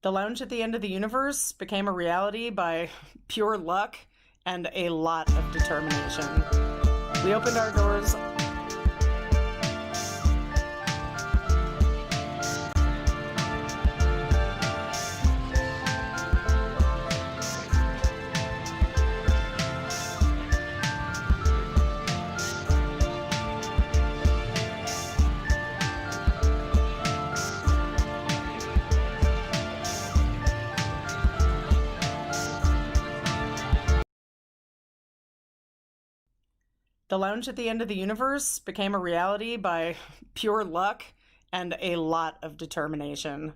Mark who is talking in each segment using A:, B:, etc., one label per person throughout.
A: The Lounge at the End of the Universe became a reality by pure luck and a lot of determination. We opened our doors The Lounge at the End of the Universe became a reality by pure luck and a lot of determination.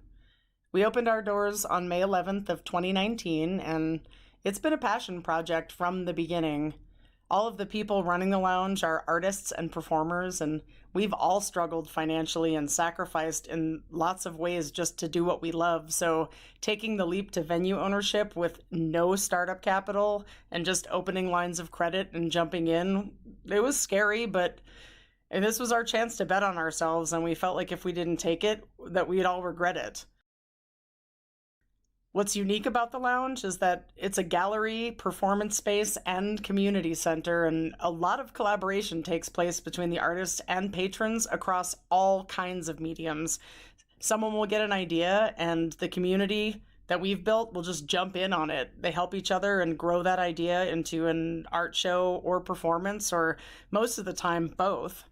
A: We opened our doors on May 11th of 2019, and it's been a passion project from the beginning. All of the people running the lounge are artists and performers, and we've all struggled financially and sacrificed in lots of ways just to do what we love. So taking the leap to venue ownership with no startup capital and just opening lines of credit and jumping in, it was scary, but this was our chance to bet on ourselves, and we felt like if we didn't take it, that we'd all regret it. What's unique about the lounge is that it's a gallery, performance space, and community center, and a lot of collaboration takes place between the artists and patrons across all kinds of mediums. Someone will get an idea, and the community that we've built will just jump in on it. They help each other and grow that idea into an art show or performance, or most of the time, both.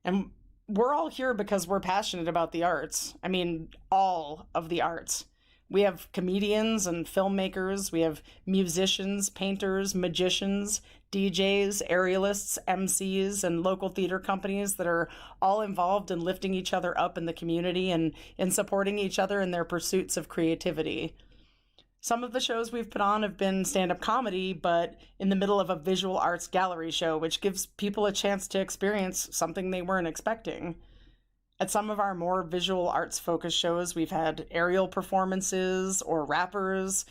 A: And we're all here because we're passionate about the arts. I mean, all of the arts. We have comedians and filmmakers, we have musicians, painters, magicians, DJs, aerialists, MCs, and local theater companies that are all involved in lifting each other up in the community and in supporting each other in their pursuits of creativity. Some of the shows we've put on have been stand-up comedy, but in the middle of a visual arts gallery show, which gives people a chance to experience something they weren't expecting. At some of our more visual arts focused shows, we've had aerial performances or rappers.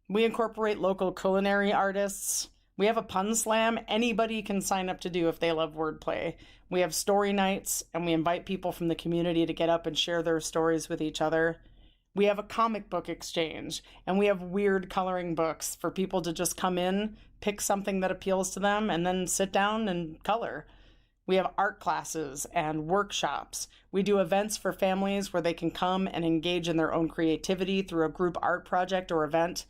A: We incorporate local culinary artists. We have a pun slam anybody can sign up to do if they love wordplay. We have story nights, and we invite people from the community to get up and share their stories with each other. We have a comic book exchange, and we have weird coloring books for people to just come in, pick something that appeals to them, and then sit down and color. We have art classes and workshops. We do events for families where they can come and engage in their own creativity through a group art project or event.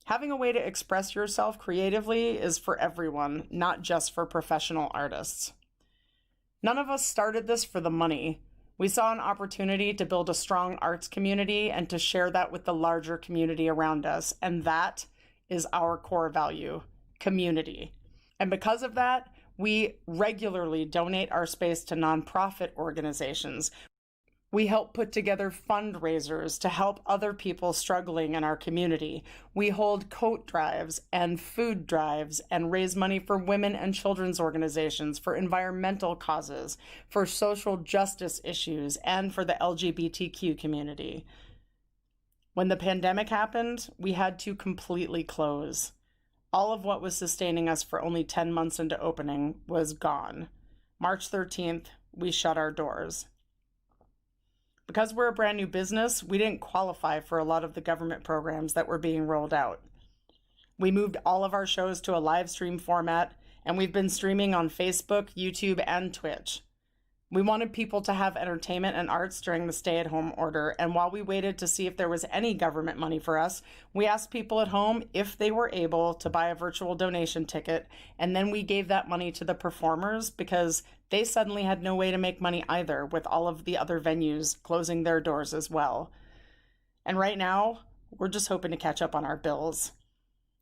A: Having a way to express yourself creatively is for everyone, not just for professional artists. None of us started this for the money. We saw an opportunity to build a strong arts community and to share that with the larger community around us, and that is our core value, community. And because of that, we regularly donate our space to nonprofit organizations. We help put together fundraisers to help other people struggling in our community. We hold coat drives and food drives and raise money for women and children's organizations, for environmental causes, for social justice issues, and for the LGBTQ community. When the pandemic happened, we had to completely close. All of what was sustaining us for only 10 months into opening was gone. March 13th, we shut our doors. Because we're a brand new business, we didn't qualify for a lot of the government programs that were being rolled out. We moved all of our shows to a live stream format, and we've been streaming on Facebook, YouTube, and Twitch. We wanted people to have entertainment and arts during the stay-at-home order, and while we waited to see if there was any government money for us, we asked people at home if they were able to buy a virtual donation ticket, and then we gave that money to the performers because they suddenly had no way to make money either, with all of the other venues closing their doors as well. And right now, we're just hoping to catch up on our bills.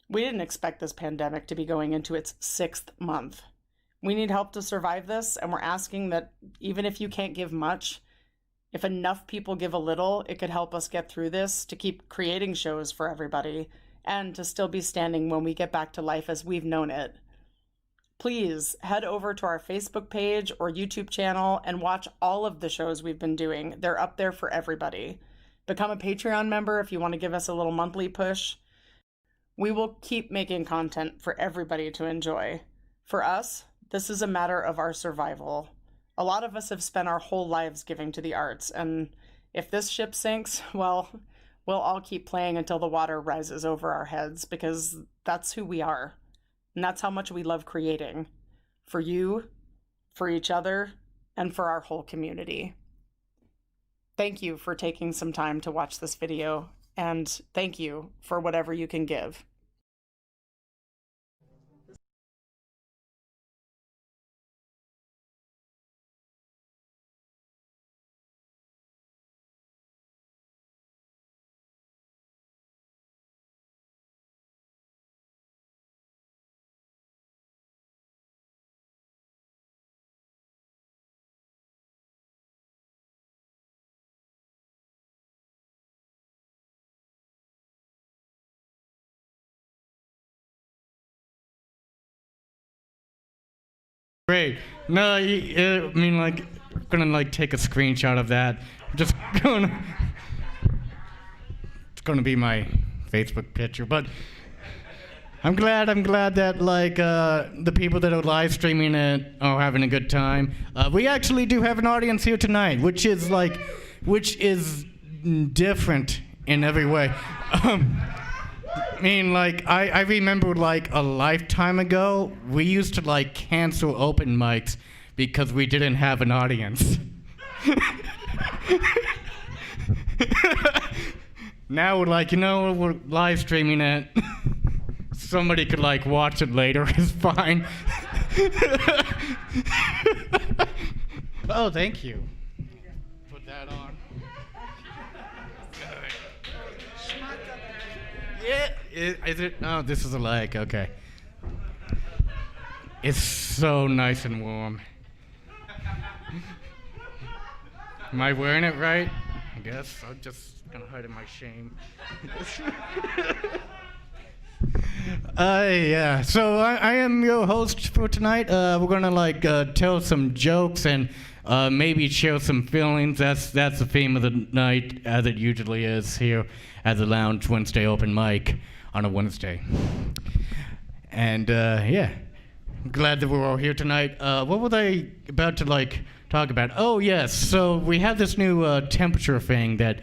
A: We didn't expect this pandemic to be going into its 6th month. We need help to survive this, and we're asking that even if you can't give much, if enough people give a little, it could help us get through this, to keep creating shows for everybody, and to still be standing when we get back to life as we've known it. Please head over to our Facebook page or YouTube channel and watch all of the shows we've been doing. They're up there for everybody. Become a Patreon member if you want to give us a little monthly push. We will keep making content for everybody to enjoy. For us, this is a matter of our survival. A lot of us have spent our whole lives giving to the arts, and if this ship sinks, well, we'll all keep playing until the water rises over our heads, because that's who we are. And that's how much we love creating. For you, for each other, and for our whole community. Thank you for taking some time to watch this video, and thank you for whatever you can give.
B: Great. No, I mean, like, I'm gonna like take a screenshot of that. Just gonna. It's gonna be my Facebook picture, but I'm glad that like the people that are live streaming it are having a good time. We actually do have an audience here tonight, which is different in every way. I mean, like, I remember, like, a lifetime ago, we used to, like, cancel open mics because we didn't have an audience. Now we're like, you know, we're live streaming it. Somebody could, like, watch it later. It's fine. Oh, thank you. Put that on. Yeah, is it? Oh, this is a leg. Okay. It's so nice and warm. Am I wearing it right? I guess I'm just gonna hide in my shame. Yeah. So I am your host for tonight. We're gonna like tell some jokes and maybe share some feelings. That's the theme of the night, as it usually is here at the Lounge Wednesday open mic on a Wednesday. And yeah, I'm glad that we're all here tonight. What were they about to like talk about? Oh yes, so we have this new temperature thing that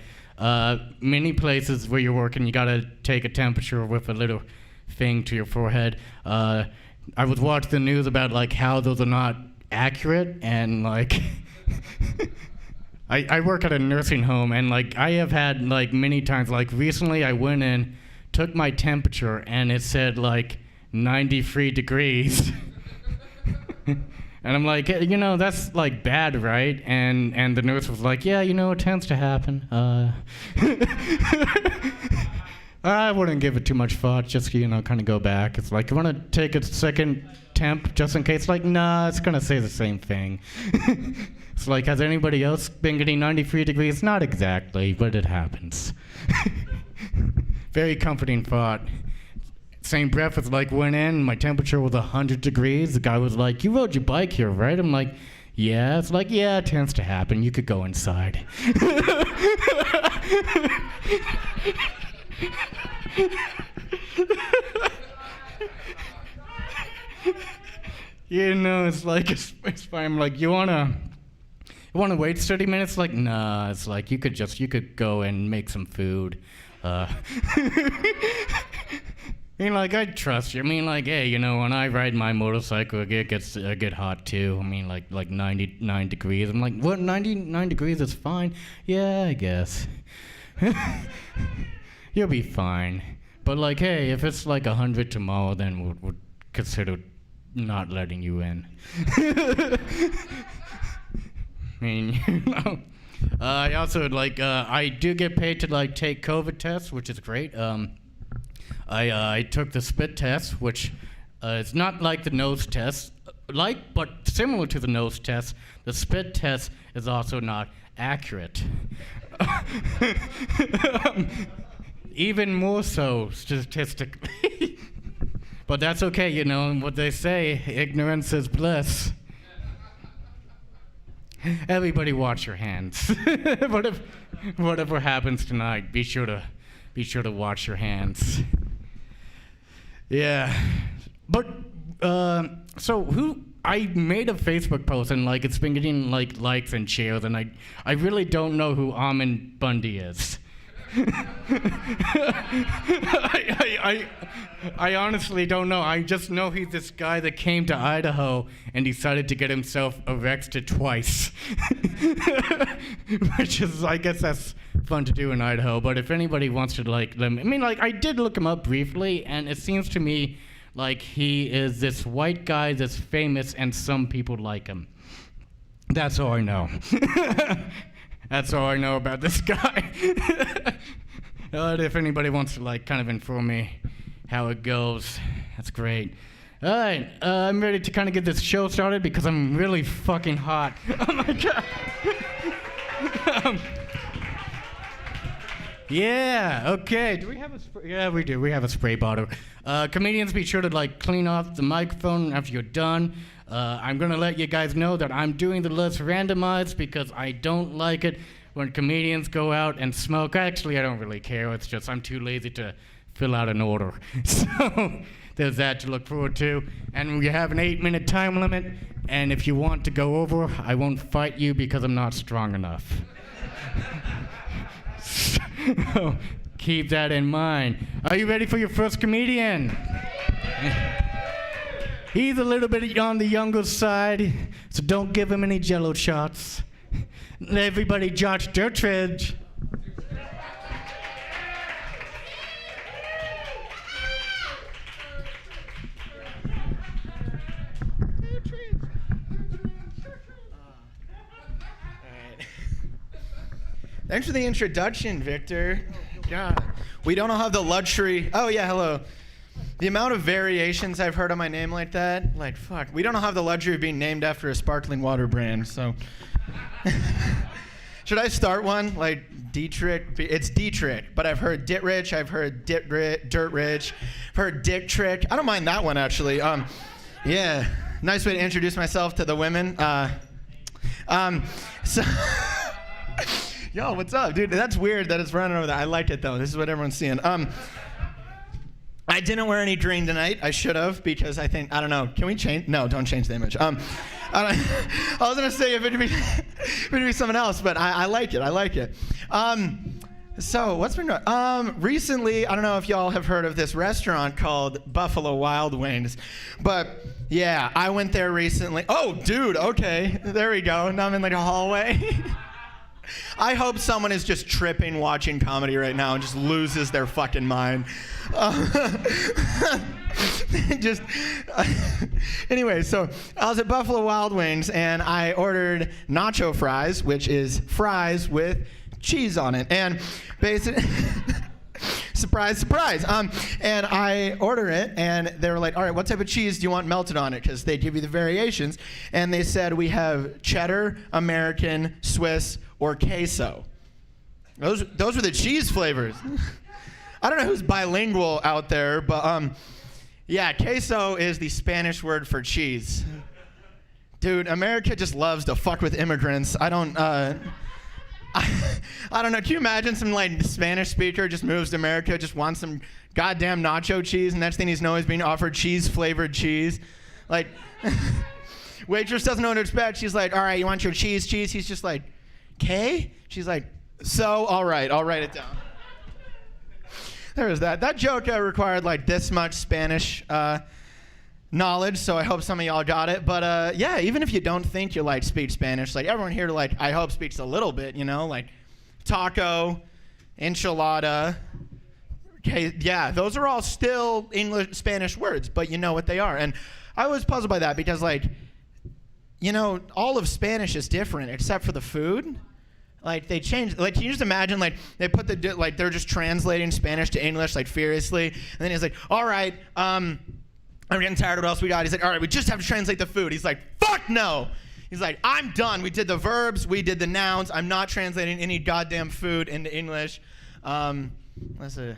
B: many places where you're working, you gotta take a temperature with a little thing to your forehead. I was watching the news about like how those are not accurate, and like I work at a nursing home, and like I have had like many times, like recently I went in, took my temperature, and it said like 93 degrees. And I'm like, you know, that's like bad, right? And the nurse was like, yeah, you know, it tends to happen. I wouldn't give it too much thought, just, you know, kind of go back. It's like, you want to take a second temp just in case? Like, nah, it's going to say the same thing. It's like, has anybody else been getting 93 degrees? Not exactly, but it happens. Very comforting thought. Same breath as like went in, my temperature was 100 degrees. The guy was like, you rode your bike here, right? I'm like, yeah. It's like, yeah, it tends to happen. You could go inside. You know, it's like, it's fine. I'm like, you wanna wait 30 minutes? Like, nah, it's like, you could go and make some food. I mean, like, I trust you. I mean, like, hey, you know, when I ride my motorcycle, I get hot too. I mean, like 99 degrees. I'm like, what, 99 degrees is fine? Yeah, I guess. You'll be fine. But like, hey, if it's like 100 tomorrow, then we'll consider not letting you in. I mean, you know. I also, like, I do get paid to, like, take COVID tests, which is great. I took the spit test, which is not like the nose test, but similar to the nose test. The spit test is also not accurate. Even more so statistically. But that's okay, you know, what they say, ignorance is bliss. Everybody watch your hands. Whatever happens tonight, be sure to watch your hands. Yeah. But so I made a Facebook post, and like it's been getting like likes and shares, and I really don't know who Ammon Bundy is. I honestly don't know. I just know he's this guy that came to Idaho and decided to get himself arrested twice. Which is, I guess that's fun to do in Idaho. But if anybody wants to like them, I mean, like, I did look him up briefly, and it seems to me like he is this white guy that's famous and some people like him. That's all I know. That's all I know about this guy. If anybody wants to like kind of inform me how it goes, that's great. All right, I'm ready to kind of get this show started because I'm really fucking hot. Oh my god. Yeah, okay. Do we have a spray? Yeah, we do. We have a spray bottle. Comedians, be sure to like clean off the microphone after you're done. I'm gonna let you guys know that I'm doing the list randomized because I don't like it when comedians go out and smoke. Actually, I don't really care. It's just I'm too lazy to fill out an order. So there's that to look forward to. And we have an 8-minute time limit. And if you want to go over, I won't fight you because I'm not strong enough. So keep that in mind. Are you ready for your first comedian? He's a little bit on the younger side, so don't give him any jello shots. Everybody, Josh Dirtridge.
C: Thanks for the introduction, Victor. God, we don't all have the luxury. Oh yeah, hello. The amount of variations I've heard on my name like that, like fuck. We don't all have the luxury of being named after a sparkling water brand, so. Should I start one? Like Dietrich? It's Dietrich, but I've heard Ditrich, I've heard Dirtrich, I've heard Dick Trick. I don't mind that one actually. Yeah, nice way to introduce myself to the women. So. Yo, what's up, dude? That's weird that it's running over there. I like it though. This is what everyone's seeing. I didn't wear any green tonight. I should have because I don't know. Can we change? No, don't change the image. I was gonna say if it'd be someone else, but I like it. I like it. So what's been going? Recently, I don't know if y'all have heard of this restaurant called Buffalo Wild Wings, but yeah, I went there recently. Oh, dude. Okay, there we go. Now I'm in like a hallway. I hope someone is just tripping watching comedy right now and just loses their fucking mind. Anyway, so I was at Buffalo Wild Wings and I ordered nacho fries, which is fries with cheese on it. And basically, surprise, surprise. And I order it and they were like, all right, what type of cheese do you want melted on it? Because they give you the variations. And they said we have cheddar, American, Swiss, or queso. Those were the cheese flavors. I don't know who's bilingual out there, but yeah, queso is the Spanish word for cheese. Dude, America just loves to fuck with immigrants. I don't know. Can you imagine some like Spanish speaker just moves to America, just wants some goddamn nacho cheese, and next thing he's know he's being offered cheese-flavored cheese. Like, waitress doesn't know what to expect. She's like, all right, you want your cheese? He's just like, K? She's like, so, all right, I'll write it down. There was that. That joke required like this much Spanish knowledge, so I hope some of y'all got it. But yeah, even if you don't think you like speak Spanish, like everyone here like I hope speaks a little bit, you know, like taco, enchilada. Okay, yeah, those are all still English Spanish words, but you know what they are. And I was puzzled by that because like, you know, all of Spanish is different except for the food. Like they changed, like can you just imagine like they put like they're just translating Spanish to English like furiously, and then he's like, all right, I'm getting tired of what else we got. He's like, all right, we just have to translate the food. He's like, fuck no. He's like, I'm done. We did the verbs, we did the nouns. I'm not translating any goddamn food into English. That's a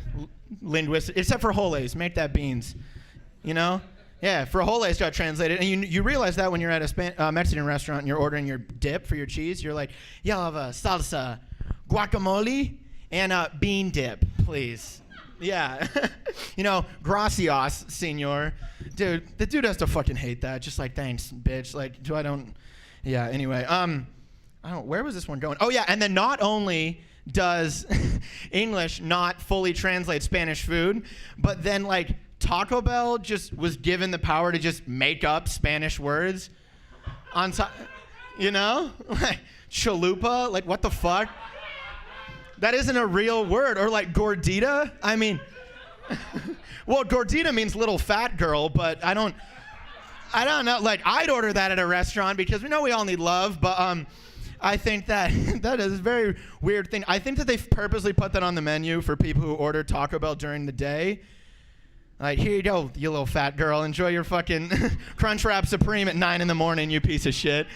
C: linguistic, except for frijoles, make that beans, you know? Yeah, frijoles got translated, and you realize that when you're at a Mexican restaurant and you're ordering your dip for your cheese, you're like, yeah, I'll have a salsa, guacamole, and a bean dip, please. Yeah, you know, gracias, senor. Dude, the dude has to fucking hate that. Just like, thanks, bitch. Like, yeah. Anyway, where was this one going? Oh yeah, and then not only does English not fully translate Spanish food, but then like Taco Bell just was given the power to just make up Spanish words on top, you know? Like chalupa, like what the fuck? That isn't a real word. Or like gordita, I mean, well, gordita means little fat girl, but I don't know, like I'd order that at a restaurant because we know we all need love, but I think that that is a very weird thing. I think that they purposely put that on the menu for people who order Taco Bell during the day. Like, here you go, you little fat girl. Enjoy your fucking Crunchwrap Supreme at 9 in the morning, you piece of shit.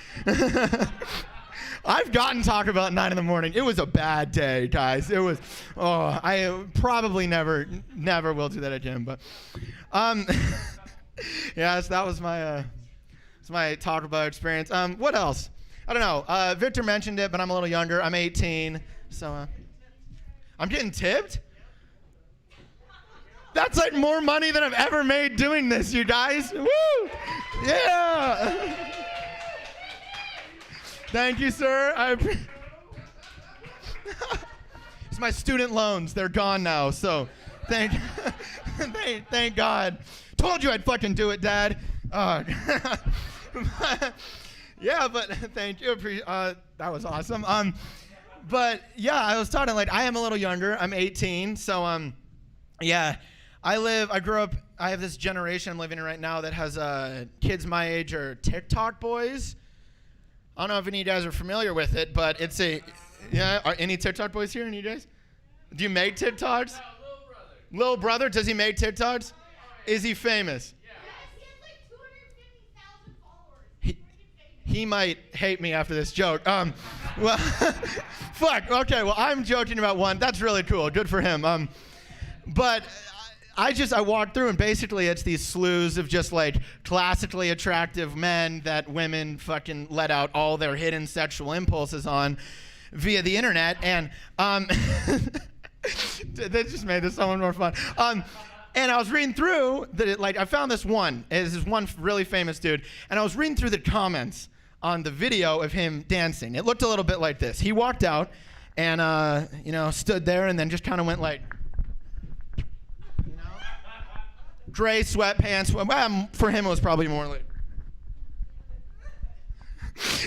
C: I've gotten Taco Bell at 9 in the morning. It was a bad day, guys. It was, I probably never will do that again. But, yes, that was my Taco Bell experience. What else? I don't know. Victor mentioned it, but I'm a little younger. I'm 18, so I'm getting tipped? That's like more money than I've ever made doing this, you guys. Woo! Yeah! Thank you, sir. It's my student loans. They're gone now, so thank God. Told you I'd fucking do it, Dad. Yeah, but thank you. That was awesome. But yeah, I was talking like I am a little younger. I'm 18, so yeah. I grew up. I have this generation I'm living in right now that has kids my age are TikTok boys. I don't know if any of you guys are familiar with it, but it's are any TikTok boys here? Any of you guys? Do you make TikToks? Yeah, Lil brother, does he make TikToks? Yeah. Is he famous? Yeah. Yes, he has like 250,000 followers. He might hate me after this joke. Well, fuck. Okay, well, I'm joking about one. That's really cool. Good for him. But I walked through and basically it's these slews of just like classically attractive men that women fucking let out all their hidden sexual impulses on via the internet. And that just made this so much more fun. And I was reading through I found this one. It's this one really famous dude. And I was reading through the comments on the video of him dancing. It looked a little bit like this. He walked out and, stood there and then just kind of went like, gray sweatpants. Well, for him, it was probably more like.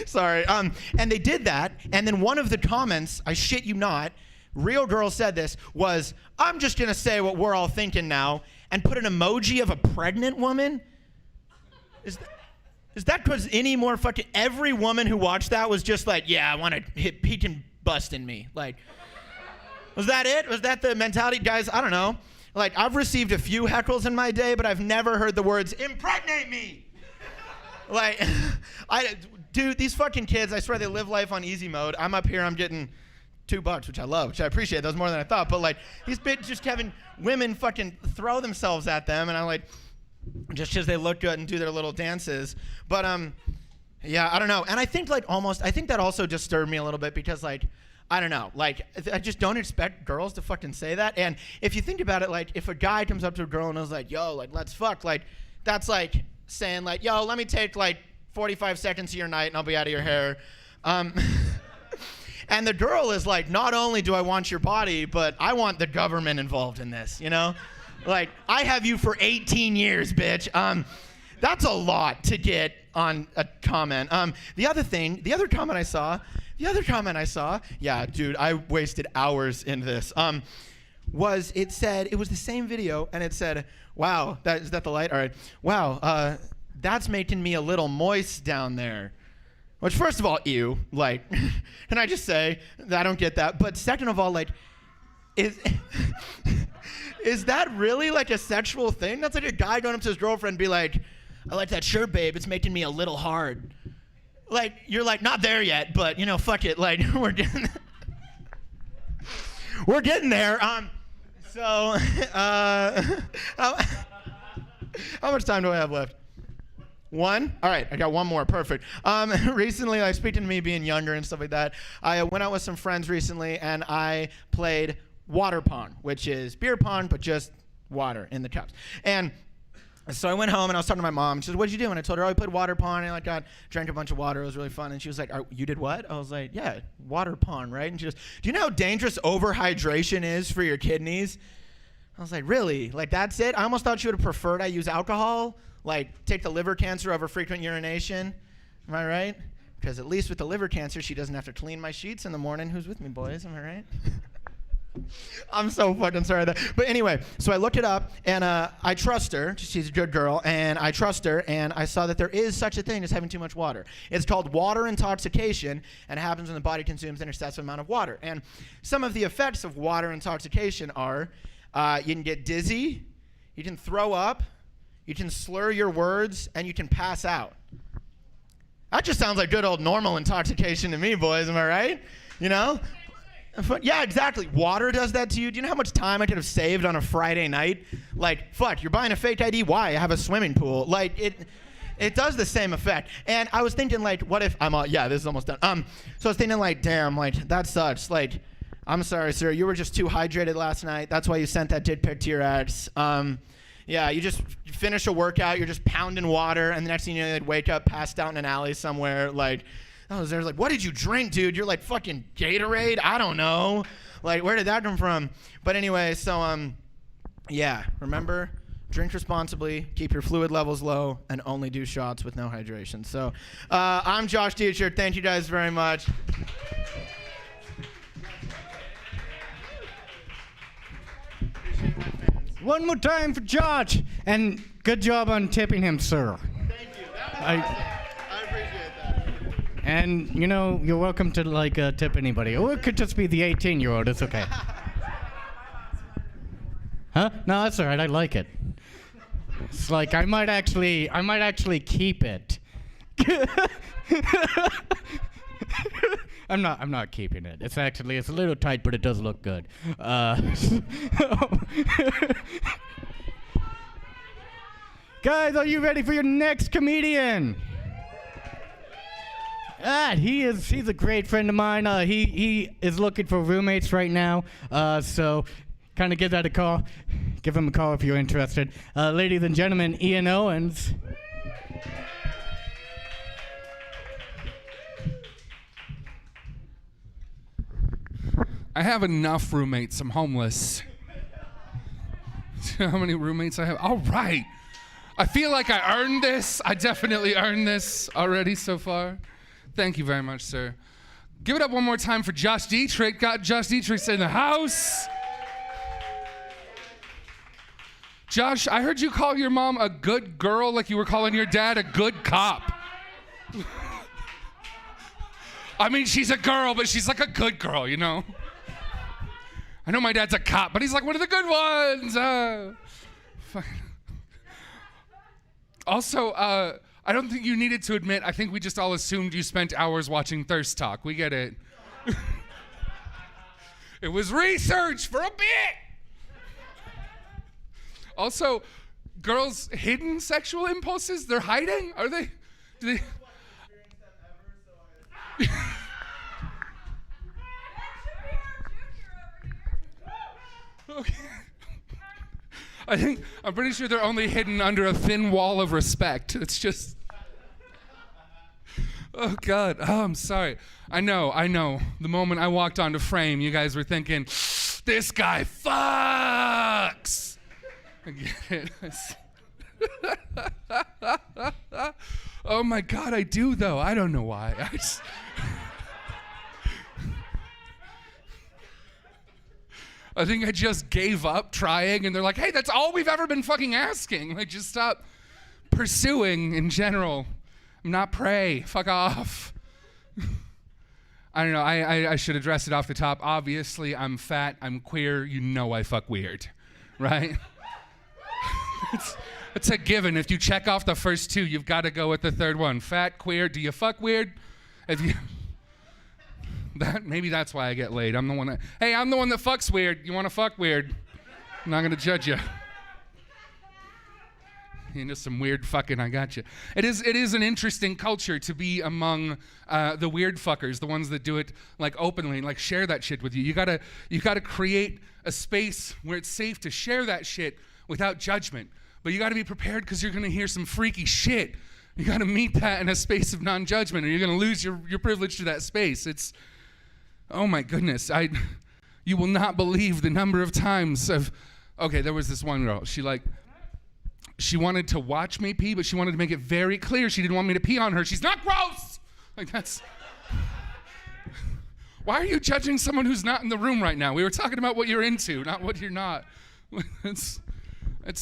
C: Sorry. And they did that. And then one of the comments, I shit you not, real girl said this, was, I'm just going to say what we're all thinking now, and put an emoji of a pregnant woman. Is that because any more fucking. Every woman who watched that was just like, yeah, I want to hit peek and bust in me. Like, was that it? Was that the mentality? Guys, I don't know. Like, I've received a few heckles in my day, but I've never heard the words, impregnate me! Like, dude, these fucking kids, I swear they live life on easy mode. I'm up here, I'm getting $2, which I love, which I appreciate. That was more than I thought. But, like, these bitches just having women fucking throw themselves at them, and I'm like, just because they look good and do their little dances. But, yeah, I don't know. And I think, like, I think that also disturbed me a little bit because, like, I don't know. Like, I just don't expect girls to fucking say that. And if you think about it, like, if a guy comes up to a girl and is like, yo, like, let's fuck, like, that's like saying, like, yo, let me take, like, 45 seconds of your night and I'll be out of your hair. And the girl is like, not only do I want your body, but I want the government involved in this, you know? Like, I have you for 18 years, bitch. That's a lot to get on a comment. The other comment I saw, yeah, dude, I wasted hours in this, was it was the same video, and it said, wow, is that the light? All right. Wow, that's making me a little moist down there. Which, first of all, ew, like, can I just say, I don't get that. But second of all, like, is that really, like, a sexual thing? That's like a guy going up to his girlfriend and be like, I like that shirt, babe, it's making me a little hard. Like, you're like, not there yet, but, fuck it. Like, we're getting there. So, how much time do I have left? One? All right, I got one more. Perfect. Recently, like, speaking to me being younger and stuff like that, I went out with some friends recently, and I played water pong, which is beer pong, but just water in the cups. And So I went home and I was talking to my mom. She said, "What'd you do?" And I told her, "Oh, I played water pong and I drank a bunch of water. It was really fun." And she was like, "You did what?" I was like, "Yeah, water pong, right?" And she goes, "Do you know how dangerous overhydration is for your kidneys?" I was like, "Really? Like that's it?" I almost thought she would have preferred I use alcohol, like take the liver cancer over frequent urination. Am I right? Because at least with the liver cancer, she doesn't have to clean my sheets in the morning. Who's with me, boys? Am I right? I'm so fucking sorry that. But anyway, so I looked it up, and I trust her. She's a good girl, and I trust her, and I saw that there is such a thing as having too much water. It's called water intoxication, and it happens when the body consumes an excessive amount of water. And some of the effects of water intoxication are you can get dizzy, you can throw up, you can slur your words, and you can pass out. That just sounds like good old normal intoxication to me, boys. Am I right? You know? Yeah, exactly. Water does that to you. Do you know how much time I could have saved on a Friday night? Like, fuck, you're buying a fake ID. Why? I have a swimming pool. Like, it does the same effect. And I was thinking, like, what if this is almost done. So I was thinking, like, damn, like, that sucks. Like, I'm sorry, sir. You were just too hydrated last night. That's why you sent that dick pic to your ex. Yeah, you just finish a workout. You're just pounding water. And the next thing you know, you'd wake up, passed out in an alley somewhere, like, I was there like, what did you drink, dude? You're like fucking Gatorade? I don't know. Like, where did that come from? But anyway, so, yeah, remember, drink responsibly, keep your fluid levels low, and only do shots with no hydration. So, I'm Josh Dietrich. Thank you guys very much.
B: One more time for Josh, and good job on tipping him, sir.
C: Thank you. I appreciate that.
B: And, you know, you're welcome to, like, tip anybody. Or it could just be the 18-year-old. It's okay. Huh? No, that's all right. I like it. It's like, I might actually keep it. I'm not keeping it. It's a little tight, but it does look good. Guys, are you ready for your next comedian? He's a great friend of mine. He is looking for roommates right now. So kind of give him a call if you're interested. Ladies and gentlemen, Ian Owens.
D: I have enough roommates. I'm homeless. How many roommates I have? All right. I feel like I earned this. I definitely earned this already so far. Thank you very much, sir. Give it up one more time for Josh Dietrich. Got Josh Dietrich in the house. Josh, I heard you call your mom a good girl like you were calling your dad a good cop. I mean, she's a girl, but she's like a good girl, you know? I know my dad's a cop, but he's like one of the good ones. Also, I don't think you needed to admit, I think we just all assumed you spent hours watching Thirst Talk. We get it. It was research for a bit. Also, girls' hidden sexual impulses, they're hiding? Are they? Do they? Okay. I'm pretty sure they're only hidden under a thin wall of respect. It's just, oh God, oh, I'm sorry. I know. The moment I walked onto frame, you guys were thinking, this guy fucks. I get it. Oh my God, I do though. I don't know why. I think I just gave up trying, and they're like, hey, that's all we've ever been fucking asking. Like, just stop pursuing in general. I'm not prey. Fuck off. I don't know. I should address it off the top. Obviously, I'm fat. I'm queer. You know I fuck weird. Right? It's a given. If you check off the first two, you've got to go with the third one. Fat, queer. Do you fuck weird? Maybe that's why I get laid. I'm the one that fucks weird. You want to fuck weird? I'm not gonna judge you. Into some weird fucking, I got you. It is an interesting culture to be among the weird fuckers, the ones that do it like openly, like share that shit with you. You gotta create a space where it's safe to share that shit without judgment. But you got to be prepared because you're going to hear some freaky shit. You got to meet that in a space of non-judgment, or you're going to lose your privilege to that space. It's, oh my goodness. You will not believe the number of times okay, there was this one girl. She wanted to watch me pee, but she wanted to make it very clear she didn't want me to pee on her. She's not gross. Like, that's... Why are you judging someone who's not in the room right now? We were talking about what you're into, not what you're not. It's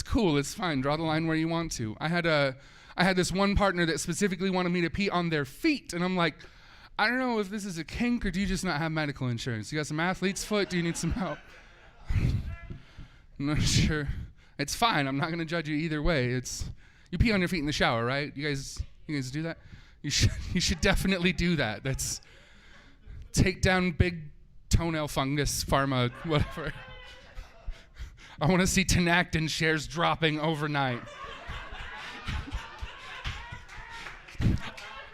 D: cool. It's fine. Draw the line where you want to. I had this one partner that specifically wanted me to pee on their feet, and I'm like, I don't know if this is a kink or do you just not have medical insurance? You got some athlete's foot? Do you need some help? I'm not sure. It's fine. I'm not going to judge you either way. You pee on your feet in the shower, right? You guys do that? You should definitely do that. That's take down big toenail fungus, pharma, whatever. I want to see Tenactin shares dropping overnight.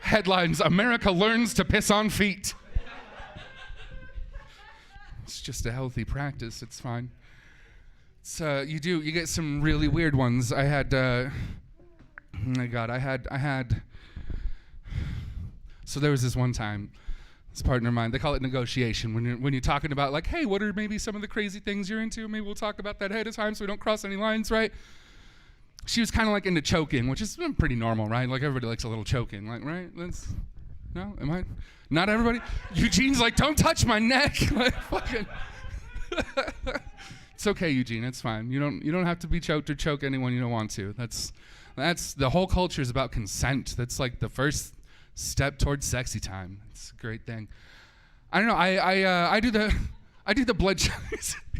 D: Headlines, America learns to piss on feet. It's just a healthy practice. It's fine. You get some really weird ones. I had, oh my God, so there was this one time, this partner of mine, they call it negotiation. When you're talking about like, hey, what are maybe some of the crazy things you're into? Maybe we'll talk about that ahead of time so we don't cross any lines, right? She was kind of like into choking, which is pretty normal, right? Like everybody likes a little choking, like, right? No, am I? Not everybody? Eugene's like, don't touch my neck. Like, fucking. It's okay, Eugene, it's fine. You don't have to be choked or choke anyone you don't want to. That's the whole culture is about consent. That's like the first step towards sexy time. It's a great thing. I don't know, I do the blood choke.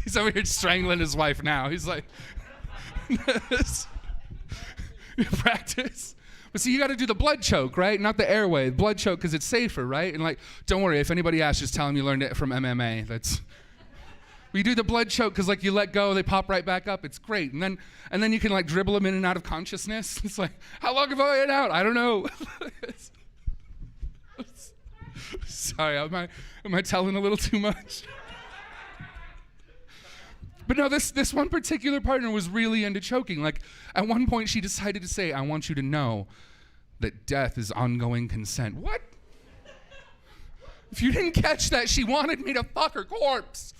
D: He's over here strangling his wife now. He's like, practice. But see, you got to do the blood choke, right? Not the airway. Blood choke because it's safer, right? And like, don't worry, if anybody asks, just tell them you learned it from MMA. We do the blood choke because like you let go, they pop right back up. It's great. And then you can like dribble them in and out of consciousness. It's like, how long have I been out? I don't know. Sorry, am I telling a little too much? But no, this one particular partner was really into choking. Like, at one point, she decided to say, I want you to know that death is ongoing consent. What? If you didn't catch that, she wanted me to fuck her corpse.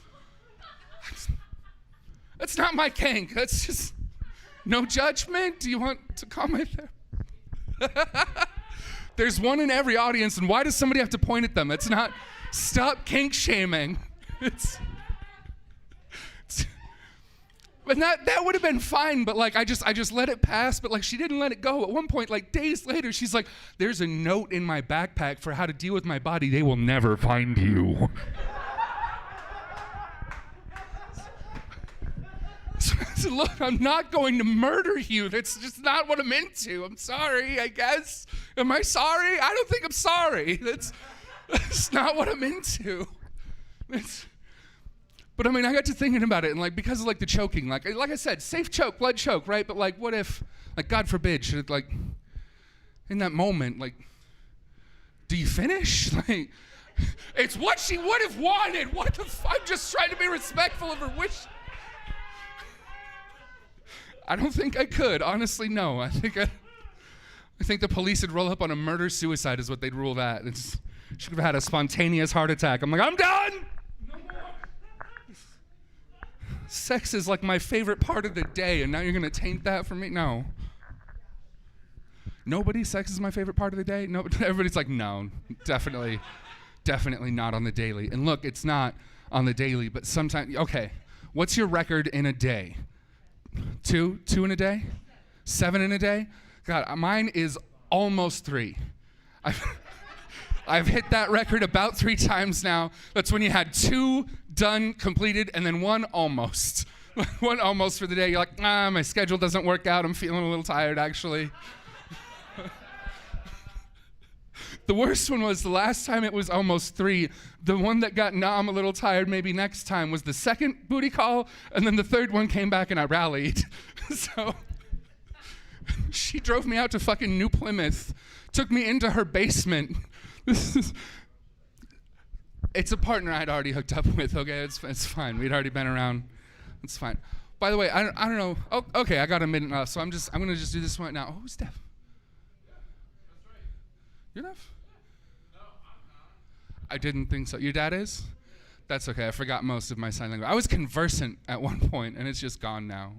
D: That's not my kink. That's just no judgment. Do you want to comment there? There's one in every audience, and why does somebody have to point at them? It's not, stop kink shaming. And that would have been fine, but like I just let it pass, but like she didn't let it go. At one point, like days later, she's like, there's a note in my backpack for how to deal with my body. They will never find you. So look, I'm not going to murder you. That's just not what I'm into. I'm sorry, I guess. Am I sorry? I don't think I'm sorry. That's not what I'm into. But I mean, I got to thinking about it, and like because of like the choking, like I said, safe choke, blood choke, right? But like, what if, like, God forbid, should it like, in that moment, like, do you finish? Like, it's what she would have wanted. What the I'm just trying to be respectful of her wish. I don't think I could, honestly. No, I think the police would roll up on a murder-suicide is what they'd rule that. She would have had a spontaneous heart attack. I'm like, I'm done. Sex is like my favorite part of the day, and now you're gonna taint that for me? No. Sex is my favorite part of the day? No, everybody's like, no, definitely not on the daily. And look, it's not on the daily, but sometimes, okay, what's your record in a day? 2 in a day? 7 in a day? God, mine is almost 3. I've hit that record about 3 times now. That's when you had 2 done, completed, and then 1 almost. 1 almost for the day. You're like, my schedule doesn't work out. I'm feeling a little tired, actually. The worst one was the last time it was almost 3. The one that got, I'm a little tired, maybe next time, was the second booty call, and then the third one came back and I rallied. So she drove me out to fucking New Plymouth, took me into her basement. It's a partner I'd already hooked up with, okay? It's fine. We'd already been around. It's fine. By the way, I don't know. Oh, okay, I got a minute left, so I'm gonna just do this one now. Oh, who's deaf? You're deaf? No, I'm not. I didn't think so. Your dad is? That's okay. I forgot most of my sign language. I was conversant at one point, and it's just gone now.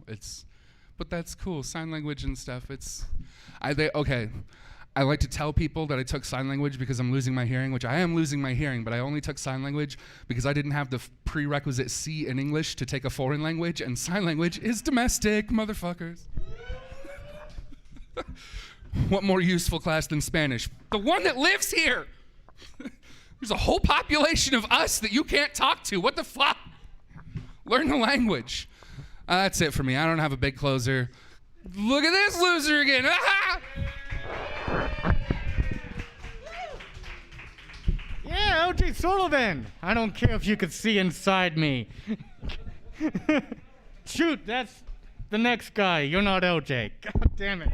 D: But that's cool. Sign language and stuff. Okay. I like to tell people that I took sign language because I'm losing my hearing, which I am losing my hearing, but I only took sign language because I didn't have the prerequisite C in English to take a foreign language, and sign language is domestic, motherfuckers. What more useful class than Spanish? The one that lives here. There's a whole population of us that you can't talk to. What the fuck? Learn the language. That's it for me. I don't have a big closer. Look at this loser again.
B: Yeah, O.J. Sullivan. I don't care if you could see inside me. Shoot, that's the next guy. You're not O.J. God damn it.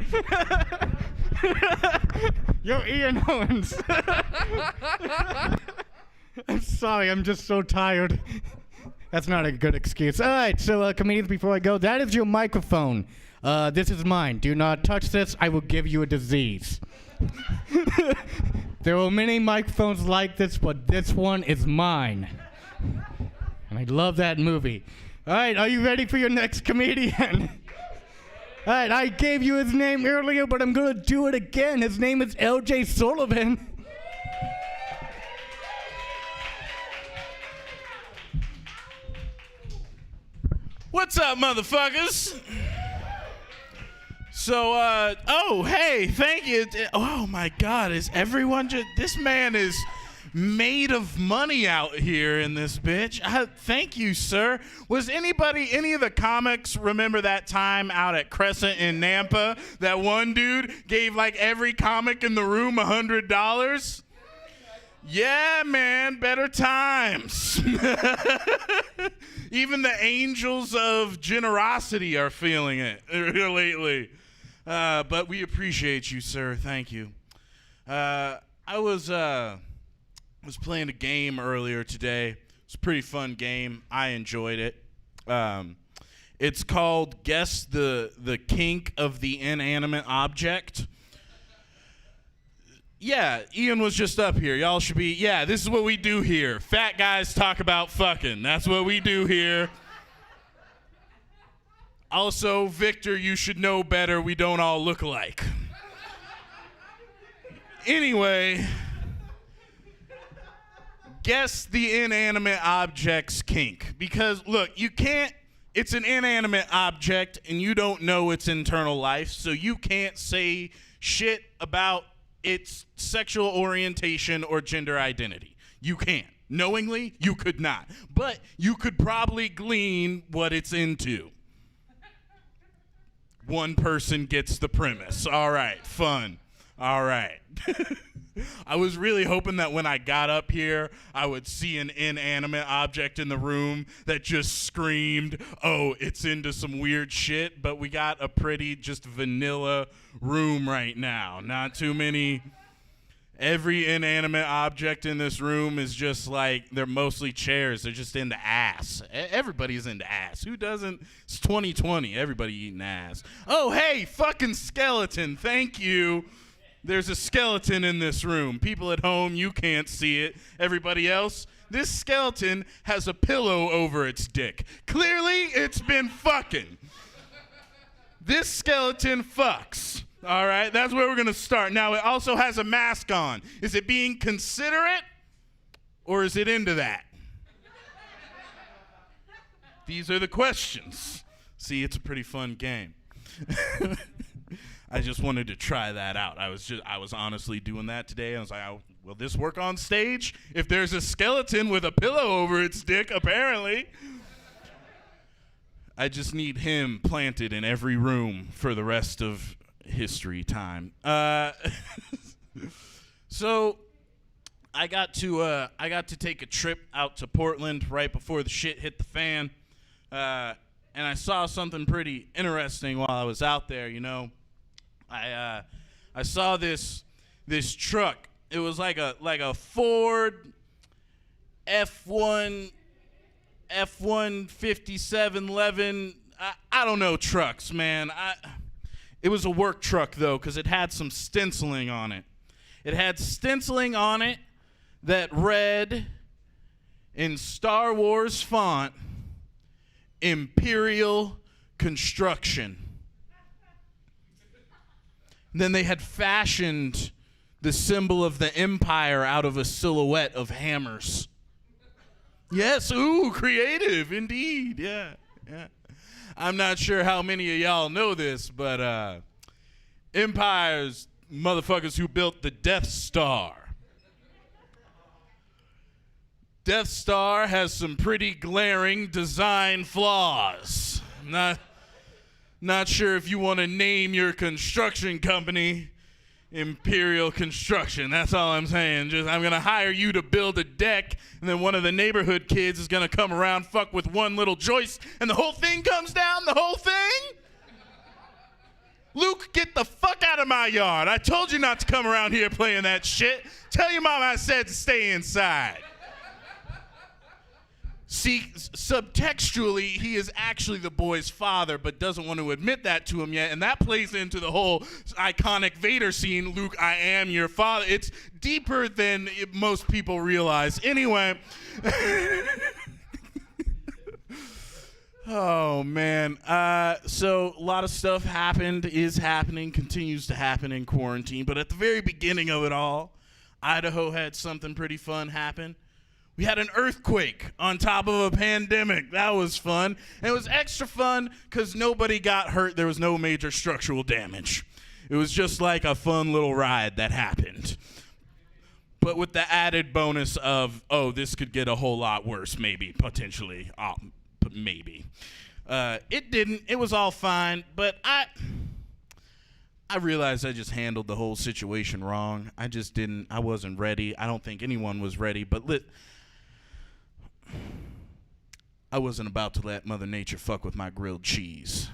B: You're Ian Owens. I'm sorry, I'm just so tired. That's not a good excuse. All right, so comedians, before I go, that is your microphone. This is mine. Do not touch this. I will give you a disease. There are many microphones like this, but this one is mine. And I love that movie. All right, are you ready for your next comedian? All right, I gave you his name earlier, but I'm going to do it again. His name is O.J. Sullivan.
E: What's up, motherfuckers? So, oh, hey, thank you. Oh, my God, is everyone just... This man is made of money out here in this bitch. Thank you, sir. Was any of the comics remember that time out at Crescent in Nampa? That one dude gave, like, every comic in the room $100? Yeah, man, better times. Even the angels of generosity are feeling it lately. But we appreciate you, sir. Thank you. I was playing a game earlier today. It's a pretty fun game. I enjoyed it. It's called Guess the Kink of the Inanimate Object. Yeah, Ian was just up here. Y'all should be, yeah, this is what we do here. Fat guys talk about fucking. That's what we do here. Also, Victor, you should know better. We don't all look alike. Anyway, guess the inanimate object's kink. Because, look, you can't, it's an inanimate object and you don't know its internal life, so you can't say shit about its sexual orientation or gender identity. You can't. Knowingly, you could not. But you could probably glean what it's into. One person gets the premise. All right, fun. All right. I was really hoping that when I got up here, I would see an inanimate object in the room that just screamed, oh, it's into some weird shit, but we got a pretty just vanilla room right now. Not too many. Every inanimate object in this room is just like, they're mostly chairs. They're just into ass. Everybody's into ass. Who doesn't? It's 2020. Everybody eating ass. Oh, hey, fucking skeleton. Thank you. There's a skeleton in this room. People at home, you can't see it. Everybody else, this skeleton has a pillow over its dick. Clearly, it's been fucking. This skeleton fucks. All right, that's where we're going to start. Now, it also has a mask on. Is it being considerate or is it into that? These are the questions. See, it's a pretty fun game. I just wanted to try that out. I was honestly doing that today. I was like, will this work on stage? If there's a skeleton with a pillow over its dick, apparently. I just need him planted in every room for the rest of history time. So I got to take a trip out to Portland right before the shit hit the fan. And I saw something pretty interesting while I was out there, you know. I saw this truck. It was like a Ford F1 5711. I don't know trucks, man. It was a work truck, though, because it had some stenciling on it. It had stenciling on it that read in Star Wars font, Imperial Construction. Then they had fashioned the symbol of the Empire out of a silhouette of hammers. Yes, ooh, creative, indeed, yeah. I'm not sure how many of y'all know this, but Empire's motherfuckers who built the Death Star. Death Star has some pretty glaring design flaws. Not sure if you want to name your construction company Imperial Construction. That's all I'm saying. Just I'm going to hire you to build a deck, and then one of the neighborhood kids is going to come around, fuck with one little joist, and the whole thing comes down, the whole thing? Luke, get the fuck out of my yard. I told you not to come around here playing that shit. Tell your mom I said to stay inside. See, subtextually, he is actually the boy's father, but doesn't want to admit that to him yet, and that plays into the whole iconic Vader scene, Luke, I am your father. It's deeper than most people realize. Anyway. Oh, man. So a lot of stuff happened, is happening, continues to happen in quarantine, but at the very beginning of it all, Idaho had something pretty fun happen. We had an earthquake on top of a pandemic. That was fun. And it was extra fun because nobody got hurt. There was no major structural damage. It was just like a fun little ride that happened. But with the added bonus of, oh, this could get a whole lot worse, maybe, potentially. Maybe. It didn't. It was all fine. But I realized I just handled the whole situation wrong. I wasn't ready. I don't think anyone was ready. But I wasn't about to let Mother Nature fuck with my grilled cheese.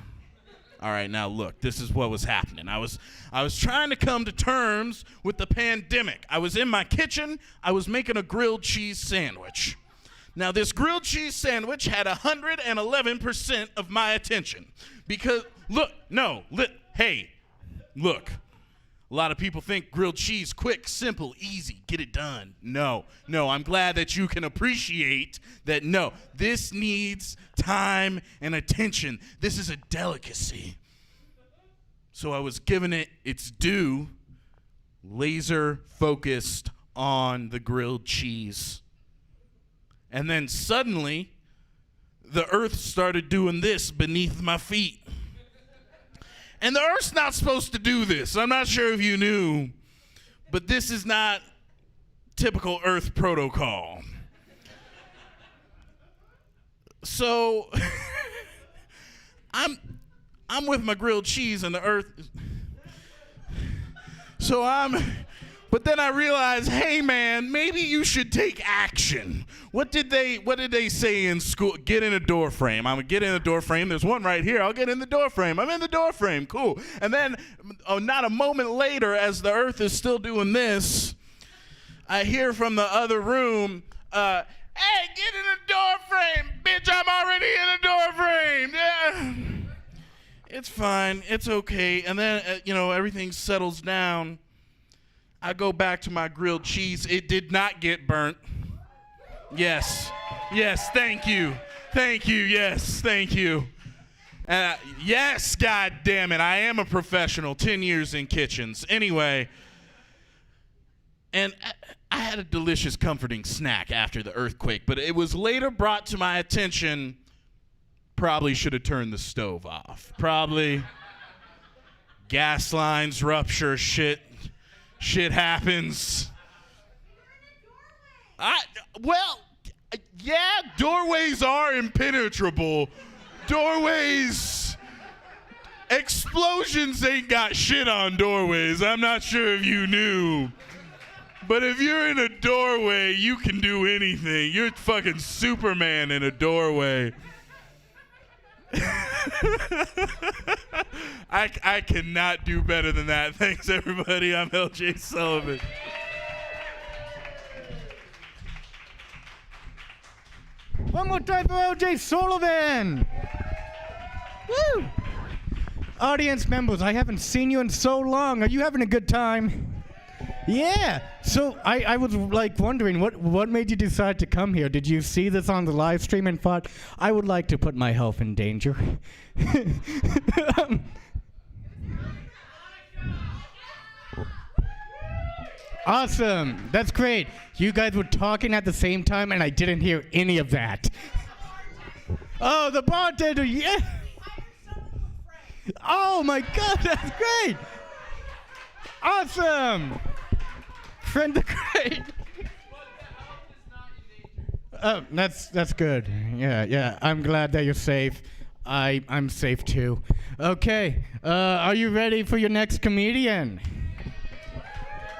E: All right, now look, this is what was happening. I was trying to come to terms with the pandemic. I was in my kitchen. I was making a grilled cheese sandwich. Now, this grilled cheese sandwich had 111% of my attention. Because, look. A lot of people think grilled cheese, quick, simple, easy, get it done. No, I'm glad that you can appreciate that, no, this needs time and attention. This is a delicacy. So I was giving it its due, laser focused on the grilled cheese. And then suddenly, the earth started doing this beneath my feet. And the Earth's not supposed to do this. I'm not sure if you knew, but this is not typical Earth protocol. So I'm with my grilled cheese and the Earth. But then I realized, hey man, maybe you should take action. What did they say in school? Get in a door frame. I'm gonna get in a door frame. There's one right here. I'll get in the door frame. I'm in the door frame. Cool. And then, not a moment later, as the Earth is still doing this, I hear from the other room, hey, get in a door frame. Bitch, I'm already in a door frame. Yeah. It's fine. It's okay. And then, everything settles down. I go back to my grilled cheese. It did not get burnt. Yes, thank you. Yes, thank you. Yes, God damn it. I am a professional, 10 years in kitchens. Anyway, and I had a delicious, comforting snack after the earthquake, but it was later brought to my attention, probably should have turned the stove off. Probably gas lines rupture, shit happens. Doorways are impenetrable. Explosions ain't got shit on doorways. I'm not sure if you knew. But if you're in a doorway, you can do anything. You're fucking Superman in a doorway. I cannot do better than that. Thanks, everybody. I'm LJ Sullivan.
B: One more time for LJ Sullivan. Woo! Audience members, I haven't seen you in so long. Are you having a good time? Yeah. So I was like wondering what made you decide to come here? Did you see this on the live stream and thought I would like to put my health in danger? Awesome. That's great. You guys were talking at the same time and I didn't hear any of that. Oh, the bartender. Yeah. Oh my God, that's great. Awesome. Friend of great. Oh, that's good. Yeah. I'm glad that you're safe. I'm safe too. Okay. Are you ready for your next comedian?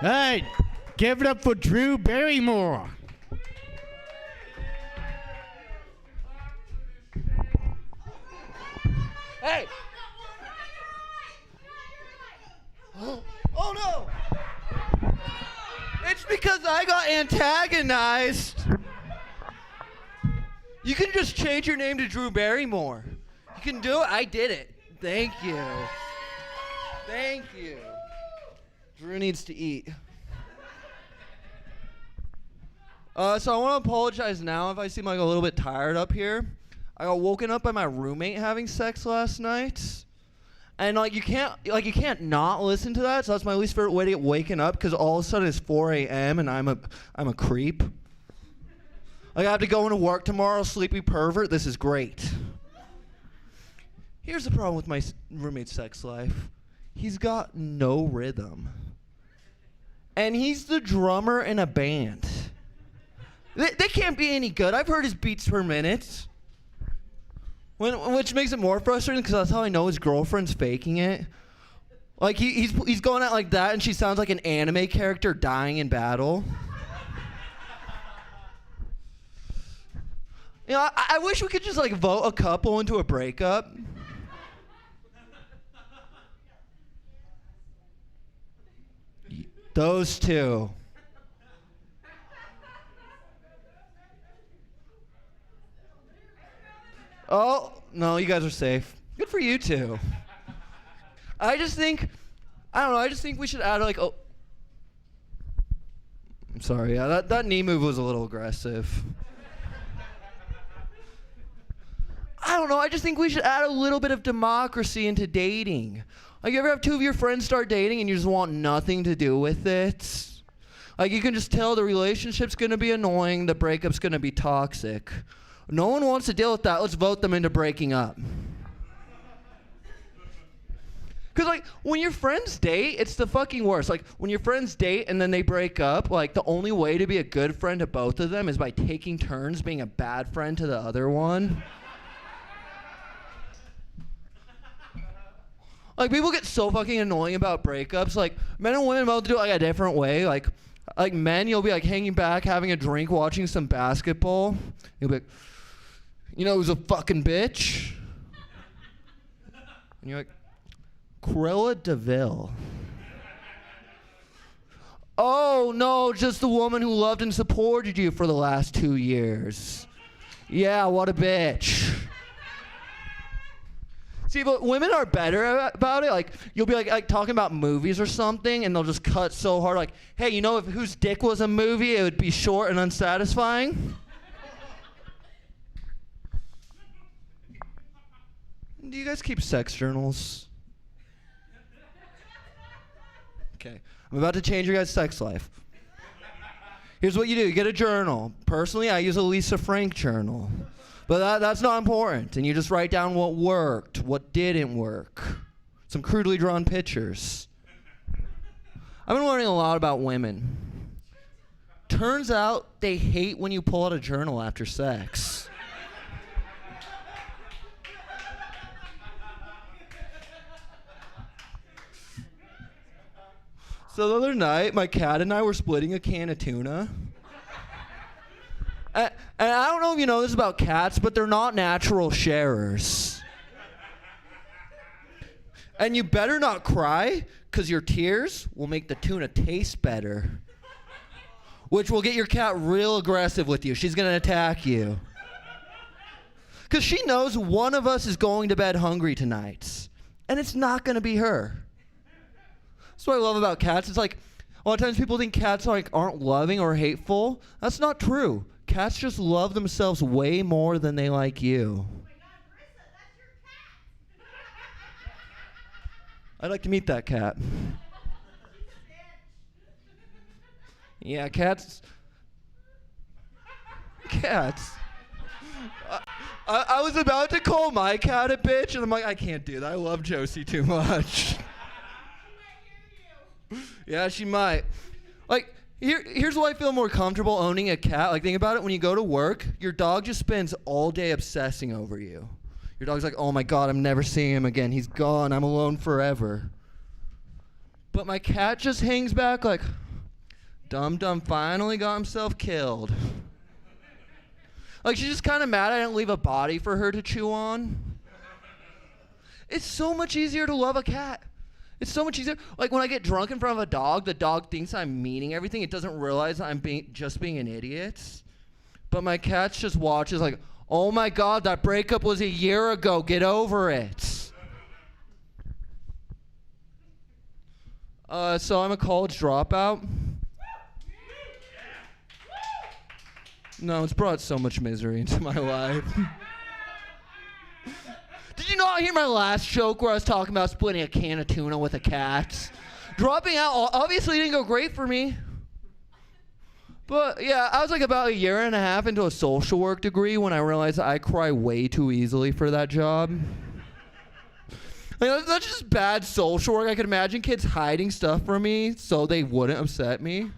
B: All right. Give it up for Drew Barrymore.
F: Hey! Oh no! It's because I got antagonized. You can just change your name to Drew Barrymore. You can do it. I did it. Thank you. Thank you. Drew needs to eat. So I want to apologize now if I seem like a little bit tired up here. I got woken up by my roommate having sex last night. And you can't not listen to that. So that's my least favorite way to get waken up, because all of a sudden it's 4 a.m. and I'm a creep. I have to go into work tomorrow, sleepy pervert. This is great. Here's the problem with my roommate's sex life. He's got no rhythm. And he's the drummer in a band. They can't be any good. I've heard his beats per minute. Which makes it more frustrating because that's how I know his girlfriend's faking it. Like he's going out like that and she sounds like an anime character dying in battle. You know, I wish we could just vote a couple into a breakup. Those two. Oh, no, you guys are safe. Good for you two. I just think we should add oh. I'm sorry, yeah, that knee move was a little aggressive. I don't know, I just think we should add a little bit of democracy into dating. You ever have two of your friends start dating and you just want nothing to do with it? You can just tell the relationship's gonna be annoying, the breakup's gonna be toxic. No one wants to deal with that. Let's vote them into breaking up. Because, when your friends date, it's the fucking worst. When your friends date and then they break up, the only way to be a good friend to both of them is by taking turns being a bad friend to the other one. People get so fucking annoying about breakups. Men and women both do it, a different way. Men, you'll be, hanging back, having a drink, watching some basketball. You'll be like, you know who's a fucking bitch? And you're like, Cruella DeVille. Oh, no, just the woman who loved and supported you for the last 2 years. Yeah, what a bitch. See, but women are better about it. You'll be talking about movies or something, and they'll just cut so hard. Hey, you know, if whose dick was a movie, it would be short and unsatisfying. Do you guys keep sex journals? Okay, I'm about to change your guys' sex life. Here's what you do. You get a journal. Personally, I use a Lisa Frank journal. But that's not important. And you just write down what worked, what didn't work. Some crudely drawn pictures. I've been learning a lot about women. Turns out they hate when you pull out a journal after sex. So the other night, my cat and I were splitting a can of tuna. And I don't know if you know this about cats, but they're not natural sharers. And you better not cry, because your tears will make the tuna taste better. Which will get your cat real aggressive with you. She's going to attack you. Because she knows one of us is going to bed hungry tonight. And it's not going to be her. That's what I love about cats. It's like, a lot of times people think cats aren't loving or hateful. That's not true. Cats just love themselves way more than they like you. I'd like to meet that cat. Yeah, cats. I was about to call my cat a bitch, and I'm like, I can't do that. I love Josie too much. Yeah, she might. Like, here's why I feel more comfortable owning a cat. Like, think about it. When you go to work, your dog just spends all day obsessing over you. Your dog's like, oh my God, I'm never seeing him again. He's gone. I'm alone forever. But my cat just hangs back like, Dum Dum finally got himself killed. Like, she's just kind of mad I didn't leave a body for her to chew on. It's so much easier to love a cat. It's so much easier. Like, when I get drunk in front of a dog, the dog thinks I'm meaning everything. It doesn't realize I'm just being an idiot. But my cat just watches like, oh my God, that breakup was a year ago. Get over it. So I'm a college dropout. No, it's brought so much misery into my life. Did you not hear my last joke where I was talking about splitting a can of tuna with a cat? Dropping out obviously didn't go great for me. But yeah, I was like about a year and a half into a social work degree when I realized I cry way too easily for that job. Like, that's just bad social work. I could imagine kids hiding stuff from me so they wouldn't upset me.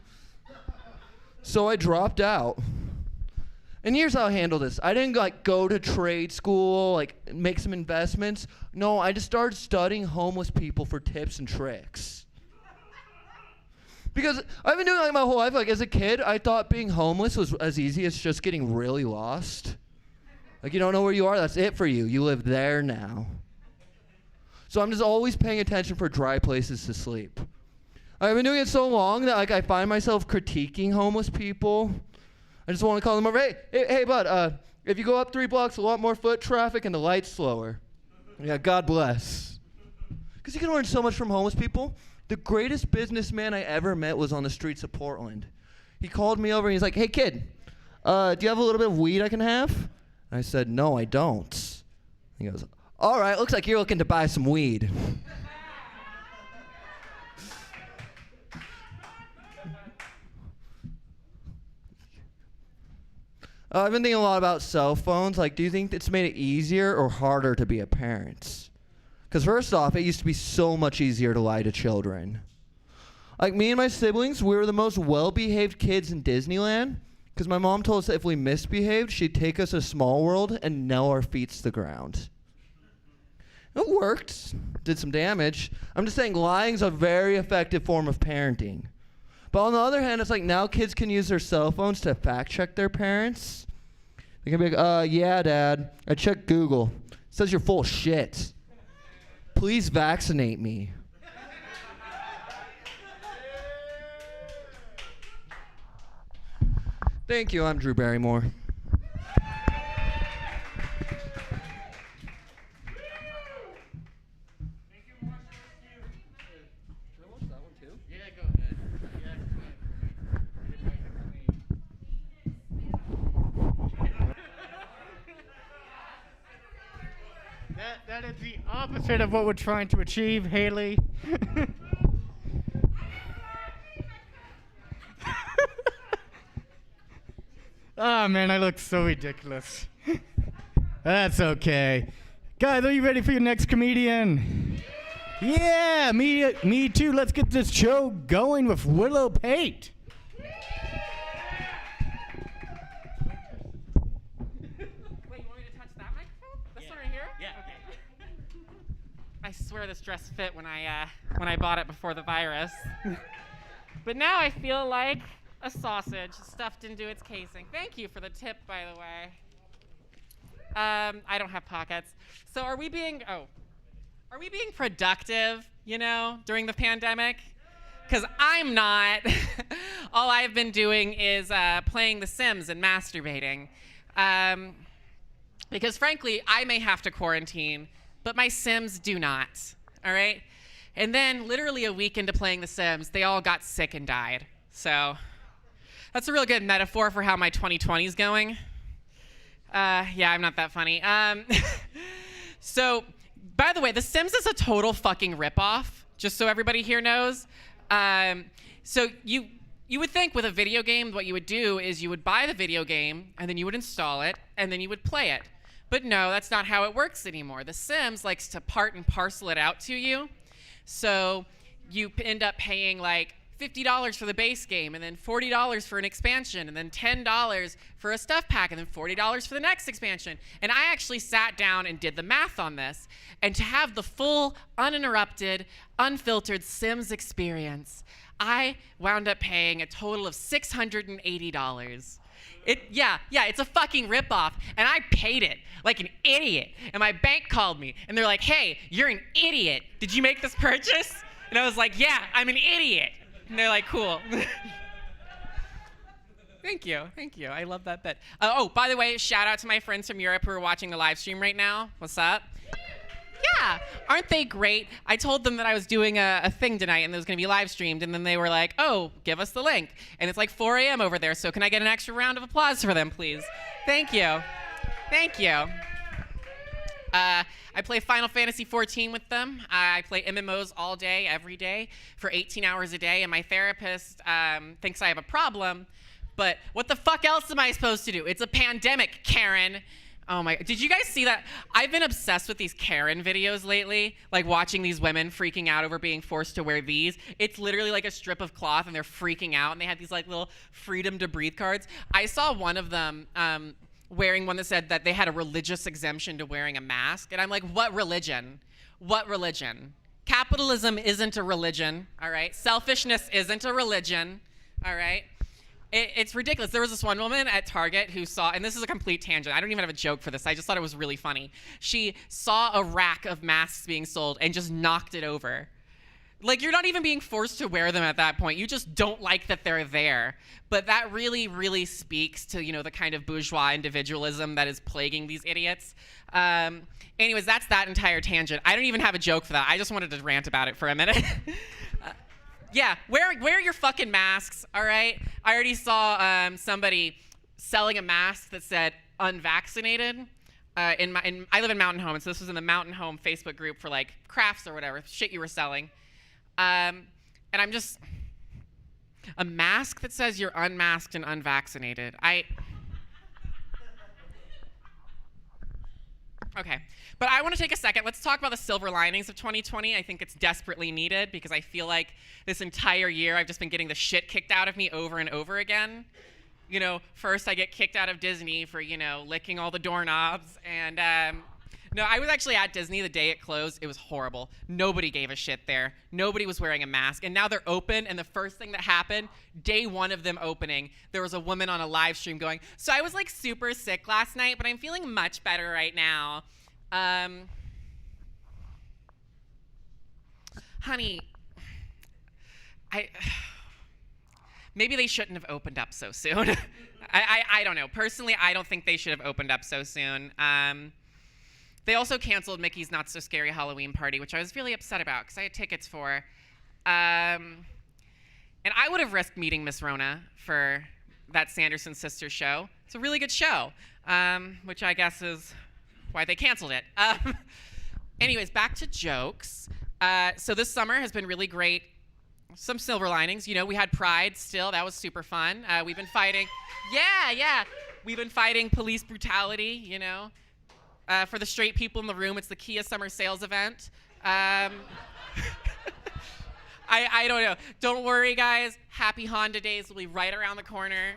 F: So I dropped out. And here's how I handle this. I didn't like go to trade school, like make some investments. No, I just started studying homeless people for tips and tricks. Because I've been doing like my whole life. Like as a kid, I thought being homeless was as easy as just getting really lost. Like you don't know where you are, that's it for you. You live there now. So I'm just always paying attention for dry places to sleep. I've been doing it so long that like I find myself critiquing homeless people. I just want to call them over. Hey, bud, if you go up 3 blocks, a lot more foot traffic and the light's slower. Yeah, God bless. Because you can learn so much from homeless people. The greatest businessman I ever met was on the streets of Portland. He called me over and he's like, hey, kid, do you have a little bit of weed I can have? And I said, no, I don't. He goes, all right, looks like you're looking to buy some weed. I've been thinking a lot about cell phones. Like, do you think it's made it easier or harder to be a parent? Because first off, it used to be so much easier to lie to children. Like, me and my siblings, we were the most well-behaved kids in Disneyland because my mom told us that if we misbehaved, she'd take us to Small World and nail our feet to the ground. It worked. Did some damage. I'm just saying lying's a very effective form of parenting. But on the other hand, it's like now kids can use their cell phones to fact check their parents. They can be like, yeah, Dad, I checked Google. It says you're full of shit. Please vaccinate me. Thank you, I'm Drew Barrymore.
B: That is the opposite of what we're trying to achieve, Haley. Oh man, I look so ridiculous. That's okay. Guys, are you ready for your next comedian? Yeah, me too. Let's get this show going with Willow Pate.
G: I swear this dress fit when I bought it before the virus. But now I feel like a sausage stuffed into its casing. Thank you for the tip, by the way. I don't have pockets. So are we being productive, during the pandemic? Because I'm not. All I've been doing is playing The Sims and masturbating. Because frankly, I may have to quarantine, but my Sims do not, all right? And then literally a week into playing The Sims, they all got sick and died. So that's a real good metaphor for how my 2020 is going. Yeah, I'm not that funny. So, by the way, The Sims is a total fucking ripoff, just so everybody here knows. So you would think with a video game, what you would do is you would buy the video game, and then you would install it, and then you would play it. But no, that's not how it works anymore. The Sims likes to part and parcel it out to you. So you end up paying like $50 for the base game, and then $40 for an expansion, and then $10 for a stuff pack, and then $40 for the next expansion. And I actually sat down and did the math on this. And to have the full, uninterrupted, unfiltered Sims experience, I wound up paying a total of $680. Yeah, it's a fucking ripoff, and I paid it like an idiot. And my bank called me, and they're like, "Hey, you're an idiot. Did you make this purchase?" And I was like, "Yeah, I'm an idiot." And they're like, "Cool." Thank you. I love that bit. Oh, by the way, shout out to my friends from Europe who are watching the live stream right now. What's up? Yeah, aren't they great? I told them that I was doing a thing tonight and it was going to be live streamed, and then they were like, "Oh, give us the link." And it's like 4 a.m. over there, so can I get an extra round of applause for them, please? Thank you. I play Final Fantasy XIV with them. I play MMOs all day, every day, for 18 hours a day, and my therapist thinks I have a problem, but what the fuck else am I supposed to do? It's a pandemic, Karen. Oh my, did you guys see that? I've been obsessed with these Karen videos lately, like watching these women freaking out over being forced to wear these. It's literally like a strip of cloth and they're freaking out and they had these like little freedom to breathe cards. I saw one of them wearing one that said that they had a religious exemption to wearing a mask. And I'm like, what religion? What religion? Capitalism isn't a religion, all right? Selfishness isn't a religion, all right? It's ridiculous. There was this one woman at Target who saw, and this is a complete tangent. I don't even have a joke for this. I just thought it was really funny. She saw a rack of masks being sold and just knocked it over. Like, you're not even being forced to wear them at that point. You just don't like that they're there. But that really, really speaks to, the kind of bourgeois individualism that is plaguing these idiots. Anyways, that's that entire tangent. I don't even have a joke for that. I just wanted to rant about it for a minute. Yeah, wear your fucking masks, all right? I already saw somebody selling a mask that said unvaccinated. I live in Mountain Home, and so this was in the Mountain Home Facebook group for like crafts or whatever, shit you were selling. And I'm just, a mask that says you're unmasked and unvaccinated. Okay, but I want to take a second. Let's talk about the silver linings of 2020. I think it's desperately needed because I feel like this entire year I've just been getting the shit kicked out of me over and over again. First I get kicked out of Disney for, licking all the doorknobs. And no, I was actually at Disney the day it closed. It was horrible. Nobody gave a shit there. Nobody was wearing a mask. And now they're open, and the first thing that happened, day one of them opening, there was a woman on a live stream going, "So I was like super sick last night, but I'm feeling much better right now." Honey, maybe they shouldn't have opened up so soon. I don't know. Personally, I don't think they should have opened up so soon. They also canceled Mickey's Not So Scary Halloween Party, which I was really upset about because I had tickets for. And I would have risked meeting Miss Rona for that Sanderson Sisters show. It's a really good show, which I guess is why they canceled it. Anyways, back to jokes. So this summer has been really great. Some silver linings. We had Pride still. That was super fun. We've been fighting. Yeah. We've been fighting police brutality, For the straight people in the room, it's the Kia Summer Sales event. I don't know. Don't worry, guys. Happy Honda Days will be right around the corner.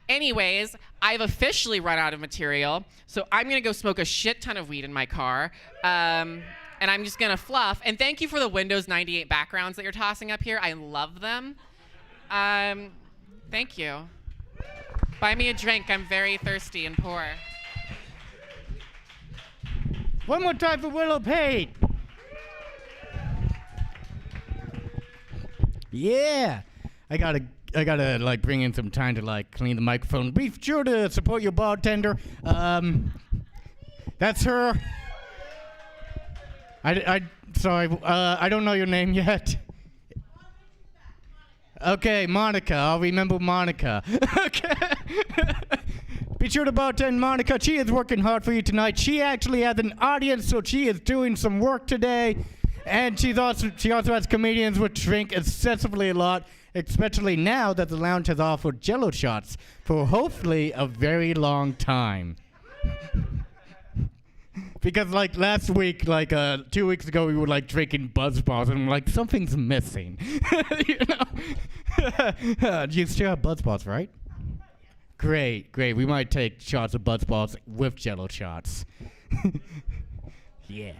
G: Anyways, I've officially run out of material, so I'm going to go smoke a shit ton of weed in my car, and I'm just going to fluff. And thank you for the Windows 98 backgrounds that you're tossing up here. I love them. Thank you. Buy me a drink. I'm very thirsty and poor.
B: One more time for Willow Pate. Yeah, I got gotta like bring in some time to like clean the microphone. Be sure to support your bartender. That's her. Sorry, I don't know your name yet. Okay, Monica. I'll remember Monica. Okay. Be sure to bartend Monica. She is working hard for you tonight. She actually has an audience, so she is doing some work today. And she also has comedians which drink excessively a lot, especially now that the lounge has offered Jello shots for hopefully a very long time. Because like last week, like 2 weeks ago, we were like drinking Buzz Balls, and I'm like, something's missing. You know? You still have Buzz Balls, right? Great. We might take shots of Buzz Balls with Jello shots. Yeah.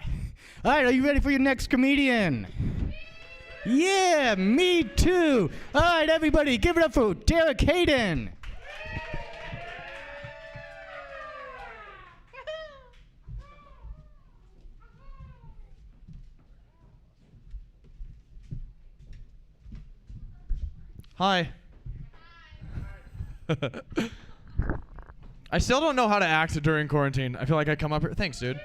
B: All right, are you ready for your next comedian? Yeah, me too. All right, everybody, give it up for Derek Hayden.
H: Hi. I still don't know how to act during quarantine. I feel like I come up here. Thanks, dude.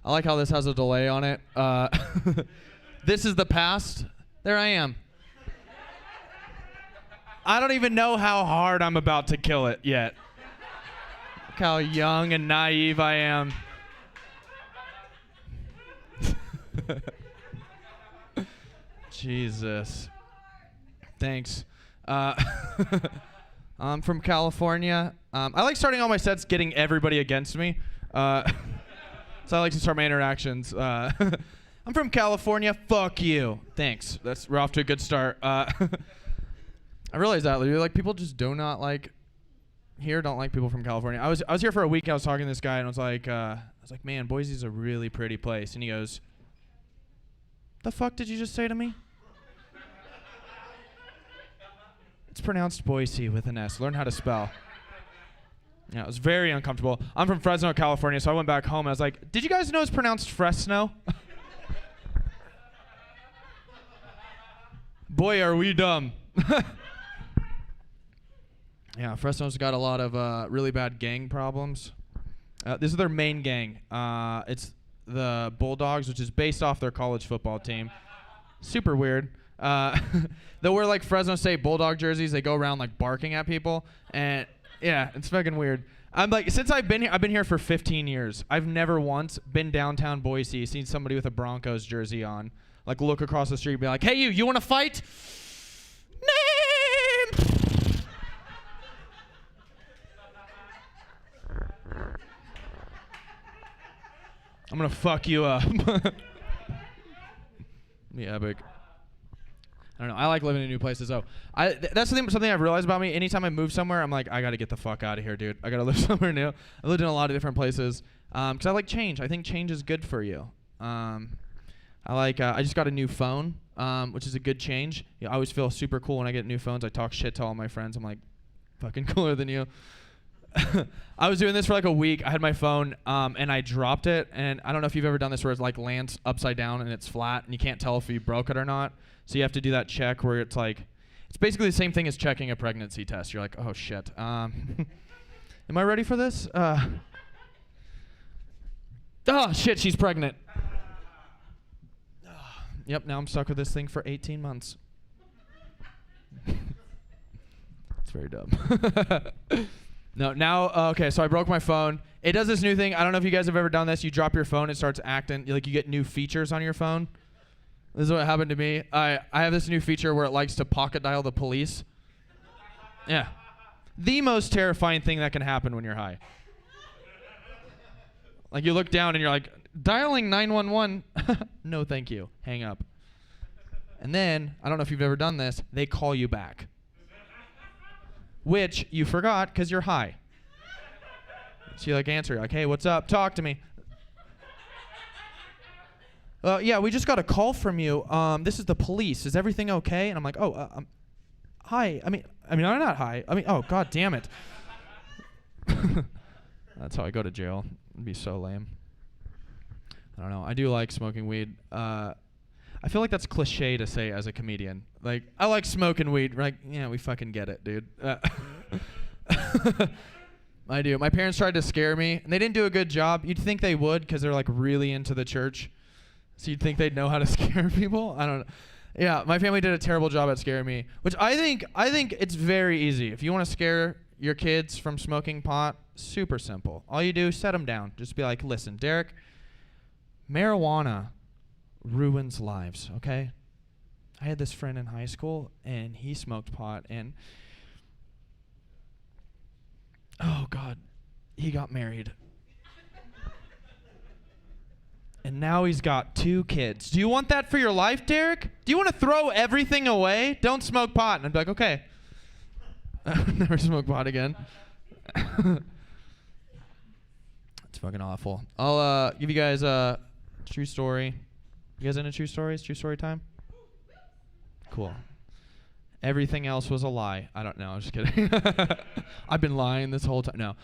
H: I like how this has a delay on it. This is the past. There I am. I don't even know how hard I'm about to kill it yet. Look how young and naive I am. Jesus. Thanks. I'm from California. I like starting all my sets getting everybody against me. So I like to start my interactions. I'm from California. Fuck you. Thanks. We're off to a good start. I realized that like people just don't like people from California. I was here for a week. I was talking to this guy and I was like, man, Boise's a really pretty place. And he goes, "The fuck did you just say to me?" It's pronounced Boise with an S. Learn how to spell. Yeah, it was very uncomfortable. I'm from Fresno, California, so I went back home and I was like, "Did you guys know it's pronounced Fresno?" Boy, are we dumb. Yeah, Fresno's got a lot of really bad gang problems. This is their main gang. It's the Bulldogs, which is based off their college football team. Super weird. They'll wear like Fresno State Bulldog jerseys. They go around like barking at people, and yeah, it's fucking weird. I'm like, since I've been here for 15 years. I've never once been downtown Boise, seen somebody with a Broncos jersey on, like look across the street, and be like, "Hey, you want to fight?" Name. I'm gonna fuck you up. Yeah, epic. I don't know. I like living in new places, though. That's something I've realized about me. Anytime I move somewhere, I'm like, I gotta get the fuck out of here, dude. I gotta live somewhere new. I lived in a lot of different places because I like change. I think change is good for you. I just got a new phone, which is a good change. I always feel super cool when I get new phones. I talk shit to all my friends. I'm like, fucking cooler than you. I was doing this for like a week. I had my phone and I dropped it, and I don't know if you've ever done this where it like lands upside down and it's flat and you can't tell if you broke it or not. So you have to do that check where it's like, it's basically the same thing as checking a pregnancy test. You're like, oh shit. Am I ready for this? Oh shit, she's pregnant. Yep, now I'm stuck with this thing for 18 months. It's very dumb. No, now, okay, so I broke my phone. It does this new thing. I don't know if you guys have ever done this. You drop your phone, it starts acting, like you get new features on your phone. This is what happened to me. I have this new feature where it likes to pocket dial the police. Yeah. The most terrifying thing that can happen when you're high. Like you look down and you're like, dialing 911. No, thank you. Hang up. And then, I don't know if you've ever done this, they call you back. Which you forgot because you're high. So you like answer, you're like, "Hey, what's up? Talk to me." Yeah, we just got a call from you. This is the police. Is everything okay? And I'm like, "Oh, hi. I mean, I'm not high. Oh, god damn it." That's how I go to jail. It'd be so lame. I don't know. I do like smoking weed. I feel like that's cliche to say as a comedian. Like, I like smoking weed. Like, yeah, we fucking get it, dude. I do. My parents tried to scare me, and they didn't do a good job. You'd think they would because they're like really into the church. So you'd think they'd know how to scare people. I don't know. Yeah, my family did a terrible job at scaring me, which I think it's very easy. If you want to scare your kids from smoking pot, super simple. All you do is set them down. Just be like, listen, Derek, marijuana ruins lives, okay? I had this friend in high school, and he smoked pot, and oh, God, he got married. And now he's got 2 kids. Do you want that for your life, Derek? Do you want to throw everything away? Don't smoke pot. And I'd be like, okay. Never smoke pot again. It's fucking awful. I'll give you guys a true story. You guys into true stories? True story time? Cool. Everything else was a lie. I don't know. I'm just kidding. I've been lying this whole time. No.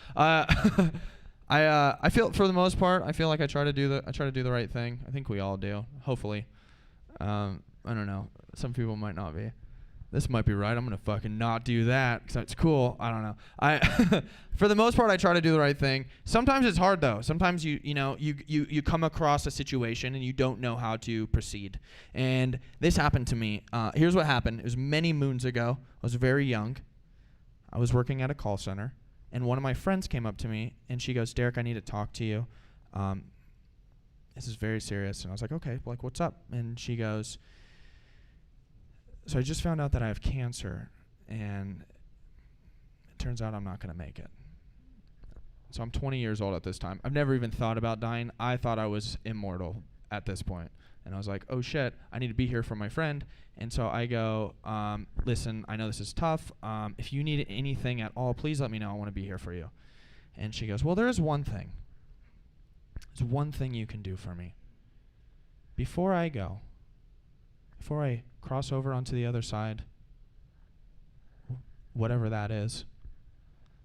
H: I feel, for the most part, I feel like I try to do the right thing. I think we all do. Hopefully. I don't know. Some people might not be. This might be right. I'm gonna fucking not do that because it's cool. I don't know. For the most part, I try to do the right thing. Sometimes it's hard though. Sometimes you come across a situation and you don't know how to proceed. And this happened to me. Here's what happened. It was many moons ago. I was very young. I was working at a call center, and one of my friends came up to me and she goes, "Derek, I need to talk to you. This is very serious." And I was like, "Okay, like what's up?" And she goes, "So I just found out that I have cancer, and it turns out I'm not going to make it." So I'm 20 years old at this time. I've never even thought about dying. I thought I was immortal at this point. And I was like, oh shit, I need to be here for my friend. And so I go, listen, I know this is tough. If you need anything at all, please let me know. I want to be here for you. And she goes, well, there is one thing. There's one thing you can do for me. Before I go, before I cross over onto the other side, whatever that is,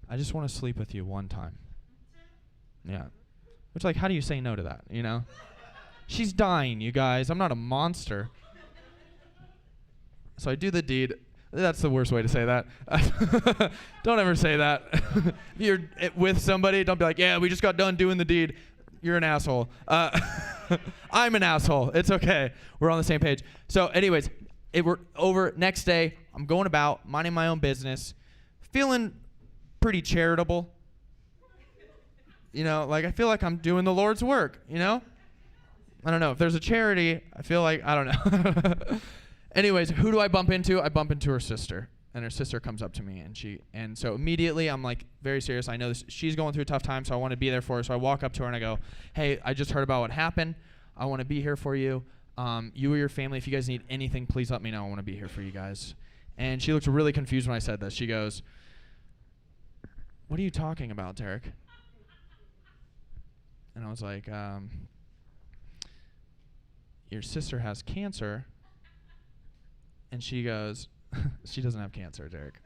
H: I just want to sleep with you one time. Yeah. Which, like, how do you say no to that, you know? She's dying, you guys. I'm not a monster. So I do the deed. That's the worst way to say that. Don't ever say that. If you're with somebody, don't be like, yeah, we just got done doing the deed. You're an asshole. I'm an asshole. It's okay. We're on the same page. So anyways, we're over. Next day, I'm going about, minding my own business, feeling pretty charitable. You know, like I feel like I'm doing the Lord's work, you know? I don't know. If there's a charity, I feel like, I don't know. Anyways, who do I bump into? I bump into her sister. And her sister comes up to me, and so immediately I'm like very serious. I know she's going through a tough time, so I want to be there for her. So I walk up to her and I go, hey, I just heard about what happened. I want to be here for you. You or your family, if you guys need anything, please let me know. I want to be here for you guys. And she looked really confused when I said this. She goes, what are you talking about, Derek? And I was like, your sister has cancer. And she goes, she doesn't have cancer, Derek.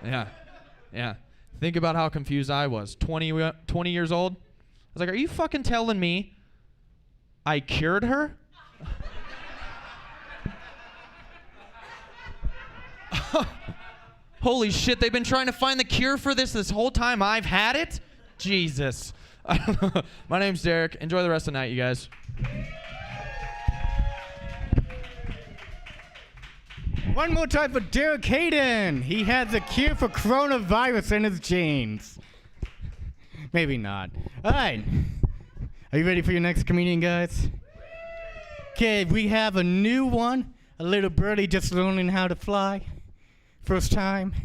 H: Yeah. Think about how confused I was. 20 years old. I was like, are you fucking telling me I cured her? Holy shit, they've been trying to find the cure for this whole time I've had it? Jesus. My name's Derek. Enjoy the rest of the night, you guys.
B: One more time for Derek Hayden. He has a cure for coronavirus in his genes. Maybe not. All right. Are you ready for your next comedian, guys? Okay, we have a new one. A little birdie just learning how to fly. First time.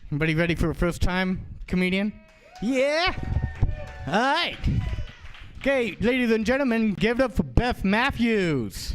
B: Everybody ready for a first time comedian? Yeah? All right. Okay, ladies and gentlemen, give it up for Beth Matthews.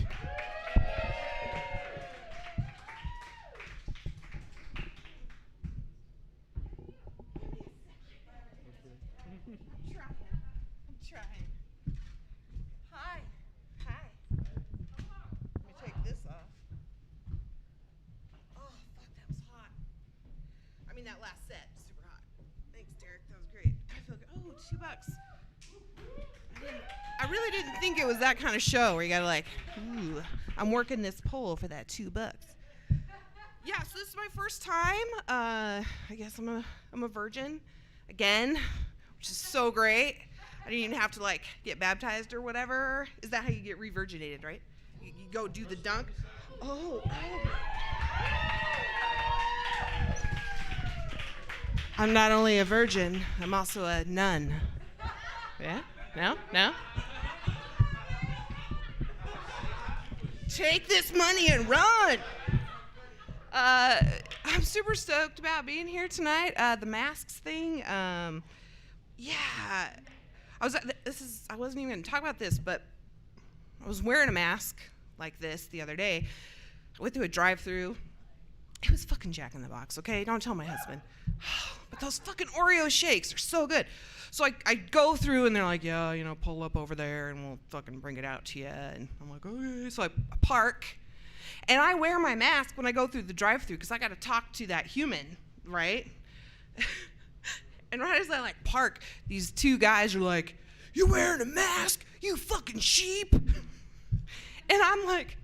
I: really didn't think it was that kind of show where you gotta like, ooh, I'm working this pole for that $2. Yeah, so this is my first time. I guess I'm a virgin again, which is so great. I didn't even have to like get baptized or whatever. Is that how you get revirginated, right? You go do the dunk. Oh. I'm not only a virgin, I'm also a nun. Yeah? No? Take this money and run! I'm super stoked about being here tonight. The masks thing, yeah. I wasn't even gonna talk about this, but I was wearing a mask like this the other day. I went through a drive-thru. It was fucking Jack in the Box, okay? Don't tell my husband. But those fucking Oreo shakes are so good. So I go through and they're like, yeah, pull up over there and we'll fucking bring it out to you. And I'm like, okay. So I park. And I wear my mask when I go through the drive-thru because I got to talk to that human, right? And right as I park, these two guys are like, "You wearing a mask? You fucking sheep!" And I'm like,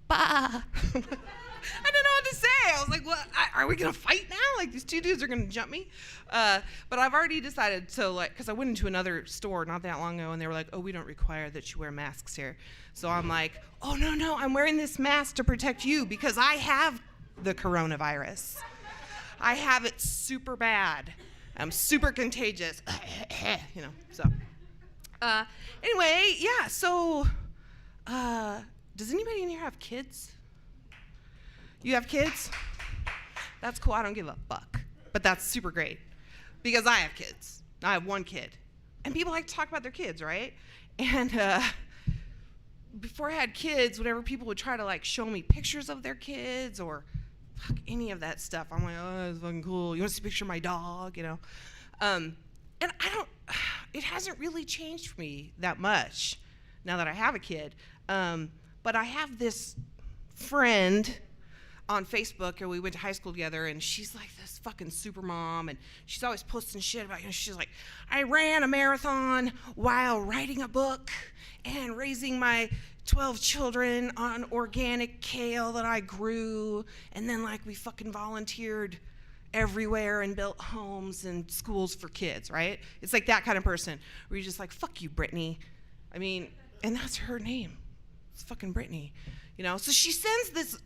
I: "Bah." I didn't know what to say. I was like, "What? Are we gonna fight now? Like these two dudes are gonna jump me?" But I've already decided to because I went into another store not that long ago and they were like, "Oh, we don't require that you wear masks here." So I'm like, "Oh no, I'm wearing this mask to protect you because I have the coronavirus. I have it super bad. I'm super contagious." So. Anyway, yeah. So, does anybody in here have kids? You have kids? That's cool. I don't give a fuck. But that's super great because I have kids. I have one kid, and people like to talk about their kids, right? And before I had kids, whenever people would try to show me pictures of their kids or any of that stuff, I'm like, "Oh, that's fucking cool. You want to see a picture of my dog?" And it hasn't really changed for me that much now that I have a kid. But I have this friend on Facebook, and we went to high school together, and she's like this fucking super mom, and she's always posting shit about, she's like, "I ran a marathon while writing a book and raising my 12 children on organic kale that I grew, and then we fucking volunteered everywhere and built homes and schools for kids," right? It's like that kind of person where you're just like, "Fuck you, Brittany." I mean, and that's her name. It's fucking Brittany, So she sends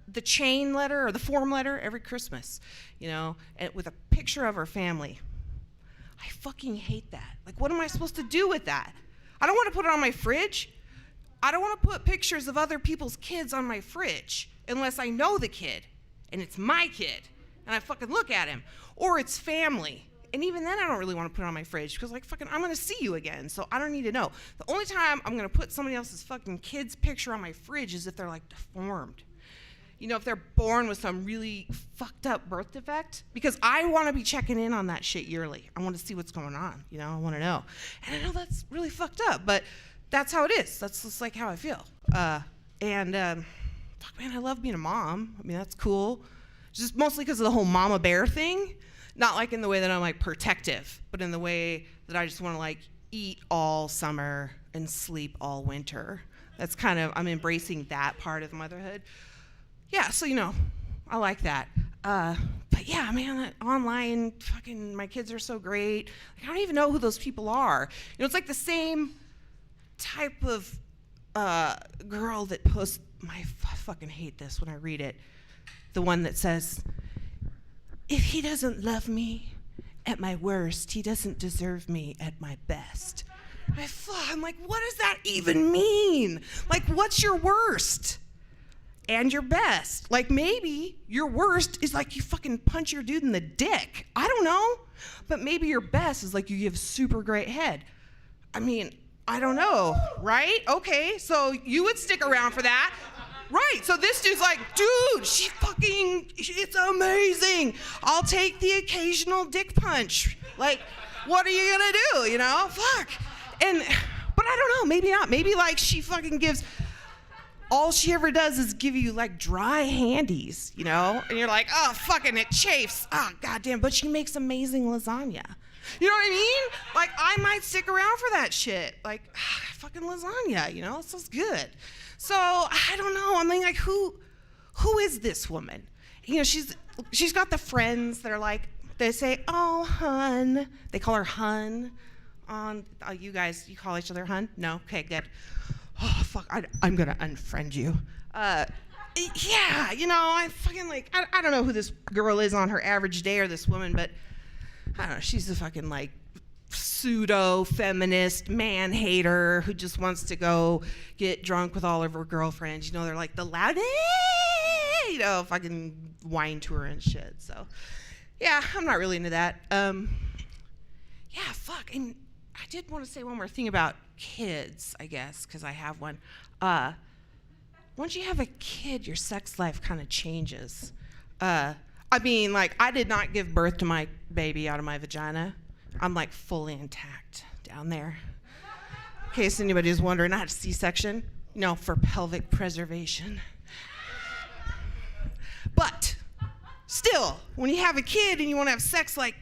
I: the chain letter or the form letter every Christmas, and with a picture of her family. I fucking hate that. What am I supposed to do with that? I don't want to put it on my fridge. I don't want to put pictures of other people's kids on my fridge unless I know the kid and it's my kid and I fucking look at him, or it's family. And even then I don't really want to put it on my fridge because fucking I'm going to see you again, so I don't need to know. The only time I'm going to put somebody else's fucking kid's picture on my fridge is if they're deformed. If they're born with some really fucked up birth defect, because I want to be checking in on that shit yearly. I want to see what's going on, I want to know. And I know that's really fucked up, but that's how it is. That's just how I feel. Fuck, man, I love being a mom. I mean, that's cool. Just mostly because of the whole mama bear thing. Not in the way that I'm protective, but in the way that I just want to eat all summer and sleep all winter. That's I'm embracing that part of motherhood. Yeah, so I like that. But yeah, man, that online fucking my kids are so great. I don't even know who those people are. It's the same type of girl that posts. I fucking hate this when I read it. The one that says, "If he doesn't love me at my worst, he doesn't deserve me at my best." I'm like, what does that even mean? What's your worst? And your best. Maybe your worst is you fucking punch your dude in the dick. I don't know. But maybe your best is you give super great head. I mean, I don't know, right? Okay, so you would stick around for that. Right, so this dude's "Dude, it's amazing. I'll take the occasional dick punch. What are you gonna do, Fuck. But I don't know, maybe not. Maybe she fucking gives, all she ever does is give you dry handies, And you're "Oh, fucking it chafes. Oh, goddamn, but she makes amazing lasagna." You know what I mean? Like, I might stick around for that shit. Like, fucking lasagna, you know? It sounds good. So, I don't know. I mean, like, who is this woman? You know, she's got the friends that are like, they say, oh, hun. They call her hun. You guys, you call each other hun? No? Okay, good. Oh, fuck, I'm gonna unfriend you. Yeah, you know, I fucking like, I don't know who this girl is on her average day or this woman, but I don't know, she's a fucking like pseudo-feminist man-hater who just wants to go get drunk with all of her girlfriends. You know, they're like the loud, you know, fucking wine tour and shit. So, yeah, I'm not really into that. Yeah, fuck, and I did want to say one more thing about kids, I guess, because I have one. Once you have a kid, your sex life kind of changes. I mean, like, I did not give birth to my baby out of my vagina. I'm, like, fully intact down there. In case anybody's wondering, I had a C-section, you know, for pelvic preservation. But still, when you have a kid and you want to have sex, like,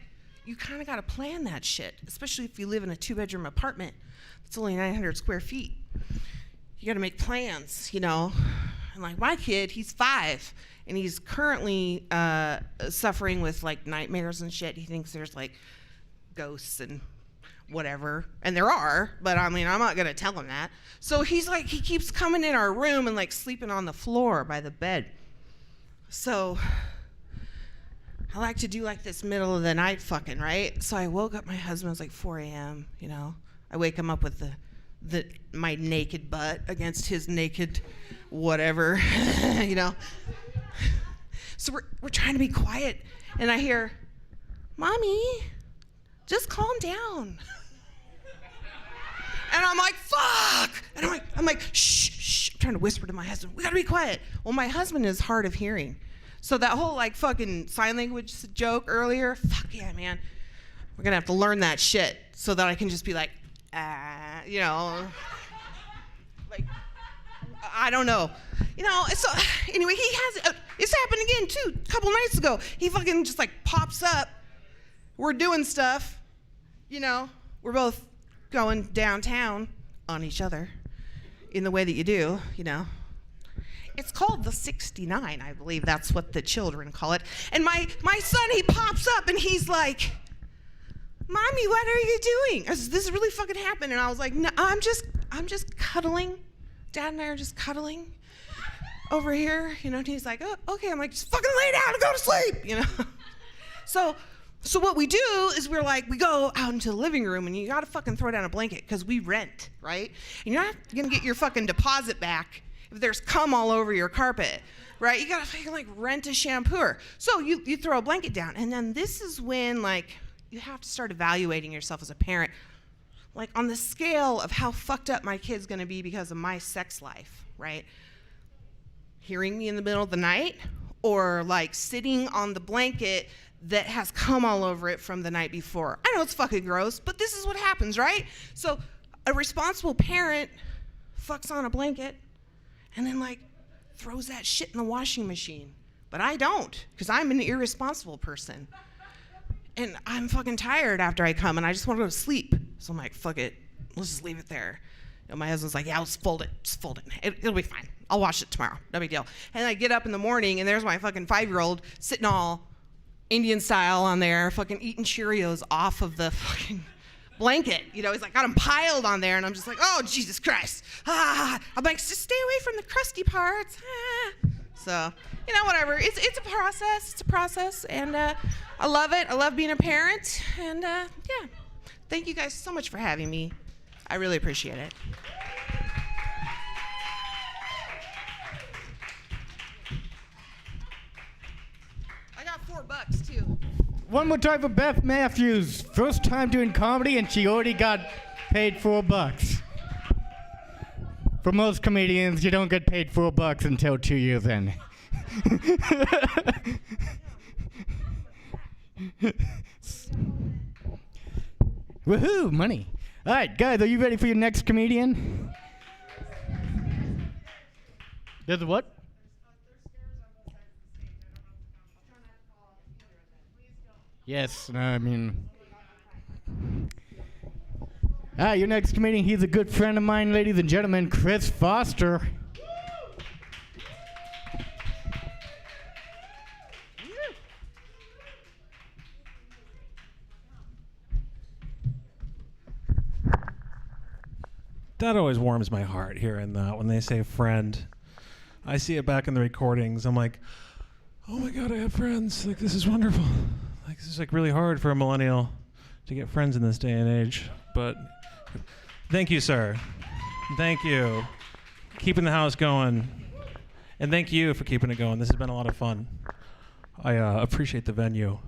I: you kind of got to plan that shit, especially if you live in a 2-bedroom apartment that's only 900 square feet. You got to make plans, you know. And like my kid, he's 5, and he's currently suffering with like nightmares and shit. He thinks there's like ghosts and whatever, and there are, but I mean, I'm not gonna tell him that. So he's like, he keeps coming in our room and like sleeping on the floor by the bed. So I like to do like this middle of the night fucking, right? So I woke up my husband, it was like 4 a.m., you know. I wake him up with my naked butt against his naked whatever, you know. So we're trying to be quiet, and I hear, Mommy, just calm down. And I'm like, fuck! And I'm like, shh. I'm trying to whisper to my husband, we gotta be quiet. Well, my husband is hard of hearing. So that whole like fucking sign language joke earlier, fuck yeah, man. We're gonna have to learn that shit so that I can just be like, you know, like, I don't know. You know, so anyway, he has, it's happened again too, a couple nights ago. He fucking just like pops up. We're doing stuff, you know, we're both going downtown on each other in the way that you do, you know. It's called the 69, I believe that's what the children call it. And my son, he pops up and he's like, Mommy, what are you doing? I said, this really fucking happened. And I was like, no, I'm just cuddling. Dad and I are just cuddling over here, you know. And he's like, oh, okay. I'm like, just fucking lay down and go to sleep, you know. So what we do is we go out into the living room, and you gotta fucking throw down a blanket because we rent, right? And you're not gonna get your fucking deposit back if there's cum all over your carpet, right? You gotta fucking like rent a shampooer. So you throw a blanket down, and then this is when like you have to start evaluating yourself as a parent, like on the scale of how fucked up my kid's gonna be because of my sex life, right? Hearing me in the middle of the night, or like sitting on the blanket that has cum all over it from the night before. I know it's fucking gross, but this is what happens, right? So a responsible parent fucks on a blanket and then like throws that shit in the washing machine. But I don't, because I'm an irresponsible person. And I'm fucking tired after I come, and I just want to go to sleep. So I'm like, fuck it, let's just leave it there. And my husband's like, yeah, let's fold it. Just fold it. It'll be fine. I'll wash it tomorrow. No big deal. And I get up in the morning, and there's my fucking 5-year-old sitting all Indian style on there, fucking eating Cheerios off of the fucking blanket. You know, he's like got them piled on there, and I'm just like, oh, Jesus Christ. I'm like, just stay away from the crusty parts. So, you know, whatever. It's a process. It's a process, and I love it. I love being a parent, and yeah. Thank you guys so much for having me. I really appreciate it. I got $4 too.
B: One more time for Beth Matthews. First time doing comedy, and she already got paid $4. For most comedians, you don't get paid $4 until 2 years in. Woohoo, money. All right, guys, are you ready for your next comedian? There's a what? Yes, no, I mean, Your next comedian, he's a good friend of mine, ladies and gentlemen, Chris Foster.
J: That always warms my heart hearing that when they say friend. I see it back in the recordings. I'm like, oh my God, I have friends. Like, this is wonderful. Like, this is like really hard for a millennial to get friends in this day and age. But thank you, sir. Thank you. Keeping the house going. And thank you for keeping it going. This has been a lot of fun. I appreciate the venue.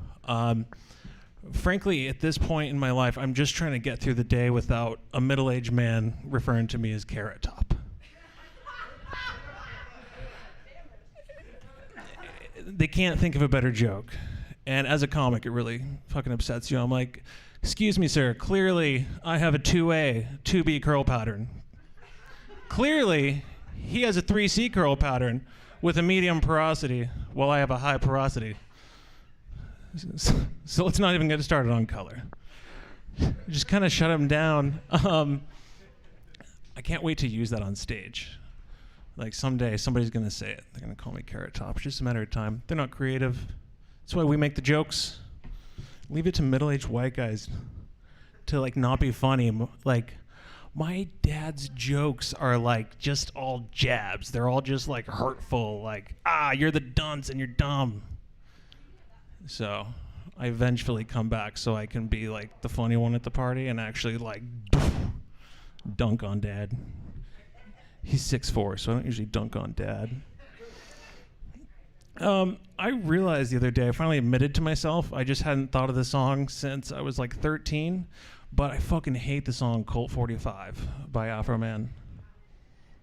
J: Frankly, at this point in my life, I'm just trying to get through the day without a middle-aged man referring to me as Carrot Top. They can't think of a better joke. And as a comic, it really fucking upsets you. I'm like, excuse me, sir, clearly I have a 2A, 2B curl pattern. Clearly, he has a 3C curl pattern with a medium porosity, while I have a high porosity. So let's not even get started on color. Just kind of shut him down. I can't wait to use that on stage. Like someday somebody's gonna say it. They're gonna call me Carrot Top. It's just a matter of time. They're not creative. That's why we make the jokes. Leave it to middle-aged white guys to like not be funny. Like my dad's jokes are like just all jabs. They're all just like hurtful. Like, you're the dunce and you're dumb. So I vengefully come back so I can be like the funny one at the party and actually like dunk on dad. He's 6'4", so I don't usually dunk on dad. I realized the other day, I finally admitted to myself, I just hadn't thought of the song since I was like 13, but I fucking hate the song Colt 45 by Afro Man.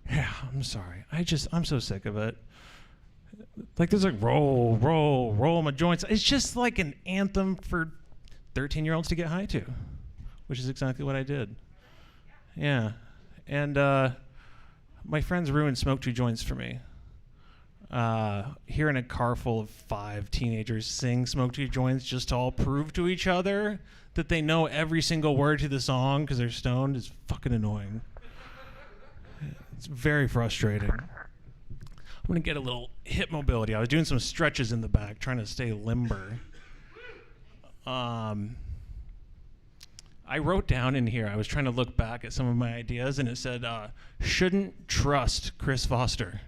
J: Yeah, I'm sorry. I'm so sick of it. Like there's like roll my joints. It's just like an anthem for 13-year-olds to get high to, which is exactly what I did. Yeah. And my friends ruined Smoke Two Joints for me. Hearing a car full of 5 teenagers sing Smoke Two Joints just to all prove to each other that they know every single word to the song because they're stoned is fucking annoying. It's very frustrating. I'm going to get a little hip mobility. I was doing some stretches in the back, trying to stay limber. I wrote down in here, I was trying to look back at some of my ideas, and it said, shouldn't trust Chris Foster.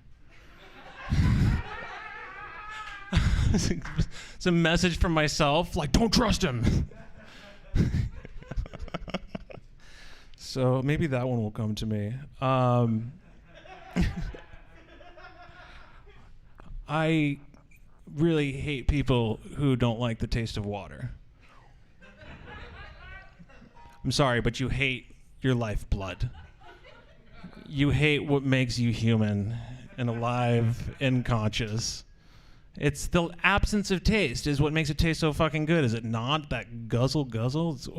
J: It's a message from myself, like, don't trust him. So maybe that one will come to me. I really hate people who don't like the taste of water. I'm sorry, but you hate your lifeblood. You hate what makes you human and alive and conscious. It's the absence of taste is what makes it taste so fucking good. Is it not? That guzzle? It's,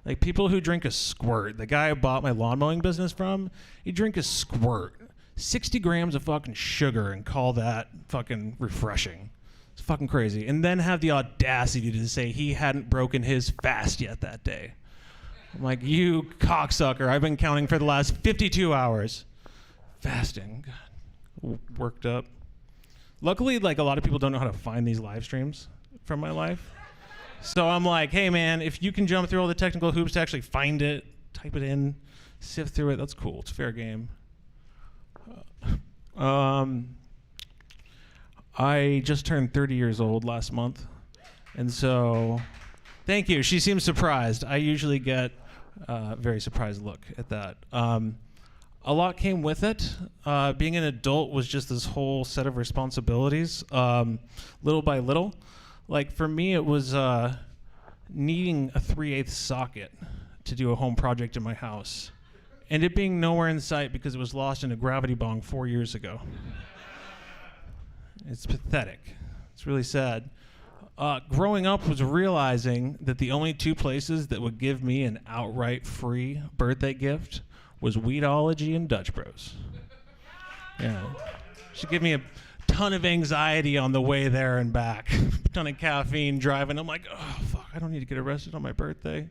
J: like people who drink a squirt. The guy I bought my lawn mowing business from, he drink a squirt. 60 grams of fucking sugar and call that fucking refreshing. It's fucking crazy. And then have the audacity to say he hadn't broken his fast yet that day. I'm like, you cocksucker. I've been counting for the last 52 hours. Fasting. God. Worked up. Luckily, like a lot of people don't know how to find these live streams from my life. So I'm like, hey man, if you can jump through all the technical hoops to actually find it, type it in, sift through it, that's cool. It's fair game. I just turned 30 years old last month, and so thank you. She seems surprised. I usually get a very surprised look at that. A lot came with it. Being an adult was just this whole set of responsibilities, little by little. Like for me, it was needing a 3/8 socket to do a home project in my house. And it being nowhere in sight because it was lost in a gravity bong 4 years ago. It's pathetic. It's really sad. Growing up was realizing that the only 2 places that would give me an outright free birthday gift was Weedology and Dutch Bros. Yeah. Should give me a ton of anxiety on the way there and back. A ton of caffeine driving. I'm like, oh, fuck, I don't need to get arrested on my birthday.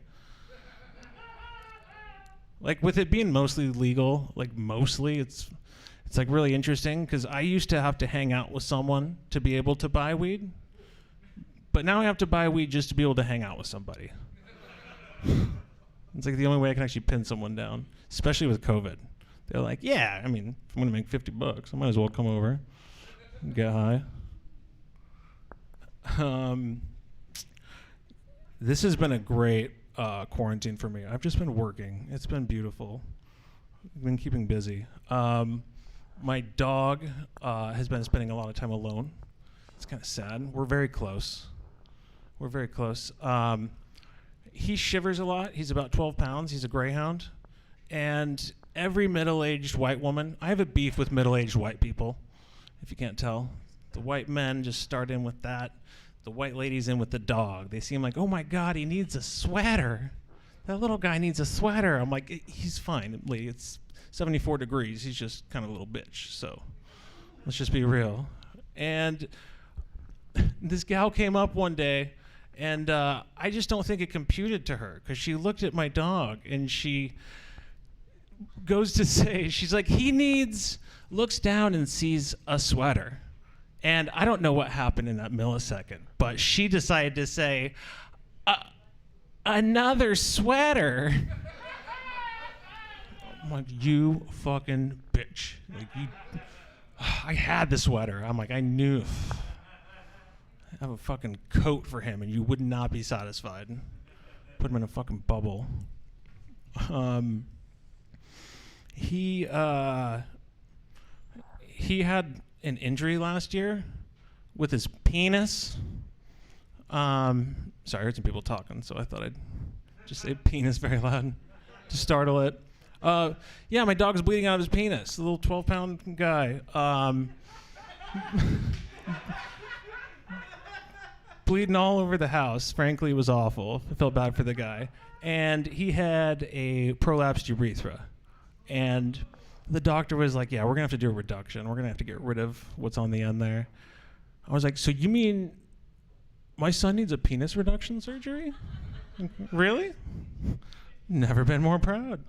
J: Like with it being mostly legal, like mostly, it's like really interesting because I used to have to hang out with someone to be able to buy weed, but now I have to buy weed just to be able to hang out with somebody. It's like the only way I can actually pin someone down, especially with COVID. They're like, yeah, I mean, if I'm gonna make $50, I might as well come over and get high. This has been a great quarantine for me. I've just been working. It's been beautiful. I've been keeping busy. My dog has been spending a lot of time alone. It's kind of sad. We're very close. He shivers a lot. He's about 12 pounds. He's a greyhound. And every middle-aged white woman, I have a beef with middle-aged white people, if you can't tell. The white men just start in with that. The white ladies in with the dog. They seem like, oh my God, he needs a sweater. That little guy needs a sweater. I'm like, he's fine, lady. It's 74 degrees. He's just kind of a little bitch. So let's just be real. And this gal came up one day, and I just don't think it computed to her because she looked at my dog and she goes to say, she's like, looks down and sees a sweater. And I don't know what happened in that millisecond, but she decided to say, another sweater. I'm like, you fucking bitch. Like, I had the sweater. I'm like, I knew. I have a fucking coat for him, and you would not be satisfied. Put him in a fucking bubble. He had an injury last year with his penis. Sorry, I heard some people talking, so I thought I'd just say penis very loud to startle it. Yeah, my dog's bleeding out of his penis. A little 12-pound guy. Bleeding all over the house. Frankly, it was awful. I felt bad for the guy. And he had a prolapsed urethra. And the doctor was like, yeah, we're going to have to do a reduction. We're going to have to get rid of what's on the end there. I was like, so you mean my son needs a penis reduction surgery? Really? Never been more proud.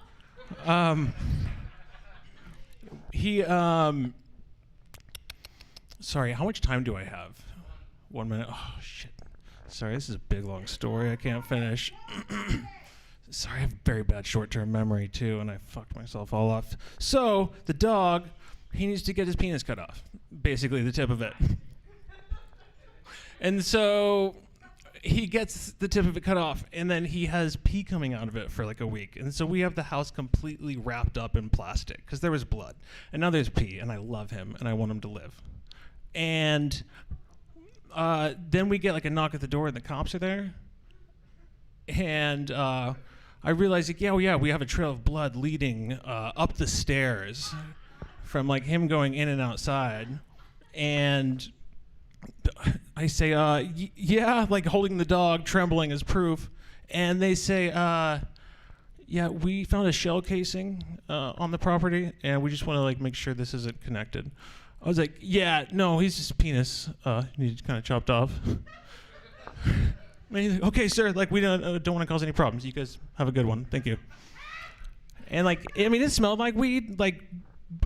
J: Sorry, how much time do I have? 1 minute. Oh, shit. Sorry, this is a big, long story. I can't finish. Sorry, I have very bad short-term memory, too, and I fucked myself all off. So, the dog, he needs to get his penis cut off. Basically, the tip of it. And so, he gets the tip of it cut off, and then he has pee coming out of it for like a week. And so, we have the house completely wrapped up in plastic, because there was blood. And now there's pee, and I love him, and I want him to live. And then we get like a knock at the door, and the cops are there. And I realized, like, yeah, we have a trail of blood leading up the stairs from like him going in and outside. And I say, yeah, like holding the dog, trembling as proof. And they say, yeah, we found a shell casing on the property, and we just want to like make sure this isn't connected. I was like, yeah, no, he's just penis. He's kind of chopped off. And he's like, okay, sir, like we don't want to cause any problems. You guys have a good one. Thank you. And like, I mean, it smelled like weed, like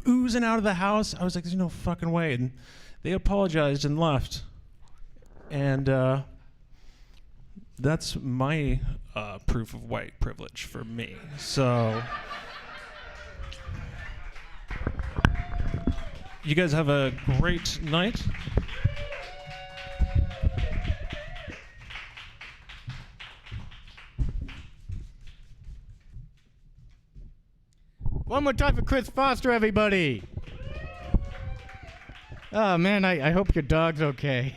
J: oozing out of the house. I was like, there's no fucking way. And they apologized and left. And that's my proof of white privilege for me. So you guys have a great night.
B: One more time for Chris Foster, everybody. Oh, man, I hope your dog's okay.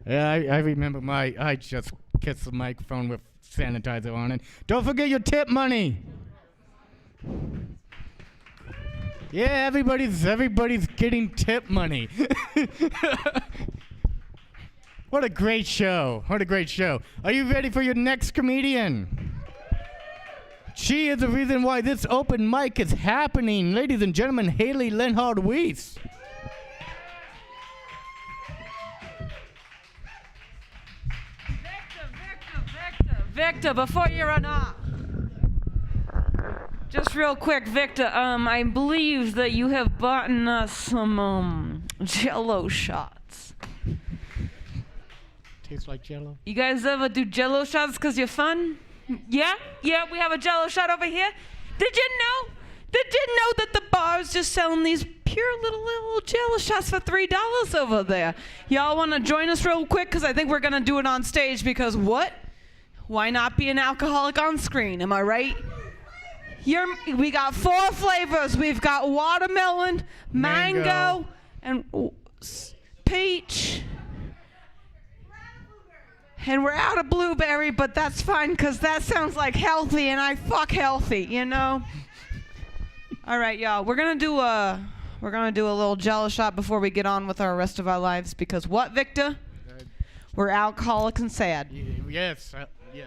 B: Yeah, I remember I just kissed the microphone with sanitizer on it. Don't forget your tip money. Yeah, everybody's getting tip money. What a great show. What a great show. Are you ready for your next comedian? She is the reason why this open mic is happening. Ladies and gentlemen, Haley Lenhard Weiss.
K: Victor, before you run off, us real quick, Victor. I believe that you have bought us some Jello shots.
B: Tastes like Jello.
K: You guys ever do Jello shots because you're fun? Yeah, we have a Jello shot over here. Did you know that the bar's just selling these pure little Jello shots for $3 over there? Y'all want to join us real quick? Because I think we're going to do it on stage because what? Why not be an alcoholic on screen? Am I right? We got 4 flavors. We've got watermelon, mango, and peach. And we're out of blueberry, but that's fine because that sounds like healthy, and I fuck healthy, you know? All right, y'all. We're gonna do a little Jello shot before we get on with our rest of our lives because what, Victor? We're alcoholics and sad.
B: Yes. Yeah.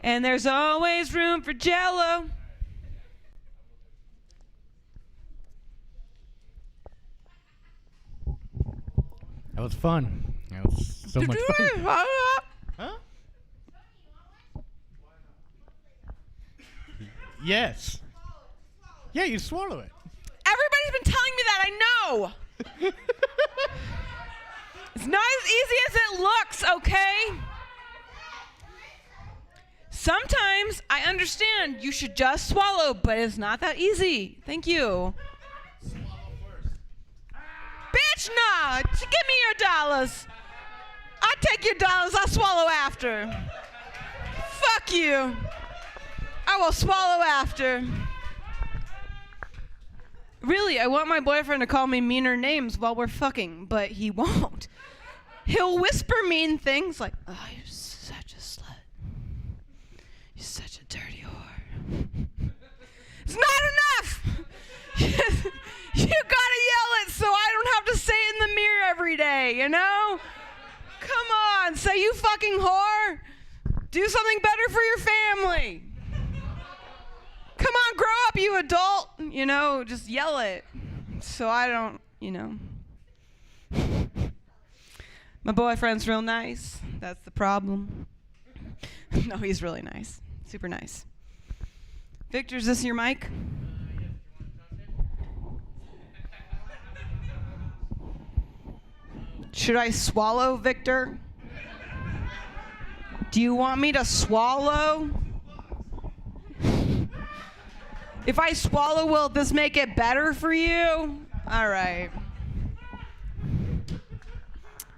K: And there's always room for Jello.
B: That was fun. That was so much fun. Huh? Yes. Yeah, you swallow it.
K: Everybody's been telling me that. I know. It's not as easy as it looks, okay? Sometimes I understand you should just swallow, but it's not that easy. Thank you. Bitch, nah. Give me your dollars. I take your dollars. I'll swallow after. Fuck you. I will swallow after. Really, I want my boyfriend to call me meaner names while we're fucking, but he won't. He'll whisper mean things like, "Oh, you're such a slut. You're such a dirty whore." It's not enough! You gotta yell it so I don't have to say it in the mirror every day, you know? Come on, say you fucking whore. Do something better for your family. Come on, grow up, you adult. You know, just yell it. So I don't, you know. My boyfriend's real nice. That's the problem. No, he's really nice. Super nice. Victor, is this your mic? Should I swallow, Victor? Do you want me to swallow? If I swallow, will this make it better for you? All right.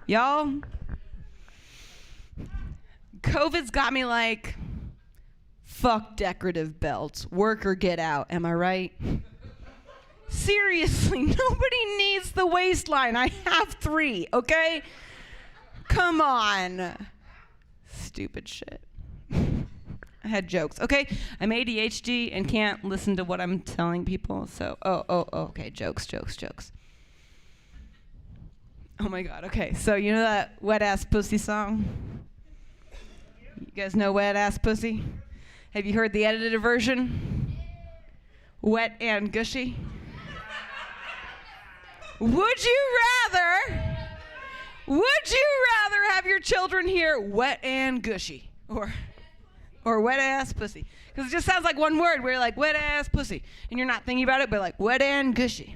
K: Y'all, COVID's got me like, fuck decorative belts. Work or get out. Am I right? Seriously, nobody needs the waistline. I have 3, okay? Come on. Stupid shit. I had jokes. Okay, I'm ADHD and can't listen to what I'm telling people. So, okay, jokes. Oh my God, okay. So you know that Wet Ass Pussy song? You guys know Wet Ass Pussy? Have you heard the edited version? Wet and gushy? Would you rather have your children hear wet and gushy or wet ass pussy? Because it just sounds like one word where you're like wet ass pussy and you're not thinking about it, but like wet and gushy.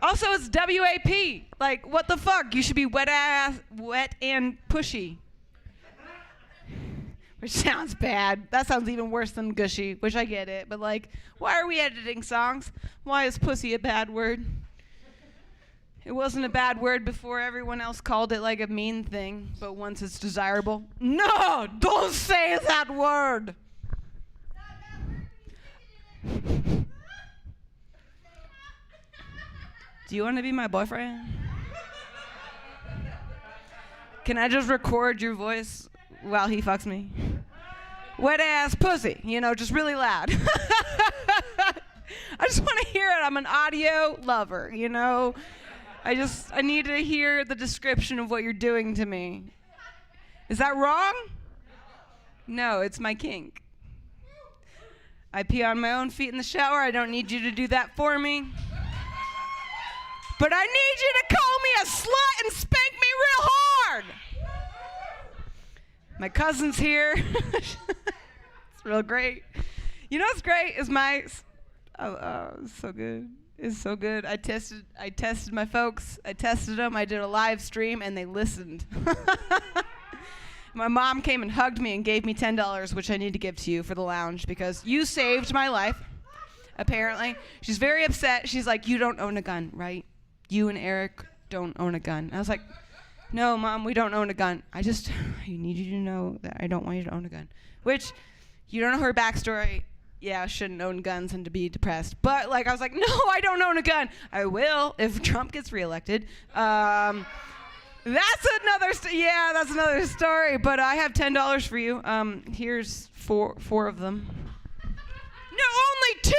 K: Also, it's WAP. Like, what the fuck? You should be wet and pushy. Which sounds bad. That sounds even worse than gushy, which I get it. But like, why are we editing songs? Why is pussy a bad word? It wasn't a bad word before everyone else called it like a mean thing, but once it's desirable. No, don't say that word. Do you want to be my boyfriend? Can I just record your voice while he fucks me? Wet ass pussy, you know, just really loud. I just want to hear it. I'm an audio lover, you know. I need to hear the description of what you're doing to me. Is that wrong? No, it's my kink. I pee on my own feet in the shower. I don't need you to do that for me. But I need you to call me a slut and spank me real hard. My cousin's here. It's real great. You know what's great is my, it's so good. It's so good. I tested my folks. I tested them. I did a live stream, and they listened. My mom came and hugged me and gave me $10, which I need to give to you for the lounge because you saved my life, apparently. She's very upset. She's like, you don't own a gun, right? You and Eric don't own a gun. I was like, no, Mom, we don't own a gun. I need you to know that I don't want you to own a gun. Which, you don't know her backstory. Yeah, I shouldn't own guns and to be depressed. But, like, I was like, no, I don't own a gun. I will if Trump gets reelected. That's another story. But I have $10 for you. Here's four of them. No, only 2.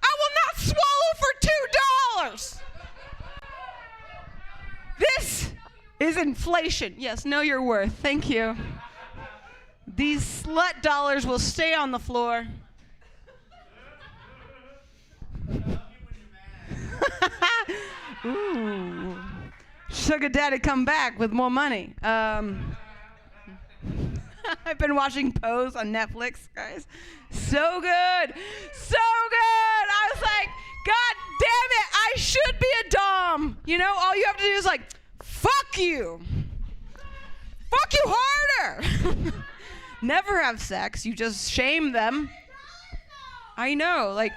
K: I will not swallow for $2. This is inflation. Yes, know your worth. Thank you. These slut dollars will stay on the floor. Ooh. Sugar daddy come back with more money. I've been watching Pose on Netflix, guys. So good. So good. I was like, God damn it, I should be a dom. You know, all you have to do is like, fuck you. Fuck you harder. Never have sex. You just shame them. I know. Like,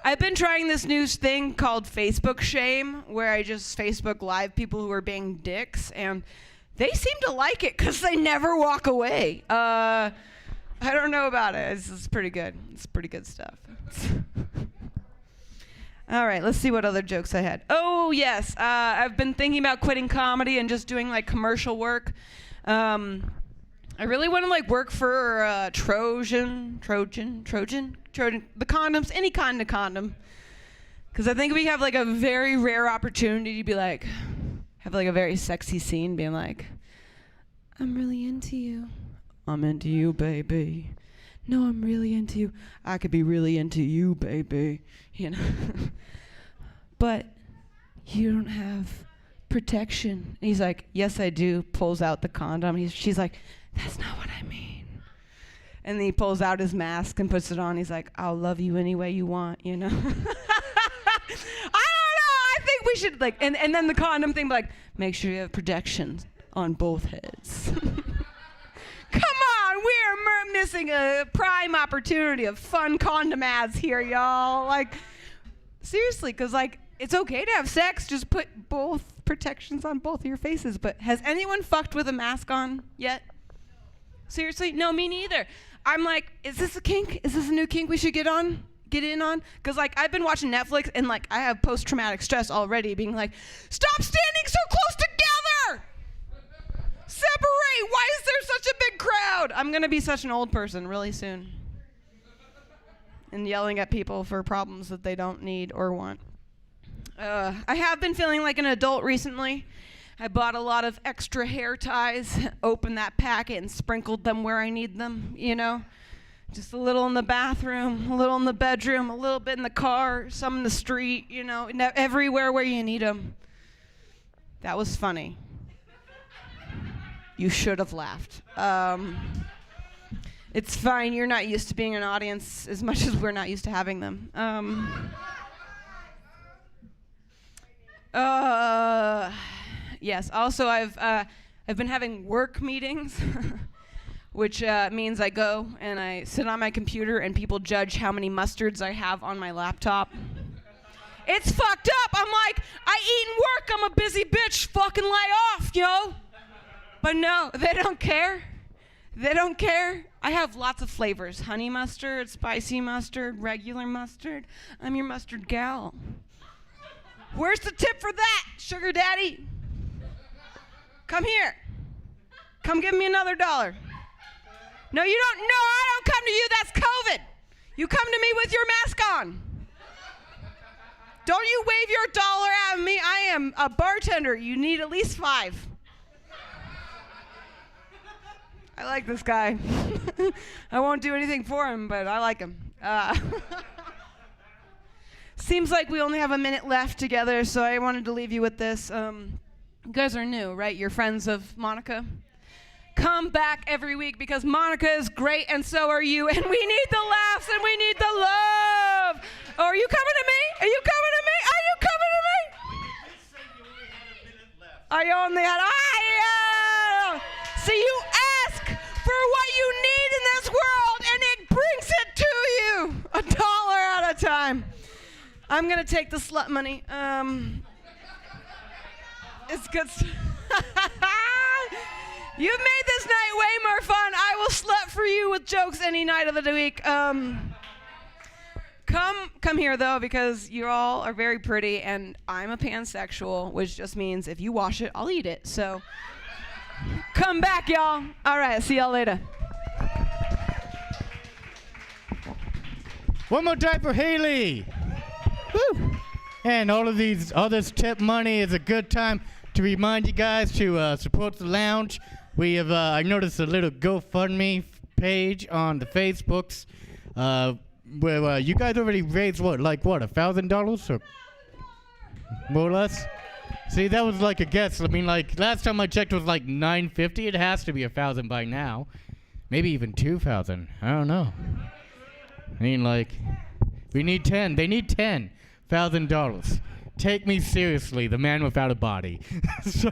K: I've been trying this new thing called Facebook shame, where I just Facebook Live people who are being dicks, and they seem to like it because they never walk away. I don't know about it. It's pretty good. It's pretty good stuff. All right, let's see what other jokes I had. Oh, yes. I've been thinking about quitting comedy and just doing, like, commercial work. I really want to like work for Trojan, the condoms, any kind of condom. Because I think we have like a very rare opportunity to be like, have like a very sexy scene being like, I'm really into you. I'm into you, baby. No, I'm really into you. I could be really into you, baby. You know. But you don't have protection. And he's like, yes, I do. Pulls out the condom. She's like, that's not what I mean. And then he pulls out his mask and puts it on. He's like, I'll love you any way you want, you know? I don't know. I think we should, like, and then the condom thing, like, make sure you have protection on both heads. Come on, we're missing a prime opportunity of fun condom ads here, y'all. Like, seriously, because, like, it's okay to have sex. Just put both protections on both of your faces. But has anyone fucked with a mask on yet? Seriously? No, me neither. I'm like, is this a kink? Is this a new kink we should get in on? Because, like, I've been watching Netflix, and, like, I have post-traumatic stress already, being like, stop standing so close together! Separate! Why is there such a big crowd? I'm going to be such an old person really soon. And yelling at people for problems that they don't need or want. I have been feeling like an adult recently. I bought a lot of extra hair ties, opened that packet and sprinkled them where I need them, you know? Just a little in the bathroom, a little in the bedroom, a little bit in the car, some in the street, you know, everywhere where you need them. That was funny. You should have laughed. It's fine, you're not used to being an audience as much as we're not used to having them. Yes. Also, I've been having work meetings, which means I go and I sit on my computer and people judge how many mustards I have on my laptop. It's fucked up. I'm like, I eat and work. I'm a busy bitch. Fucking lay off, yo. But no, they don't care. They don't care. I have lots of flavors: honey mustard, spicy mustard, regular mustard. I'm your mustard gal. Where's the tip for that, sugar daddy? Come here. Come give me another $1. No, you don't. No, I don't come to you. That's COVID. You come to me with your mask on. Don't you wave your dollar at me. I am a bartender. You need at least 5. I like this guy. I won't do anything for him, but I like him. Seems like we only have a minute left together, so I wanted to leave you with this. You guys are new, right? You're friends of Monica? Come back every week because Monica is great and so are you. And we need the laughs and we need the love. Oh, are you coming to me? Are you coming to me? Are you coming to me? I only had. See, you ask for what you need in this world and it brings it to you. $1 at a time. I'm going to take the slut money. It's good. You've made this night way more fun. I will slut for you with jokes any night of the week. Come here though, because you all are very pretty, and I'm a pansexual, which just means if you wash it, I'll eat it. So come back, y'all. All right, see y'all later.
B: One more time for Haley. Woo! And all of all this tip money is a good time to remind you guys to support the lounge. We have, I noticed a little GoFundMe page on the Facebooks, where you guys already raised $1,000 or more or less? See, that was like a guess. I mean, like last time I checked was like $950. It has to be 1,000 by now, maybe even 2,000. I don't know. I mean, like, we need 10. They need $10,000. Take me seriously, the man without a body. So,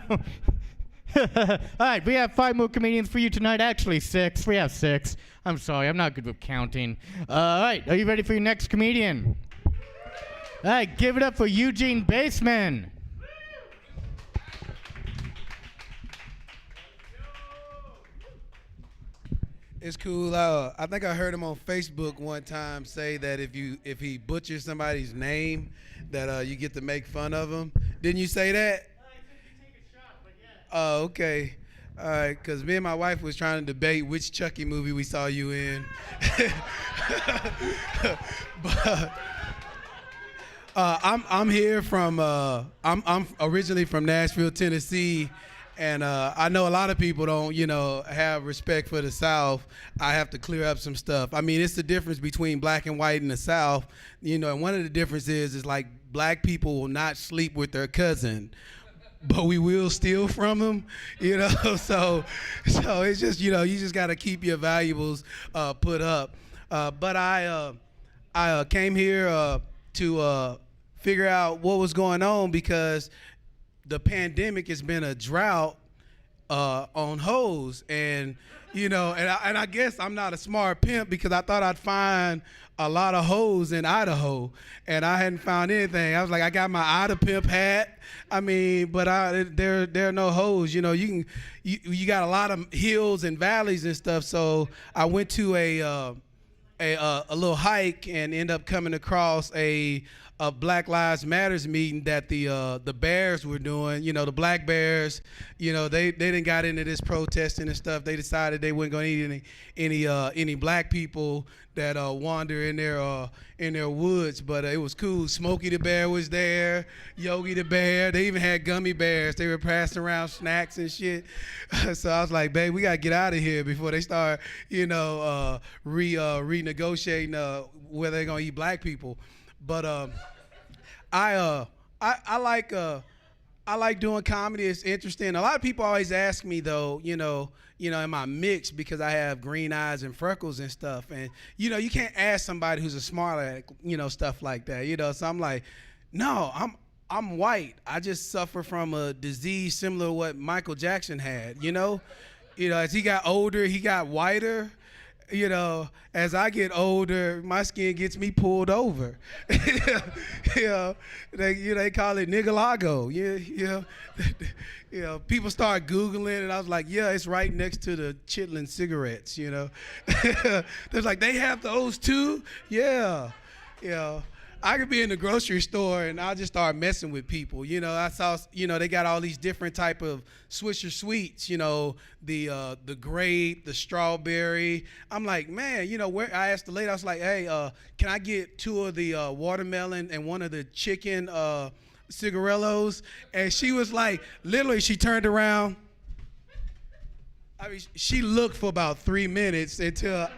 B: all right, we have 5 more comedians for you tonight. Actually, 6. We have 6. I'm sorry, I'm not good with counting. All right, are you ready for your next comedian? All right, give it up for Eugene Baseman.
L: It's cool. I think I heard him on Facebook one time say that if he butchers somebody's name, that you get to make fun of him. Didn't you say that? Oh, okay. All right, because me and my wife was trying to debate which Chucky movie we saw you in. But I'm here from I'm originally from Nashville, Tennessee, and I know a lot of people don't have respect for the South. I have to clear up some stuff. I mean, it's the difference between black and white in the South, and one of the differences is like black people will not sleep with their cousin, but we will steal from them, so it's just, you just got to keep your valuables put up. But I came here to figure out what was going on because the pandemic has been a drought on hoes, and I guess I'm not a smart pimp because I thought I'd find a lot of hoes in Idaho, and I hadn't found anything. I was like, I got my Ida pimp hat. I mean, but there are no hoes. You got a lot of hills and valleys and stuff. So I went to a little hike and end up coming across a Black Lives Matters meeting that the Bears were doing. The Black Bears. They didn't got into this protesting and stuff. They decided they weren't going to eat any black people that wander in their woods. But it was cool. Smokey the Bear was there. Yogi the Bear. They even had gummy bears. They were passing around snacks and shit. So I was like, babe, we gotta get out of here before they start, renegotiating where they're gonna eat black people. But I like doing comedy. It's interesting. A lot of people always ask me though, am I mixed because I have green eyes and freckles and stuff? And you can't ask somebody who's a smart at stuff like that. So I'm like, no, I'm white. I just suffer from a disease similar to what Michael Jackson had. As he got older, he got whiter. As I get older, my skin gets me pulled over. They call it niggalago. People start Googling, and I was like, yeah, it's right next to the Chitlin cigarettes. They're like, they have those too? Yeah. I could be in the grocery store and I'll just start messing with people. I saw, they got all these different type of Swisher Sweets, the grape, the strawberry. I'm like, man, where I asked the lady, I was like, hey, can I get 2 of the watermelon and 1 of the chicken cigarillos? And she was like, literally, she turned around. I mean, she looked for about 3 minutes until.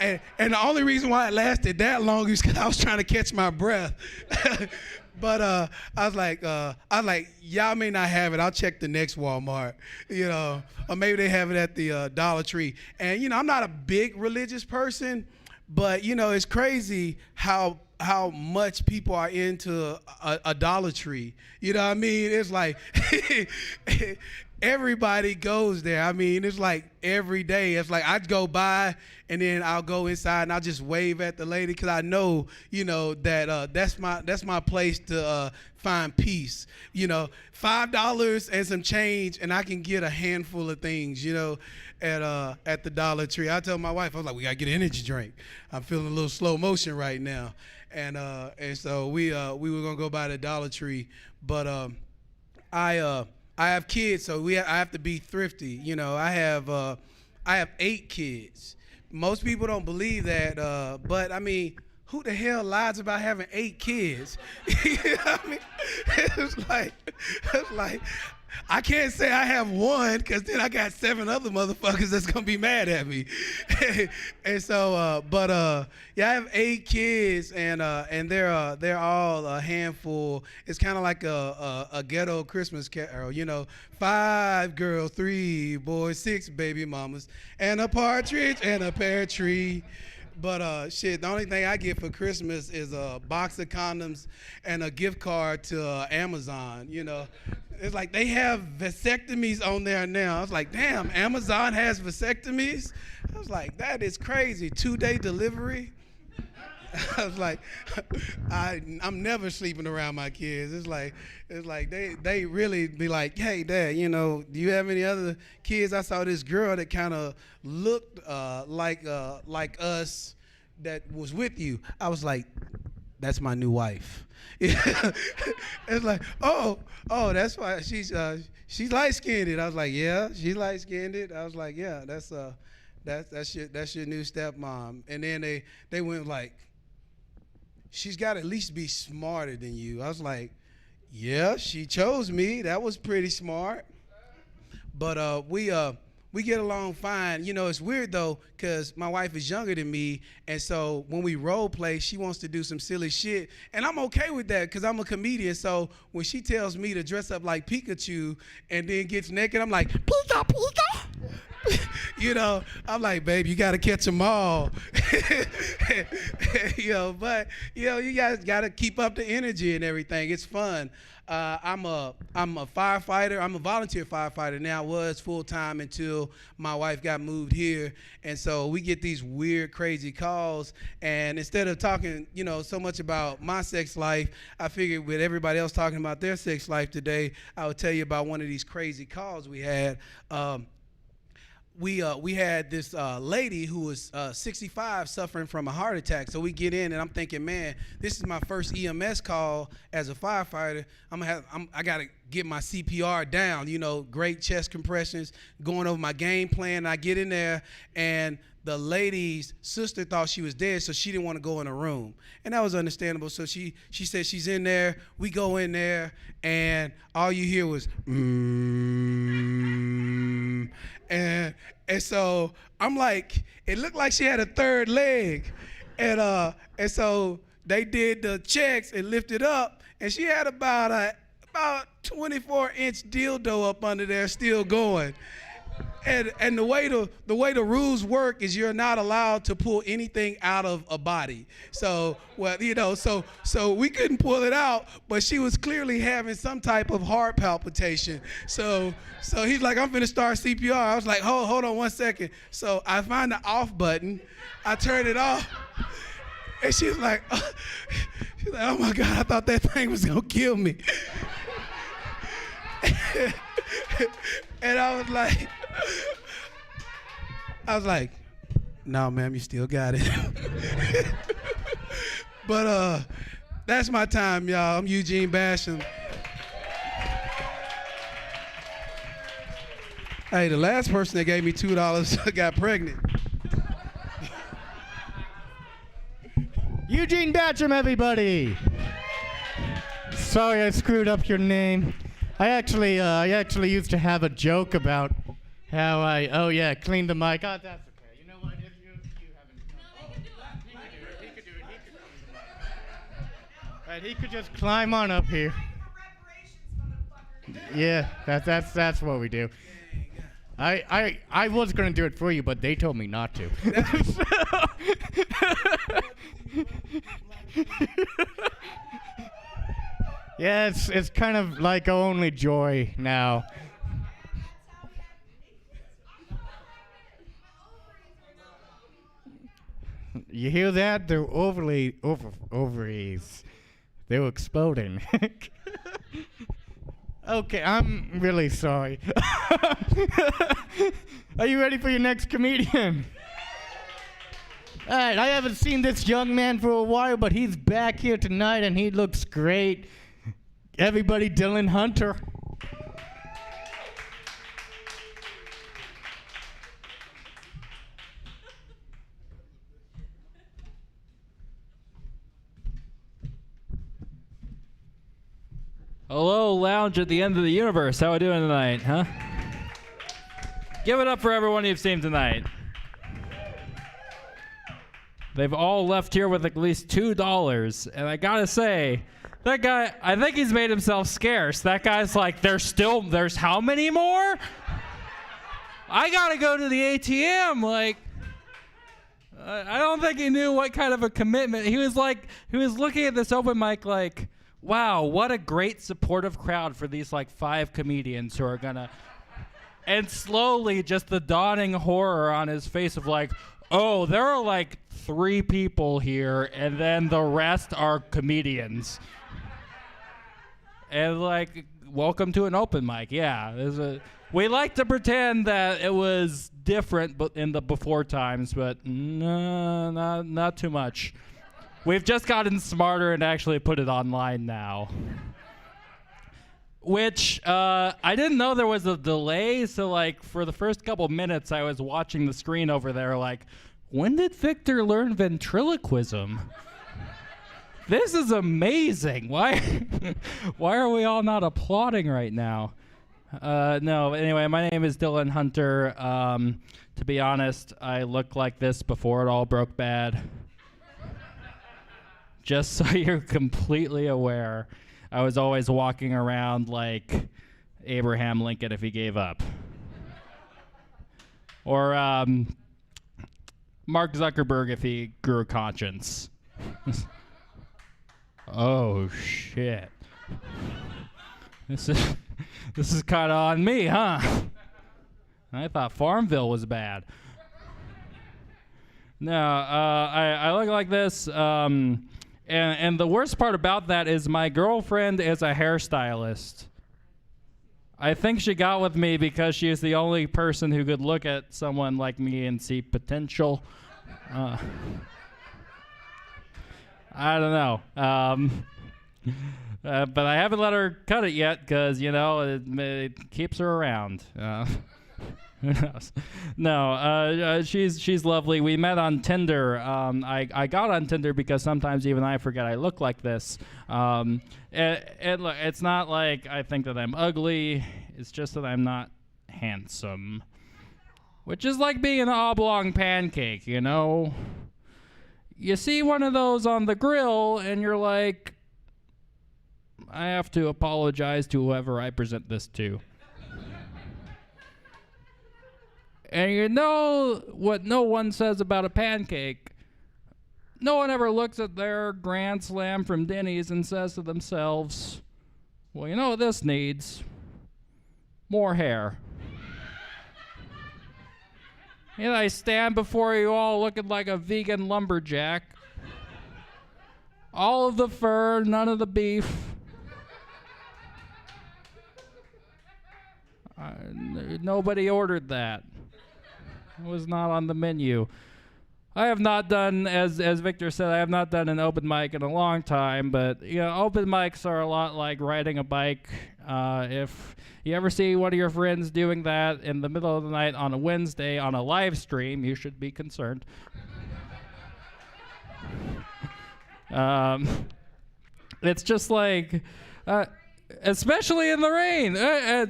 L: And the only reason why it lasted that long is because I was trying to catch my breath. But I was like, y'all may not have it. I'll check the next Walmart, or maybe they have it at the Dollar Tree. And I'm not a big religious person, but it's crazy how much people are into a Dollar Tree. You know what I mean? It's like everybody goes there. I mean, it's like every day. It's like I'd go by and then I'll go inside and I'll just wave at the lady because I know, that that's my place to find peace. $5 and some change and I can get a handful of things, at the Dollar Tree. I told my wife, I was like, we gotta get an energy drink. I'm feeling a little slow motion right now. And so we were gonna go by the Dollar Tree, but I have kids, so I have to be thrifty. I have 8 kids. Most people don't believe that, but I mean, who the hell lies about having 8 kids? You know what I mean? It's like I can't say I have 1 because then I got 7 other motherfuckers that's gonna be mad at me. And so, yeah, I have 8 kids, and they're all a handful. It's kind of like a ghetto Christmas carol, 5 girls, 3 boys, 6 baby mamas, and a partridge and a pear tree. But shit, the only thing I get for Christmas is a box of condoms and a gift card to Amazon. It's like they have vasectomies on there now. I was like, damn, Amazon has vasectomies? I was like, that is crazy. 2-day delivery? I was like, I'm never sleeping around my kids. It's like they really be like, hey, Dad, do you have any other kids? I saw this girl that kind of looked like us that was with you. I was like, that's my new wife. It's like, oh, that's why she's light-skinned. I was like, yeah, she's light-skinned. I was like, yeah, that's your new stepmom. And then they went like, she's got to at least be smarter than you. I was like, yeah, she chose me. That was pretty smart. But we get along fine. It's weird though, because my wife is younger than me, and so when we role play, she wants to do some silly shit, and I'm okay with that because I'm a comedian. So when she tells me to dress up like Pikachu and then gets naked, I'm like, Pika, Pika. I'm like, babe, you got to catch them all. But you guys got to keep up the energy and everything. It's fun. I'm a firefighter. I'm a volunteer firefighter now. I was full-time until my wife got moved here. And so we get these weird, crazy calls. And instead of talking, so much about my sex life, I figured with everybody else talking about their sex life today, I would tell you about one of these crazy calls we had. We had this lady who was 65 suffering from a heart attack. So we get in and I'm thinking, man, this is my first EMS call as a firefighter. I gotta get my CPR down, great chest compressions, going over my game plan. I get in there and the lady's sister thought she was dead, so she didn't want to go in the room. And that was understandable. So she said she's in there. We go in there and all you hear was and so I'm like, it looked like she had a third leg. And so they did the checks and lifted up, and she had about 24-inch dildo up under there still going. And the way the rules work is you're not allowed to pull anything out of a body. So so we couldn't pull it out, but she was clearly having some type of heart palpitation. So he's like, I'm finna start CPR. I was like, hold on 1 second. So I find the off button, I turn it off, and she's like, oh my God, I thought that thing was gonna kill me. And I was like, no, ma'am, you still got it. But that's my time, y'all. I'm Eugene Basham. Hey, the last person that gave me $2 got pregnant.
B: Eugene Basham, everybody. Sorry I screwed up your name. I actually used to have a joke about how I cleaned the mic. Oh, that's okay. You know what? If you haven't. No, he can do it. He could do it. Right, he could just climb on up here. Yeah, that's what we do. I was gonna do it for you, but they told me not to. Yeah, it's kind of like our only joy now. You hear that? They're ovaries. They were exploding. Okay, I'm really sorry. Are you ready for your next comedian? All right, I haven't seen this young man for a while, but he's back here tonight and he looks great. Everybody, Dylan Hunter.
M: Hello, lounge at the end of the universe. How we doing tonight, huh? Give it up for everyone you've seen tonight. They've all left here with at least $2, and I gotta say, that guy, I think he's made himself scarce. That guy's like, there's how many more? I gotta go to the ATM, like, I don't think he knew what kind of a commitment. He was looking at this open mic like, wow, what a great supportive crowd for these like 5 comedians who are gonna, and slowly just the dawning horror on his face of like, oh, there are like 3 people here and then the rest are comedians. And like, welcome to an open mic. Yeah, we like to pretend that it was different but in the before times, but no, not too much. We've just gotten smarter and actually put it online now. Which, I didn't know there was a delay, so like for the first couple minutes I was watching the screen over there like, when did Victor learn ventriloquism? This is amazing. Why are we all not applauding right now? No, anyway, my name is Dylan Hunter. To be honest, I looked like this before it all broke bad. Just so you're completely aware, I was always walking around like Abraham Lincoln if he gave up. Or Mark Zuckerberg if he grew a conscience. Oh, shit. This is kind of on me, huh? I thought Farmville was bad. No, I look like this. And the worst part about that is my girlfriend is a hairstylist. I think she got with me because she is the only person who could look at someone like me and see potential. I don't know. But I haven't let her cut it yet because, you know, it keeps her around. Who knows? No, she's lovely. We met on Tinder. I got on Tinder because sometimes even I forget I look like this. Look, it's not like I think that I'm ugly. It's just that I'm not handsome. Which is like being an oblong pancake, you know? You see one of those on the grill and you're like, I have to apologize to whoever I present this to. And you know what no one says about a pancake. No one ever looks at their Grand Slam from Denny's and says to themselves, well, you know what this needs? More hair. You know, I stand before you all looking like a vegan lumberjack. All of the fur, none of the beef. Nobody ordered that. It was not on the menu. I have not done, as Victor said, I have not done an open mic in a long time, but you know, open mics are a lot like riding a bike. If you ever see one of your friends doing that in the middle of the night on a Wednesday on a live stream, you should be concerned. It's just like, especially in the rain,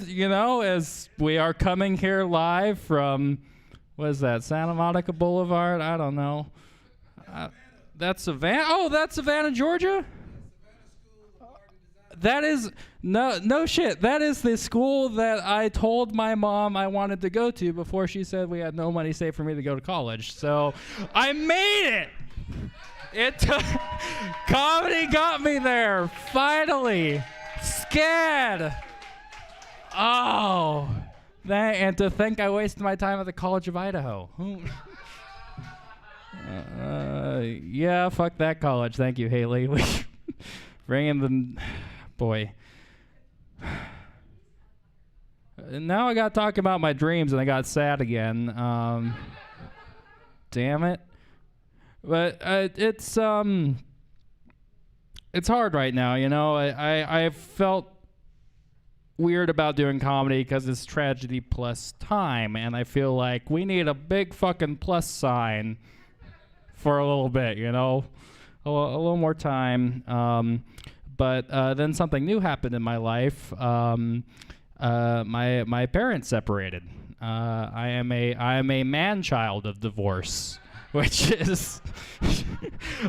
M: you know, as we are coming here live from, what is that, Santa Monica Boulevard? I don't know. That's Savannah. Oh, that's Savannah, Georgia? That is no shit. That is the school that I told my mom I wanted to go to before she said we had no money saved for me to go to college. So I made it. It took comedy got me there finally. Scared. Oh, and to think I wasted my time at the College of Idaho. Yeah, fuck that college. Thank you, Haley. Bring in the boy. And now I got to talk about my dreams, and I got sad again. Damn it. But it's hard right now, you know. I felt weird about doing comedy because it's tragedy plus time, and I feel like we need a big fucking plus sign for a little bit, you know, a little more time. But then something new happened in my life. My parents separated. I am a man child of divorce, which is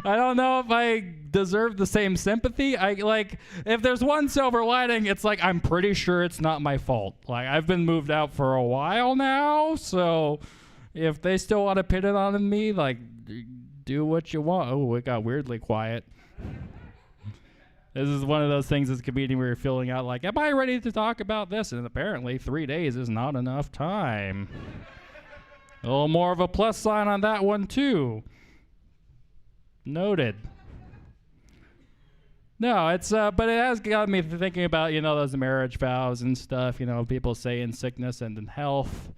M: I don't know if I deserve the same sympathy. If there's one silver lining, it's like I'm pretty sure it's not my fault. Like, I've been moved out for a while now, so if they still want to pin it on me, like, do what you want. Oh, it got weirdly quiet. This is one of those things as a comedian where you're filling out like, am I ready to talk about this? And apparently 3 days is not enough time. A little more of a plus sign on that one, too. Noted. No, it's, but it has got me thinking about, you know, those marriage vows and stuff. You know, people say in sickness and in health.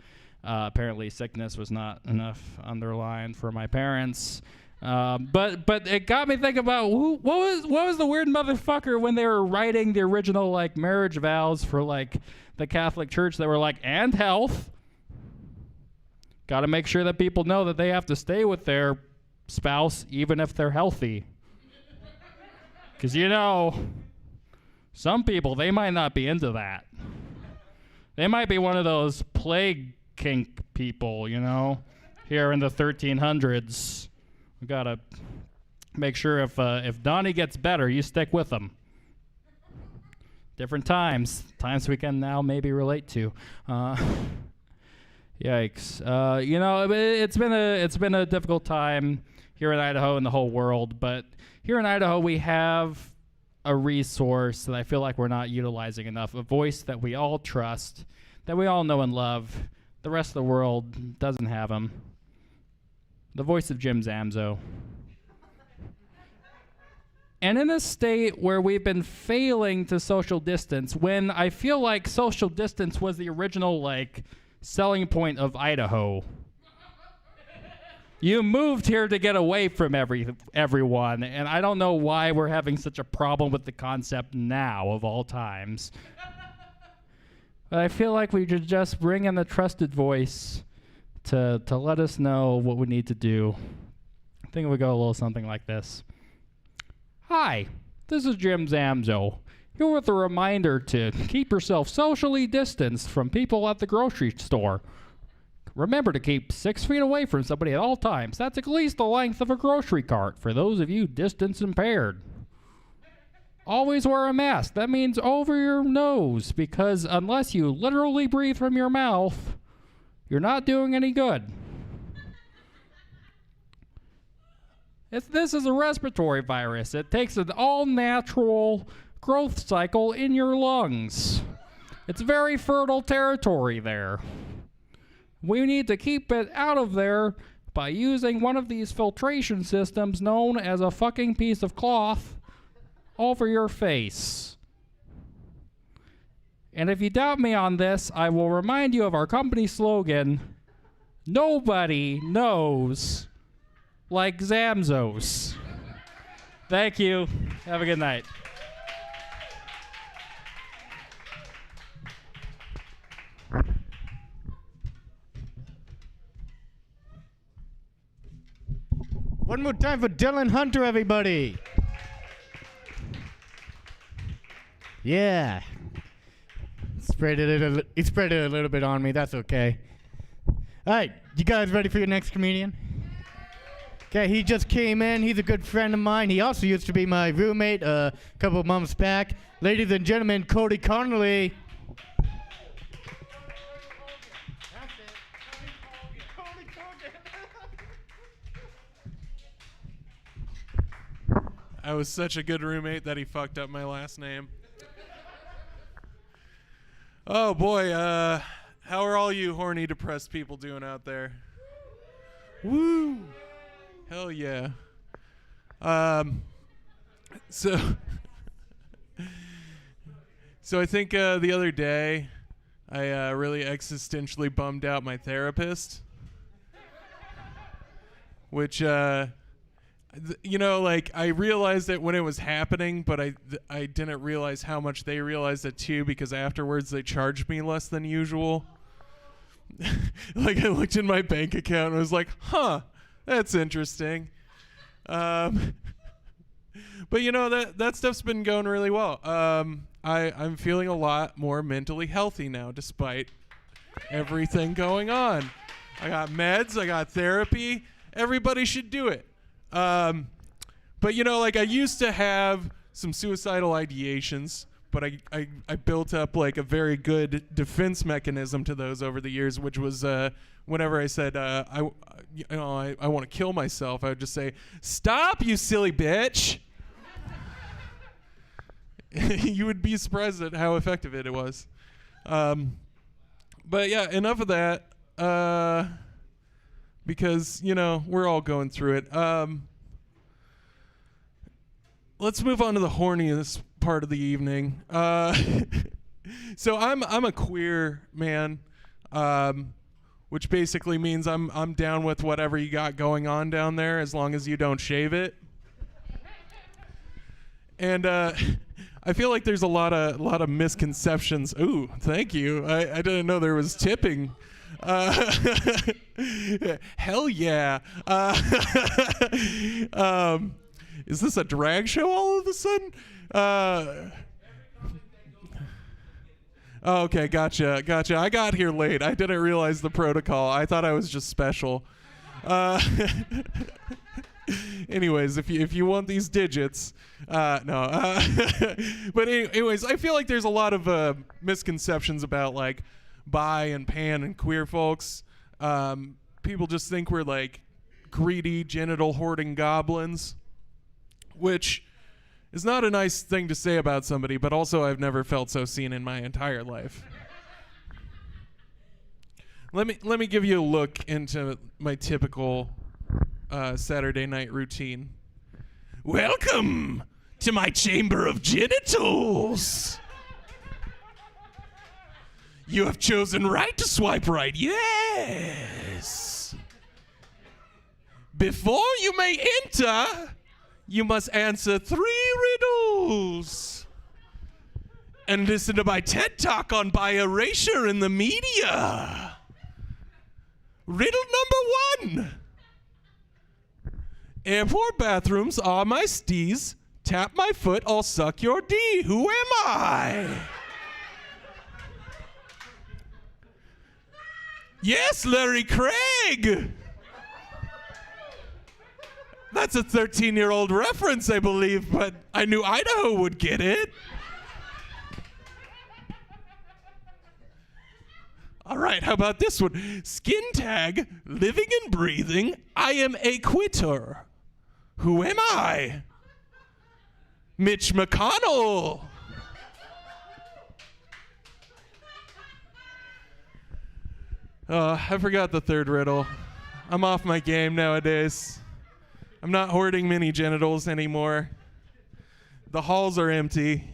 M: Apparently sickness was not enough underlined for my parents. But it got me thinking about what was the weird motherfucker when they were writing the original, like, marriage vows for, like, the Catholic Church that were like, and health. Got to make sure that people know that they have to stay with their spouse even if they're healthy. Because, you know, some people, they might not be into that. They might be one of those plague kink people, you know, here in the 1300s. We got to make sure if Donnie gets better, you stick with him. Different times we can now maybe relate to. Yikes. You know, it's been a difficult time here in Idaho and the whole world, but here in Idaho we have a resource that I feel like we're not utilizing enough, a voice that we all trust, that we all know and love. The rest of the world doesn't have him. The voice of Jim Zamzo. And in a state where we've been failing to social distance, when I feel like social distance was the original, like, selling point of Idaho. You moved here to get away from everyone, and I don't know why we're having such a problem with the concept now, of all times. But I feel like we should just bring in a trusted voice to let us know what we need to do. I think it would go a little something like this. Hi, this is Jim Zamzo. Here with a reminder to keep yourself socially distanced from people at the grocery store. Remember to keep 6 feet away from somebody at all times. That's at least the length of a grocery cart for those of you distance impaired. Always wear a mask. That means over your nose, because unless you literally breathe from your mouth, you're not doing any good. This is a respiratory virus. It takes an all-natural growth cycle in your lungs. It's very fertile territory there. We need to keep it out of there by using one of these filtration systems known as a fucking piece of cloth over your face. And if you doubt me on this, I will remind you of our company slogan, nobody knows like Zamzos. Thank you. Have a good night.
B: One more time for Dylan Hunter, everybody. Yeah. He spread it a little bit on me. That's okay. All right. You guys ready for your next comedian? Okay, he just came in. He's a good friend of mine. He also used to be my roommate a couple of months back. Ladies and gentlemen, Cody Connolly.
N: I was such a good roommate that he fucked up my last name. Oh boy, how are all you horny, depressed people doing out there? Woo! Hell yeah. So I think the other day I really existentially bummed out my therapist, which you know, like, I realized it when it was happening, but I didn't realize how much they realized it too, because afterwards they charged me less than usual. Like, I looked in my bank account and was like, huh, that's interesting. But you know, that stuff's been going really well. I'm feeling a lot more mentally healthy now, despite everything going on. I got meds, I got therapy. Everybody should do it. But you know, like, I used to have some suicidal ideations, but I built up like a very good defense mechanism to those over the years, which was whenever I said I want to kill myself, I would just say, "Stop, you silly bitch." You would be surprised at how effective it was. But yeah, enough of that. Because, you know, we're all going through it. Let's move on to the horniest part of the evening. So I'm a queer man, which basically means I'm down with whatever you got going on down there, as long as you don't shave it. And I feel like there's a lot of misconceptions. Ooh, thank you. I didn't know there was tipping. Hell yeah. Is this a drag show all of a sudden? Okay, gotcha. I got here late. I didn't realize the protocol. I thought I was just special. Anyways, if you want these digits, no. But anyways, I feel like there's a lot of misconceptions about, like, bi and pan and queer folks. People just think we're like greedy, genital hoarding goblins, which is not a nice thing to say about somebody, but also I've never felt so seen in my entire life. Let me give you a look into my typical Saturday night routine. Welcome to my chamber of genitals. You have chosen right to swipe right. Yes. Before you may enter, you must answer 3 riddles and listen to my TED Talk on bi-erasure in the media. Riddle number 1. Airport bathrooms are my steez. Tap my foot, I'll suck your D. Who am I? Yes, Larry Craig. That's a 13-year-old reference, I believe, but I knew Idaho would get it. All right, how about this one? Skin tag, living and breathing, I am a quitter. Who am I? Mitch McConnell. I forgot the 3rd riddle. I'm off my game nowadays. I'm not hoarding mini genitals anymore. The halls are empty.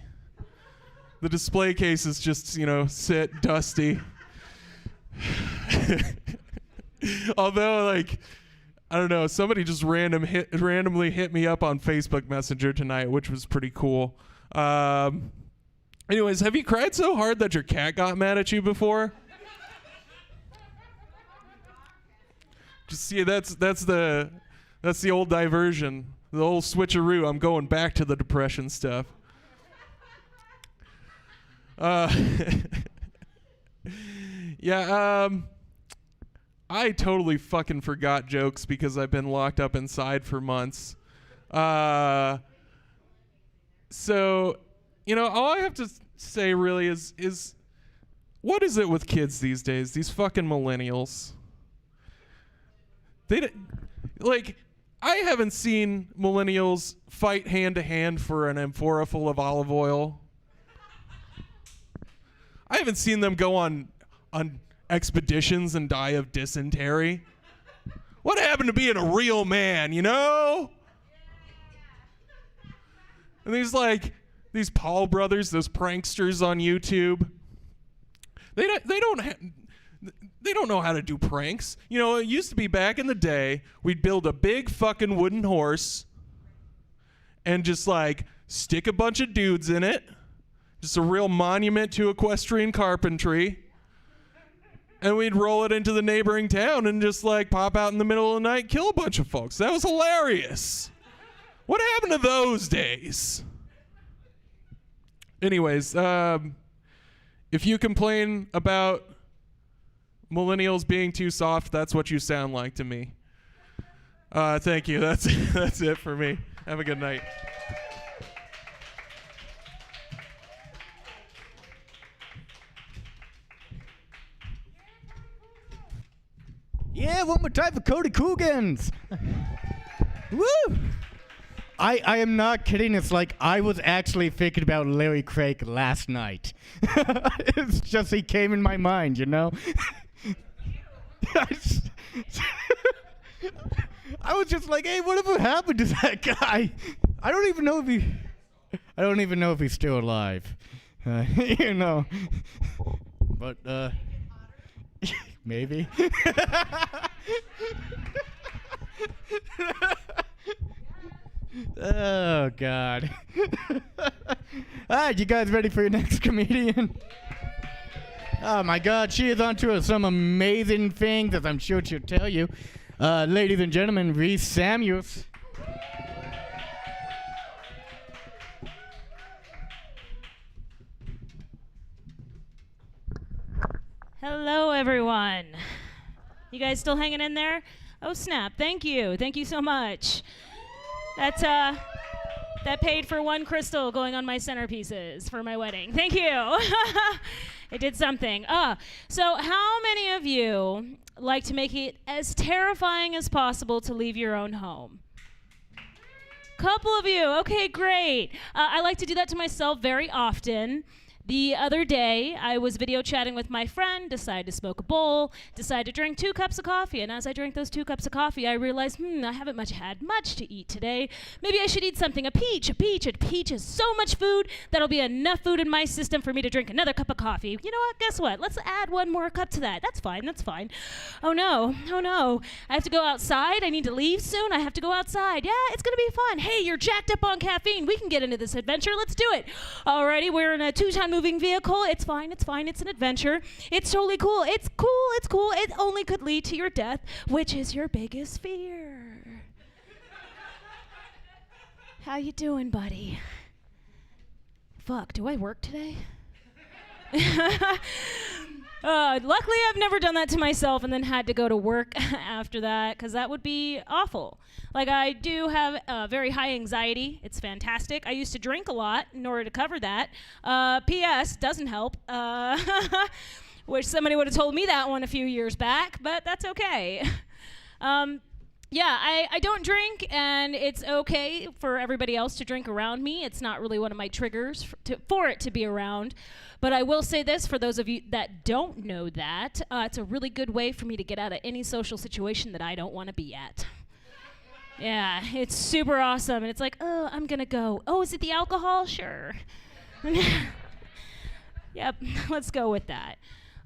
N: The display cases just, sit dusty. Although, like, I don't know, somebody just randomly hit me up on Facebook Messenger tonight, which was pretty cool. Anyways, have you cried so hard that your cat got mad at you before? Just see, that's the old diversion, the old switcheroo. I'm going back to the depression stuff. Yeah. I totally fucking forgot jokes because I've been locked up inside for months. So, you know, all I have to say really is what is it with kids these days? These fucking millennials. Like, I haven't seen millennials fight hand to hand for an amphora full of olive oil. I haven't seen them go on expeditions and die of dysentery. What happened to being a real man, you know? And these Paul brothers, those pranksters on YouTube, they don't know how to do pranks. You know, it used to be back in the day, we'd build a big fucking wooden horse and just like stick a bunch of dudes in it. Just a real monument to equestrian carpentry. And we'd roll it into the neighboring town and just like pop out in the middle of the night, kill a bunch of folks. That was hilarious. What happened to those days? Anyways, if you complain about millennials being too soft, that's what you sound like to me. Thank you. That's it for me. Have a good night.
B: Yeah, one more time for Cody Cougans. Woo! I am not kidding. It's like I was actually thinking about Larry Craig last night. It's just he came in my mind, you know? I was just like, hey, whatever happened to that guy? I don't even know if he's still alive. You know. But maybe. Oh, God. All right, you guys ready for your next comedian? Oh, my God, she is onto some amazing things, as I'm sure she'll tell you. Ladies and gentlemen, Reese Samuels.
O: Hello, everyone. You guys still hanging in there? Oh, snap. Thank you. Thank you so much. That paid for one crystal going on my centerpieces for my wedding. Thank you. It did something. So how many of you like to make it as terrifying as possible to leave your own home? Couple of you. Okay, great. I like to do that to myself very often. The other day, I was video chatting with my friend, decided to smoke a bowl, decided to drink 2 cups of coffee, and as I drank those 2 cups of coffee, I realized, I haven't had much to eat today. Maybe I should eat something. A peach is so much food, that'll be enough food in my system for me to drink another cup of coffee. You know what, guess what? Let's add 1 more cup to that. That's fine. Oh no. I have to go outside. I need to leave soon. I have to go outside. Yeah, it's gonna be fun. Hey, you're jacked up on caffeine. We can get into this adventure. Let's do it. Alrighty, we're in a 2-ton moving vehicle. It's fine. It's an adventure. It's totally cool. It's cool. It only could lead to your death, which is your biggest fear. How you doing, buddy? Fuck, do I work today? Luckily, I've never done that to myself and then had to go to work after that, because that would be awful. Like, I do have very high anxiety. It's fantastic. I used to drink a lot in order to cover that. P.S. doesn't help. Wish somebody would have told me that one a few years back, but that's okay. Yeah, I don't drink, and it's okay for everybody else to drink around me. It's not really one of my triggers for it to be around. But I will say this, for those of you that don't know that, it's a really good way for me to get out of any social situation that I don't want to be at. Yeah, it's super awesome. And it's like, oh, I'm going to go. Oh, is it the alcohol? Sure. Yep, let's go with that.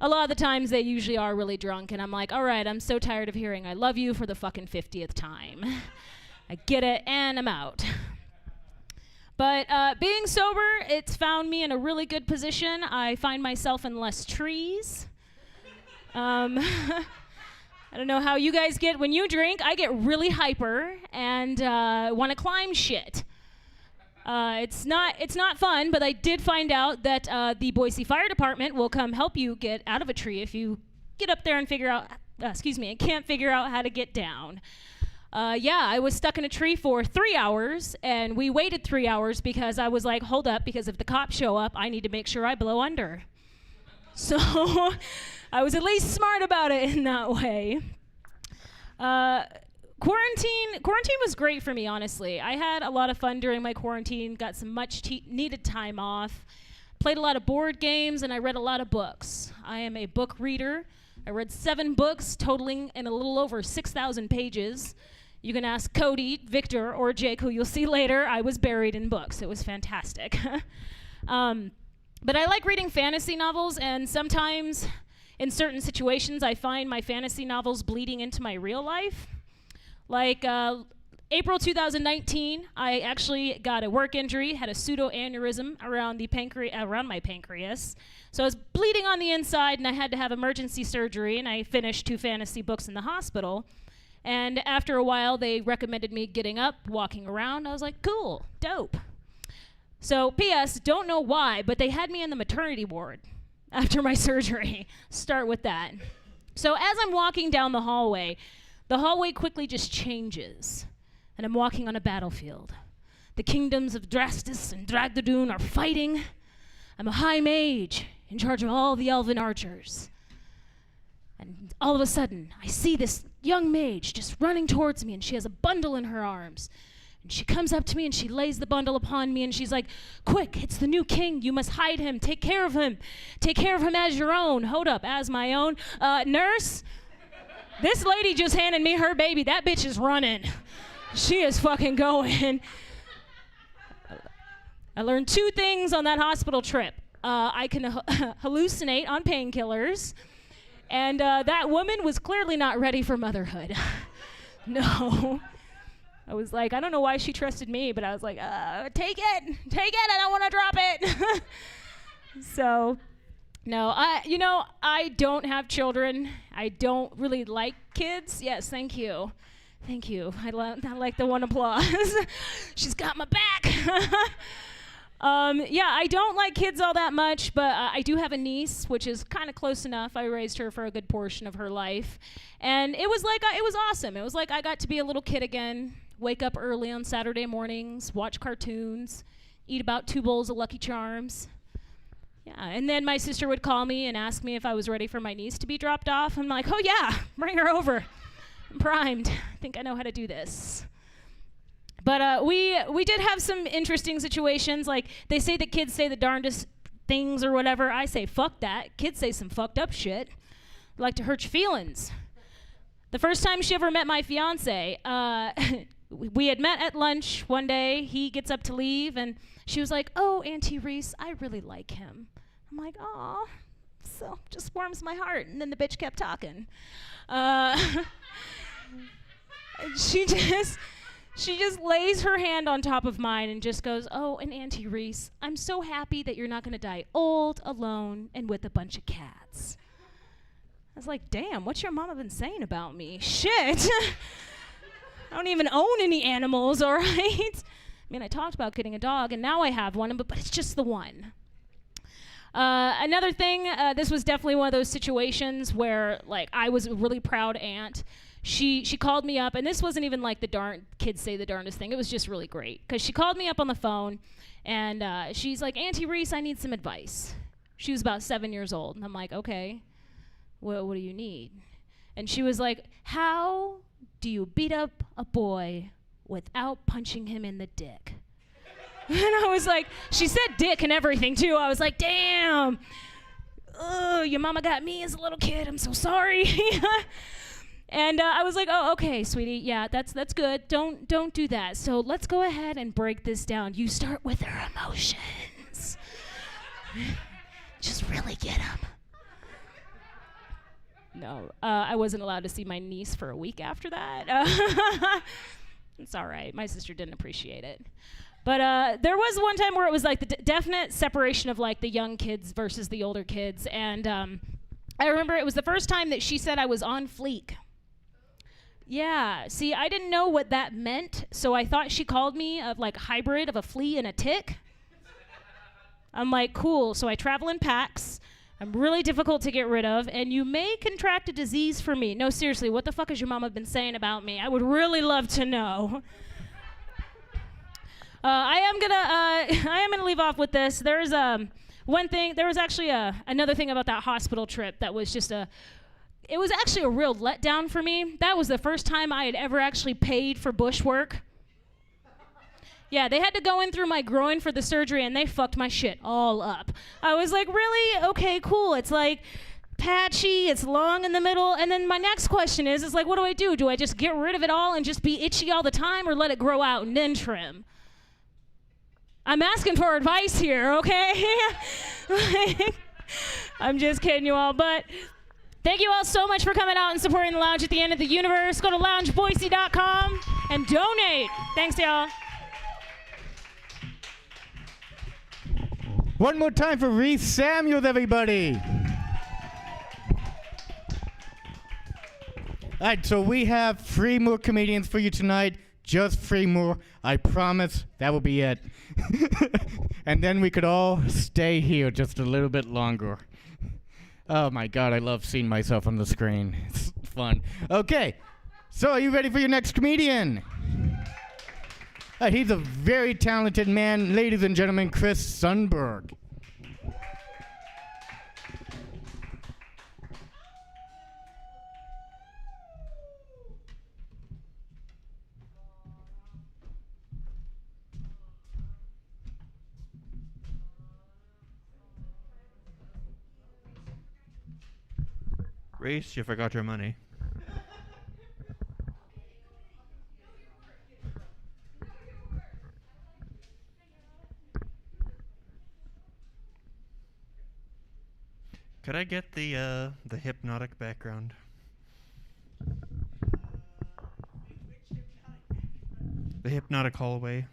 O: A lot of the times they usually are really drunk, and I'm like, all right, I'm so tired of hearing I love you for the fucking 50th time. I get it, and I'm out. But being sober, it's found me in a really good position. I find myself in less trees. I don't know how you guys get when you drink. I get really hyper and want to climb shit. It's not fun, but I did find out that the Boise Fire Department will come help you get out of a tree if you get up there and figure out and can't figure out how to get down. I was stuck in a tree for 3 hours, and we waited 3 hours because I was like, hold up, because if the cops show up, I need to make sure I blow under. So I was at least smart about it in that way. Quarantine was great for me, honestly. I had a lot of fun during my quarantine, got some much needed time off, played a lot of board games, and I read a lot of books. I am a book reader. I read 7 books, totaling in a little over 6,000 pages. You can ask Cody, Victor, or Jake, who you'll see later. I was buried in books. It was fantastic. But I like reading fantasy novels, and sometimes in certain situations, I find my fantasy novels bleeding into my real life. Like April 2019, I actually got a work injury, had a pseudoaneurysm around my pancreas. So I was bleeding on the inside, and I had to have emergency surgery, and I finished 2 fantasy books in the hospital. And after a while, they recommended me getting up, walking around. I was like, cool, dope. So, P.S., don't know why, but they had me in the maternity ward after my surgery. Start with that. So as I'm walking down the hallway quickly just changes, and I'm walking on a battlefield. The kingdoms of Drastus and Dragdadoon are fighting. I'm a high mage in charge of all the elven archers. And all of a sudden, I see this young mage just running towards me, and she has a bundle in her arms. And she comes up to me and she lays the bundle upon me and she's like, quick, it's the new king. You must hide him. Take care of him. Take care of him as your own. Hold up, as my own. Nurse, this lady just handed me her baby. That bitch is running. She is fucking going. I learned 2 things on that hospital trip. I can hallucinate on painkillers. And that woman was clearly not ready for motherhood. No. I was like, I don't know why she trusted me, but I was like, take it, I don't want to drop it. So, no, I don't have children. I don't really like kids. Yes, thank you. I like the one applause. She's got my back. I don't like kids all that much, but I do have a niece, which is kind of close enough. I raised her for a good portion of her life. And it was like, it was awesome. It was like I got to be a little kid again. Wake up early on Saturday mornings, watch cartoons, eat about 2 bowls of Lucky Charms. Yeah, and then my sister would call me and ask me if I was ready for my niece to be dropped off. I'm like, oh yeah, bring her over. I'm primed. I think I know how to do this. But we did have some interesting situations. Like, they say that kids say the darndest things or whatever. I say, fuck that. Kids say some fucked up shit. Like to hurt your feelings. The first time she ever met my fiance, we had met at lunch one day. He gets up to leave, and she was like, oh, Auntie Reese, I really like him. I'm like, aw, so just warms my heart. And then the bitch kept talking. She just lays her hand on top of mine and just goes, oh, and Auntie Reese, I'm so happy that you're not going to die old, alone, and with a bunch of cats. I was like, damn, what's your mama been saying about me? Shit. I don't even own any animals, all right? I mean, I talked about getting a dog, and now I have one, but it's just the one. Another thing, this was definitely one of those situations where, like, I was a really proud aunt. She called me up, and this wasn't even like the kids say the darndest thing. It was just really great, because she called me up on the phone, and she's like, Auntie Reese, I need some advice. She was about 7 years old, and I'm like, okay, what do you need? And she was like, how do you beat up a boy without punching him in the dick? And I was like, she said dick and everything too. I was like, damn. Oh, your mama got me as a little kid. I'm so sorry. And I was like, oh, okay, sweetie. Yeah, that's good. Don't do that. So let's go ahead and break this down. You start with her emotions. Just really get them. No, I wasn't allowed to see my niece for a week after that. It's all right. My sister didn't appreciate it. But there was one time where it was like the definite separation of like the young kids versus the older kids. And I remember it was the first time that she said I was on fleek. Yeah, see, I didn't know what that meant, so I thought she called me a like hybrid of a flea and a tick. I'm like, cool, so I travel in packs. I'm really difficult to get rid of, and you may contract a disease from me. No, seriously, what the fuck has your mama been saying about me? I would really love to know. I am gonna leave off with this. There is one thing. There was actually another thing about that hospital trip that was just it was actually a real letdown for me. That was the first time I had ever actually paid for bush work. Yeah, they had to go in through my groin for the surgery, and they fucked my shit all up. I was like, really? Okay, cool. It's like patchy, it's long in the middle, and then my next question is like, what do I do? Do I just get rid of it all and just be itchy all the time, or let it grow out and then trim? I'm asking for advice here, okay? I'm just kidding you all, but thank you all so much for coming out and supporting the Lounge at the End of the Universe. Go to loungeboise.com and donate. Thanks, y'all.
B: One more time for Reese Samuels, everybody. All right, so we have 3 more comedians for you tonight. Just 3 more. I promise that will be it. And then we could all stay here just a little bit longer. Oh my God, I love seeing myself on the screen. It's fun. Okay, so are you ready for your next comedian? He's a very talented man. Ladies and gentlemen, Chris Sundberg.
F: Reese, you forgot your money. Could I get the hypnotic background? The hypnotic hallway.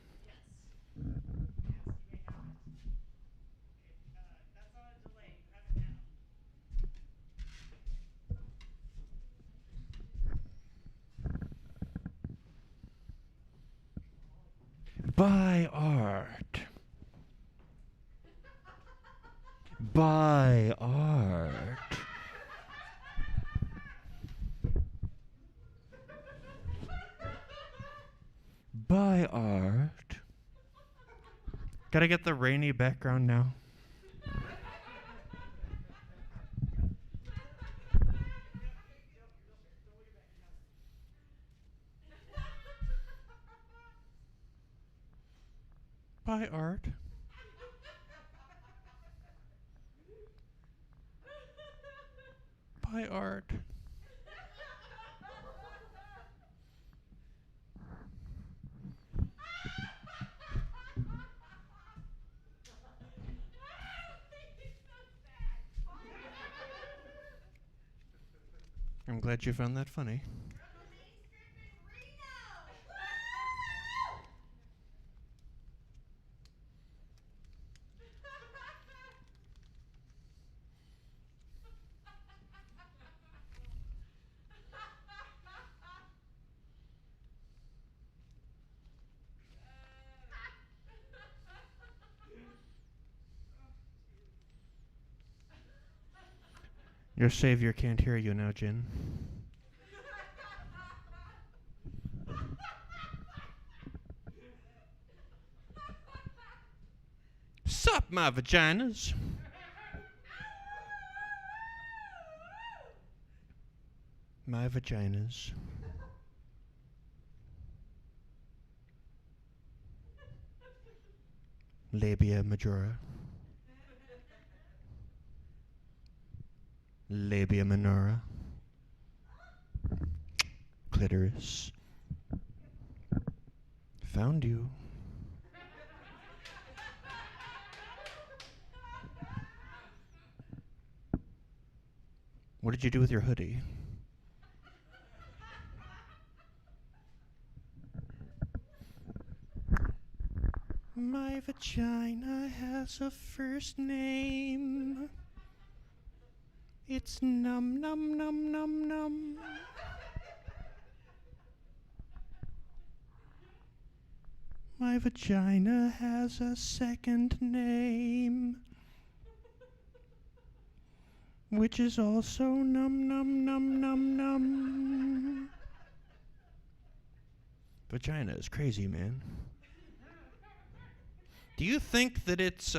F: Buy art. Buy art. Buy art. Gotta get the rainy background now. Buy art. Buy art. I'm glad you found that funny. Your savior can't hear you now, Jin. Sup, my vaginas? My vaginas. Labia majora. Labia minora. Clitoris. Found you. What did you do with your hoodie? My vagina has a first name. It's num num num num num. My vagina has a second name.
P: which is also num num num num num. Vagina is crazy, man. Do you think that it's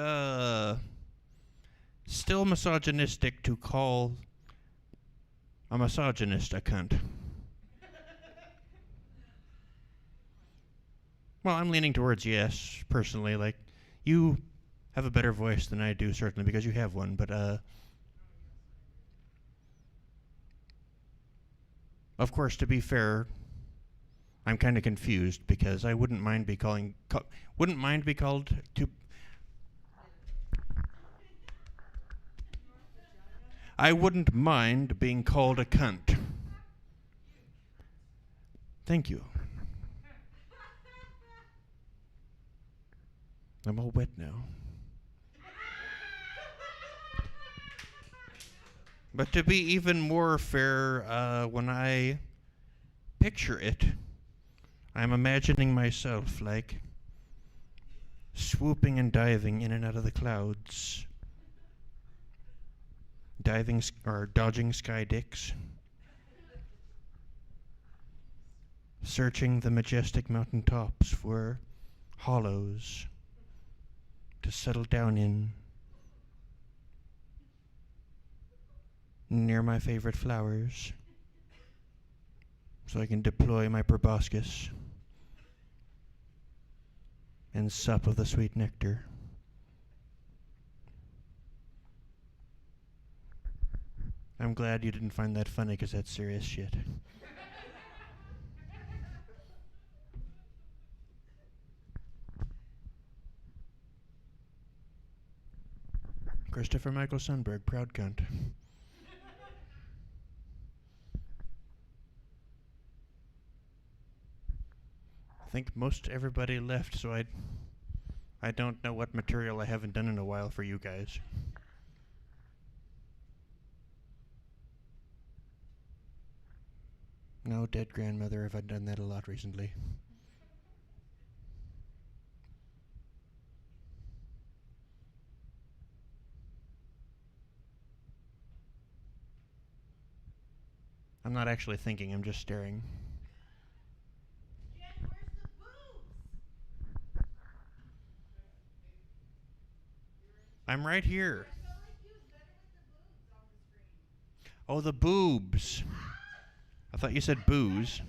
P: still misogynistic to call a misogynist a cunt? Well, I'm leaning towards yes, personally. Like, you have a better voice than I do, certainly, because you have one, but, of course, to be fair, I'm kind of confused because I wouldn't mind be called to. I wouldn't mind being called a cunt. Thank you. I'm all wet now. But to be even more fair, when I picture it, I'm imagining myself like swooping and diving in and out of the clouds, dodging sky dicks, searching the majestic mountain tops for hollows to settle down in near my favorite flowers so I can deploy my proboscis and sup of the sweet nectar. I'm glad you didn't find that funny, because that's serious shit. Christopher Michael Sundberg, proud cunt. I think most everybody left, so I don't know what material I haven't done in a while for you guys. No, dead grandmother, I've done that a lot recently. I'm not actually thinking, I'm just staring. I'm right here. Oh, the boobs. I thought you said booze.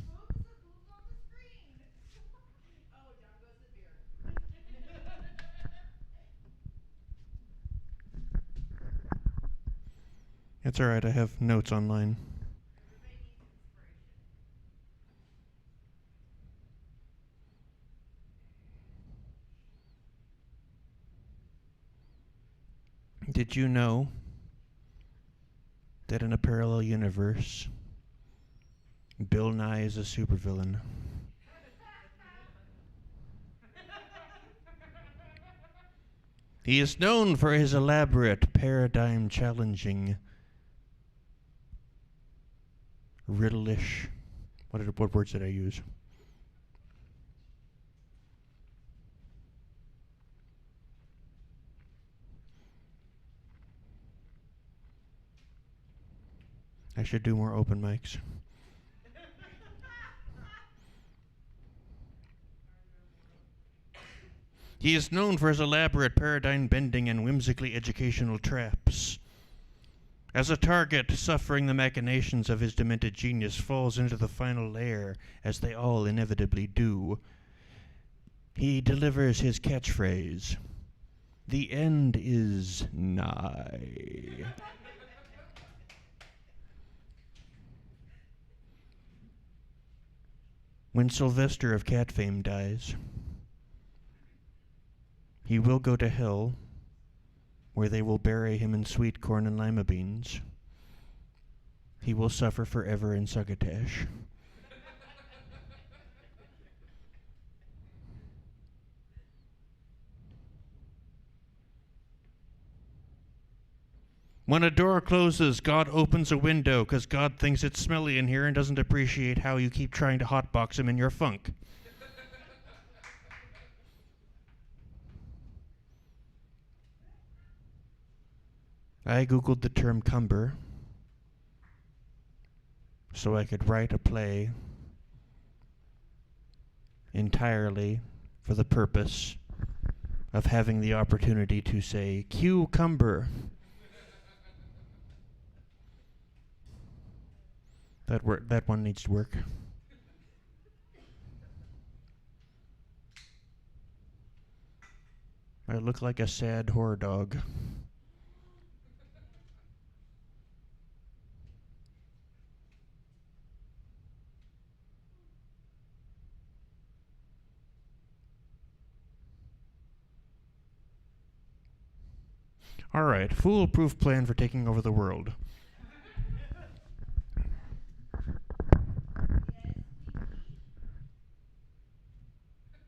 P: It's alright, I have notes online. Did you know that in a parallel universe, Bill Nye is a supervillain? He is known for his elaborate, paradigm-challenging, riddle-ish. What words did I use? I should do more open mics. He is known for his elaborate paradigm-bending and whimsically educational traps. As a target suffering the machinations of his demented genius falls into the final lair, as they all inevitably do, he delivers his catchphrase, "The end is nigh." When Sylvester of Cat fame dies, he will go to hell, where they will bury him in sweet corn and lima beans. He will suffer forever in succotash. When a door closes, God opens a window because God thinks it's smelly in here and doesn't appreciate how you keep trying to hotbox him in your funk. I Googled the term cumber so I could write a play entirely for the purpose of having the opportunity to say cucumber. That one needs to work. I look like a sad horror dog. All right, foolproof plan for taking over the world.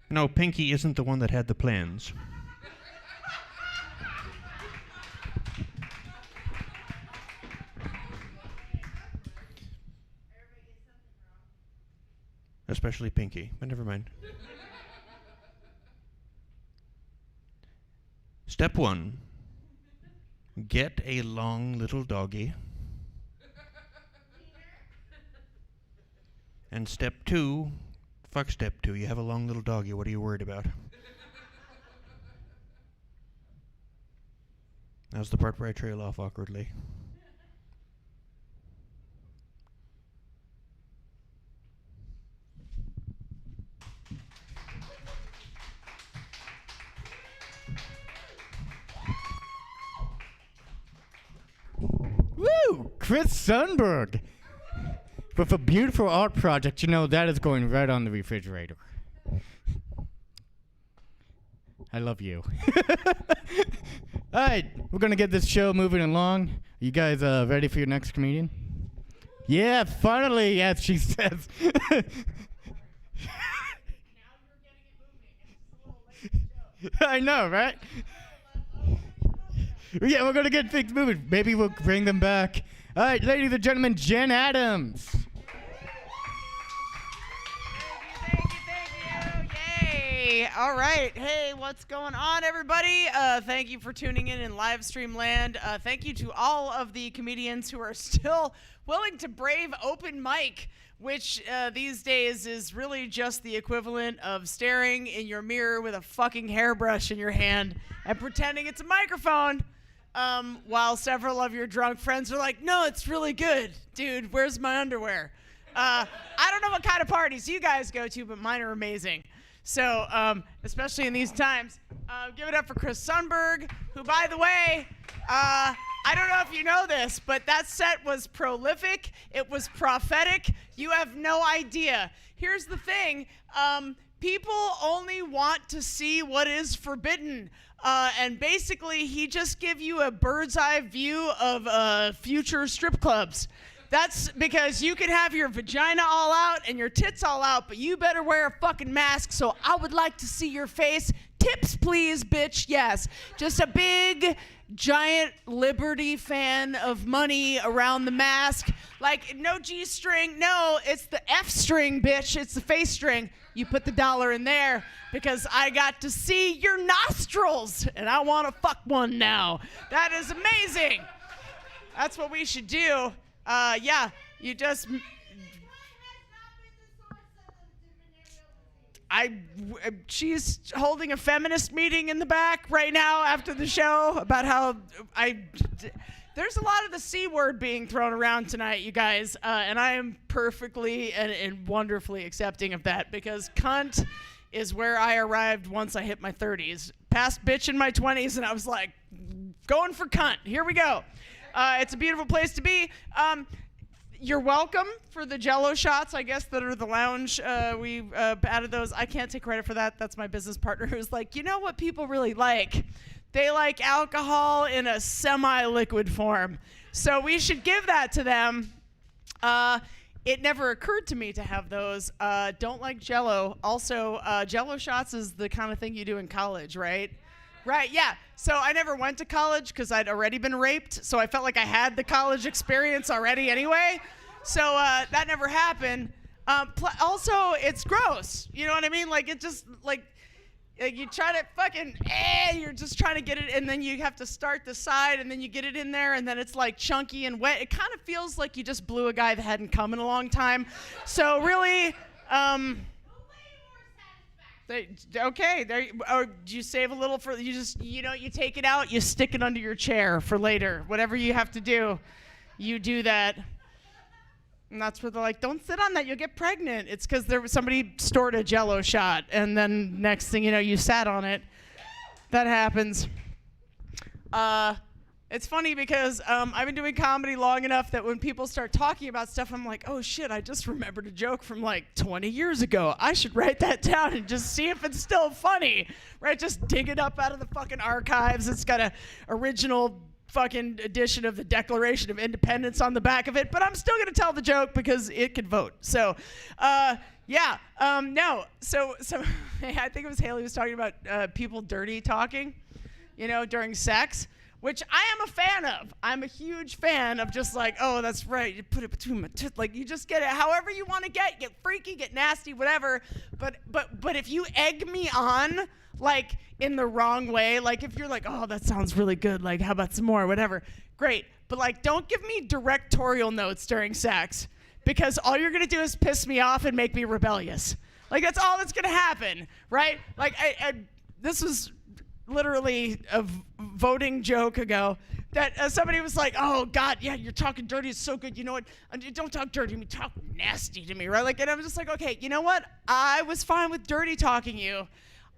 P: No, Pinky isn't the one that had the plans. Especially Pinky, but never mind. Step 1. Get a long little doggy. And step 2, fuck step 2, you have a long little doggy, what are you worried about? Now's the part where I trail off awkwardly.
B: Woo! Chris Sundberg! With a beautiful art project, you know, that is going right on the refrigerator. I love you. Alright, we're gonna get this show moving along. You guys ready for your next comedian? Yeah, finally, as she says. I know, right? Yeah, we're gonna get things moving. Maybe we'll bring them back. All right, ladies and gentlemen, Jen Adams.
Q: Yay! All right. Hey, what's going on, everybody? Thank you for tuning in live stream land. Thank you to all of the comedians who are still willing to brave open mic, which these days is really just the equivalent of staring in your mirror with a fucking hairbrush in your hand and pretending it's a microphone. While several of your drunk friends are like, no, it's really good. Dude, where's my underwear? I don't know what kind of parties you guys go to, but mine are amazing. So, especially in these times, give it up for Chris Sundberg, who, by the way, I don't know if you know this, but that set was prolific. It was prophetic. You have no idea. Here's the thing. People only want to see what is forbidden. And basically, he just give you a bird's eye view of future strip clubs. That's because you can have your vagina all out and your tits all out, but you better wear a fucking mask, so I would like to see your face. Tips, please, bitch, yes. Just a big, giant Liberty fan of money around the mask. Like, no G-string, no, it's the F-string, bitch, it's the face string. You put the dollar in there because I got to see your nostrils, and I want to fuck one now. That is amazing. That's what we should do. Yeah, you just... she's holding a feminist meeting in the back right now after the show about how there's a lot of the C word being thrown around tonight, you guys, and I am perfectly and wonderfully accepting of that because cunt is where I arrived once I hit my 30s. Past bitch in my 20s, and I was like, going for cunt. Here we go. It's a beautiful place to be. You're welcome for the Jell-O shots, I guess, that are the lounge. We added those. I can't take credit for that. That's my business partner who's like, you know what people really like? They like alcohol in a semi-liquid form. So we should give that to them. It never occurred to me to have those. Don't like Jell-O. Also, Jell-O shots is the kind of thing you do in college, right? Right, yeah. So I never went to college because I'd already been raped. So I felt like I had the college experience already anyway. So that never happened. Also, it's gross. You know what I mean? Like, it just, like, Like you try to fucking, you're just trying to get it, and then you have to start the side, and then you get it in there, and then it's like chunky and wet. It kind of feels like you just blew a guy that hadn't come in a long time. So really, okay, there. Or do you save a little for you? Just you take it out, you stick it under your chair for later. Whatever you have to do, you do that. And that's where they're like, don't sit on that, you'll get pregnant. It's because somebody stored a Jell-O shot, and then next thing you know, you sat on it. That happens. It's funny because I've been doing comedy long enough that when people start talking about stuff, I'm like, oh shit, I just remembered a joke from like 20 years ago. I should write that down and just see if it's still funny, right? Just dig it up out of the fucking archives. It's got a original fucking edition of the Declaration of Independence on the back of it, but I'm still gonna tell the joke because it could vote. So, no. So I think it was Haley was talking about people dirty talking, during sex, which I am a fan of. I'm a huge fan of just like, oh, that's right, you put it between my tits, like you just get it however you want to get freaky, get nasty, whatever. But if you egg me on, like in the wrong way, like if you're like, oh, that sounds really good, like how about some more, whatever, great. But like, don't give me directorial notes during sex, because all you're gonna do is piss me off and make me rebellious. Like that's all that's gonna happen, right? Like this was literally a voting joke ago that somebody was like, oh God, yeah, you're talking dirty, it's so good, you know what, don't talk dirty to me, talk nasty to me, right? Like, and I'm just like, okay, you know what, I was fine with dirty talking you.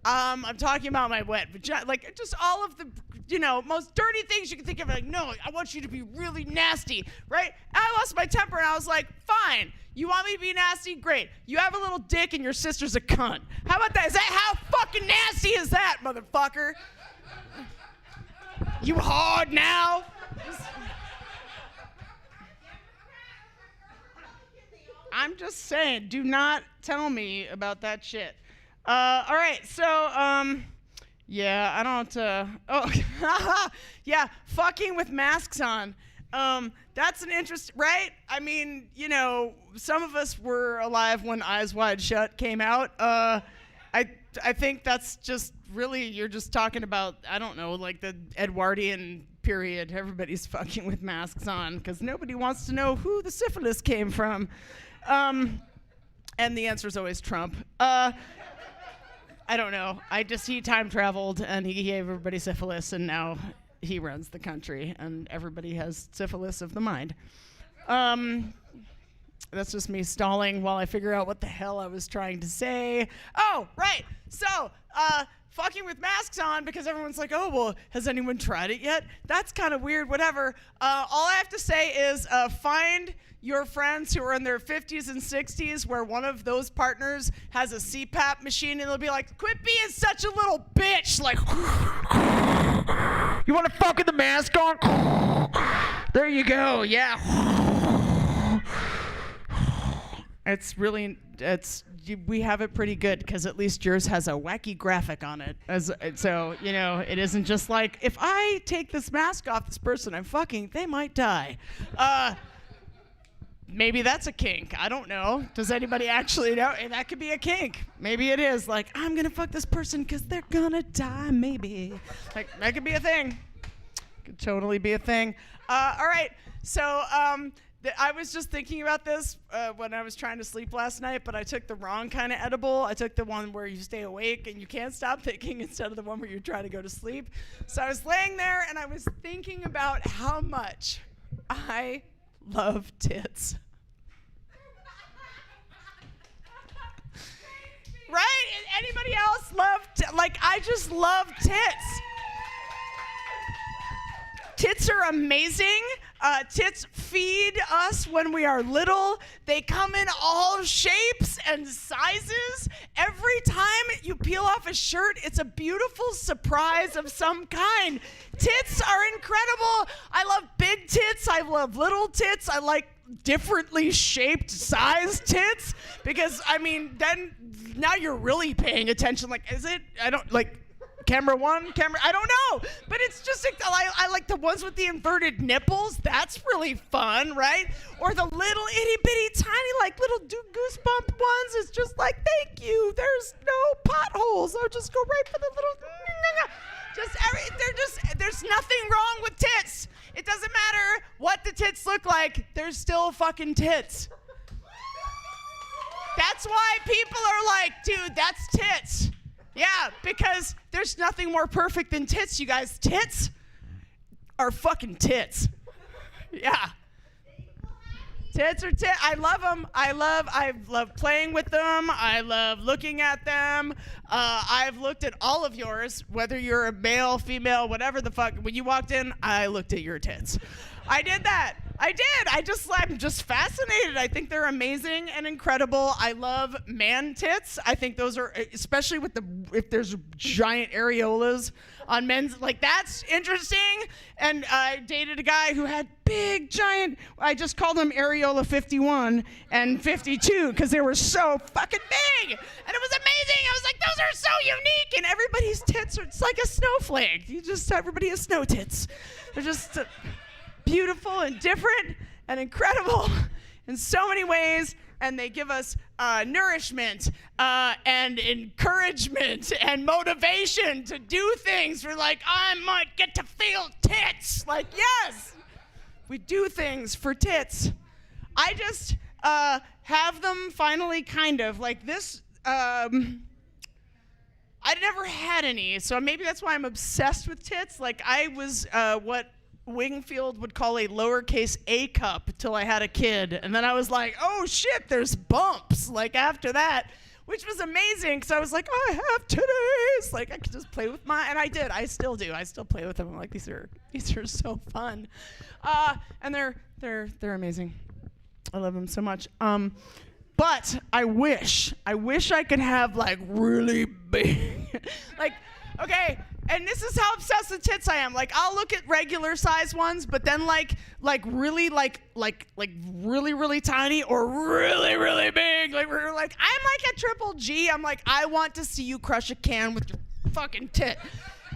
Q: I'm talking about my wet vagina, like just all of the, most dirty things you can think of. Like, no, I want you to be really nasty, right? I lost my temper and I was like, fine. You want me to be nasty? Great. You have a little dick and your sister's a cunt. How about that? Is that how fucking nasty is that, motherfucker? You hard now? I'm just saying, do not tell me about that shit. All right, so, yeah, I don't, yeah, fucking with masks on. That's an interest, right? I mean, some of us were alive when Eyes Wide Shut came out. I think that's just really, you're just talking about, I don't know, like the Edwardian period. Everybody's fucking with masks on because nobody wants to know who the syphilis came from. And the answer is always Trump. I don't know. He time traveled and he gave everybody syphilis, and now he runs the country and everybody has syphilis of the mind. That's just me stalling while I figure out what the hell I was trying to say. Oh, right. So, fucking with masks on because everyone's like, oh, well, has anyone tried it yet? That's kind of weird, whatever. All I have to say is find your friends who are in their 50s and 60s where one of those partners has a CPAP machine, and they'll be like, quit being such a little bitch. Like, you want to fuck with the mask on? There you go. Yeah. We have it pretty good because at least yours has a wacky graphic on it. So, it isn't just like, if I take this mask off this person I'm fucking, they might die. Maybe that's a kink. I don't know. Does anybody actually know? That could be a kink. Maybe it is. Like, I'm going to fuck this person because they're going to die, maybe. Like, that could be a thing. Could totally be a thing. All right. So, I was just thinking about this when I was trying to sleep last night, but I took the wrong kind of edible. I took the one where you stay awake and you can't stop thinking instead of the one where you're trying to go to sleep. So I was laying there and I was thinking about how much I love tits. Right? Anybody else love I just love tits. Tits are amazing. Tits feed us when we are little. They come in all shapes and sizes. Every time you peel off a shirt, it's a beautiful surprise of some kind. Tits are incredible. I love big tits. I love little tits. I like differently shaped sized tits because, then now you're really paying attention. Like, is it? I don't, like, camera one, I don't know, but it's just I like the ones with the inverted nipples. That's really fun, right? Or the little itty bitty tiny like little goosebump ones. It's just like, thank you. There's no potholes. I'll just go right for the little. There's nothing wrong with tits. It doesn't matter what the tits look like. There's still fucking tits. That's why people are like, dude, that's tits. Yeah, because there's nothing more perfect than tits, you guys. Tits are fucking tits. Yeah. Tits are tits. I love them. I love playing with them. I love looking at them. I've looked at all of yours, whether you're a male, female, whatever the fuck. When you walked in, I looked at your tits. I did that. I did. I'm just fascinated. I think they're amazing and incredible. I love man tits. I think those are, especially with if there's giant areolas on men's, like that's interesting. And I dated a guy who had big, giant, I just called them Areola 51 and 52 because they were so fucking big. And it was amazing. I was like, those are so unique. And everybody's tits are, it's like a snowflake. Everybody has snow tits. They're just beautiful and different and incredible in so many ways, and they give us nourishment and encouragement and motivation to do things. We're like, I might get to feel tits. Like, yes, we do things for tits. I just have them finally, kind of like this. I never had any, so maybe that's why I'm obsessed with tits. Like, I was what Wingfield would call a lowercase A cup till I had a kid. And then I was like, oh shit, there's bumps, like after that, which was amazing because I was like, I have titties. Like I could just play with and I did. I still do. I still play with them. I'm like, these are so fun. And they're amazing. I love them so much. But I wish I could have like really big, like, okay, and this is how obsessed with tits I am. Like, I'll look at regular size ones, but then like really really, really tiny or really, really big. Like, we're like, I'm like a triple G. I'm like, I want to see you crush a can with your fucking tit.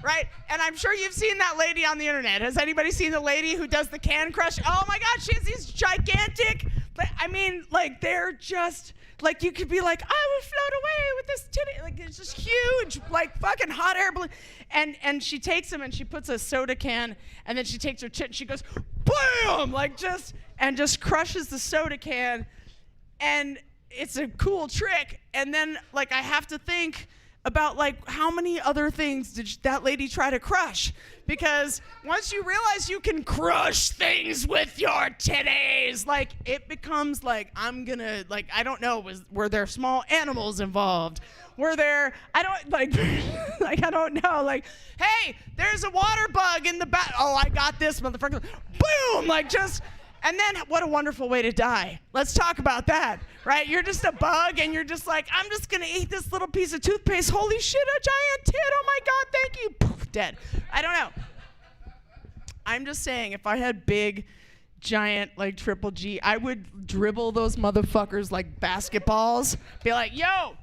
Q: Right? And I'm sure you've seen that lady on the internet. Has anybody seen the lady who does the can crush? Oh my God, she has these gigantic, I mean, like, they're just, like, you could be like, I will float away with this titty. Like, it's just huge, like, fucking hot air balloon. And she takes them and she puts a soda can, and then she takes her tit and she goes, boom, like, just crushes the soda can. And it's a cool trick. And then, like, I have to think about, like, how many other things did that lady try to crush? Because once you realize you can crush things with your titties, like, it becomes like, I'm gonna, like, I don't know, were there small animals involved? Were there, I don't, like, like, I don't know, like, hey, there's a water bug in the back. Oh, I got this, motherfucker. Boom, like, just, and then what a wonderful way to die. Let's talk about that, right? You're just a bug and you're just like, I'm just gonna eat this little piece of toothpaste. Holy shit, a giant tit, oh my God, thank you. Poof, dead. I don't know. I'm just saying, if I had big, giant, like, triple G, I would dribble those motherfuckers like basketballs. Be like, yo,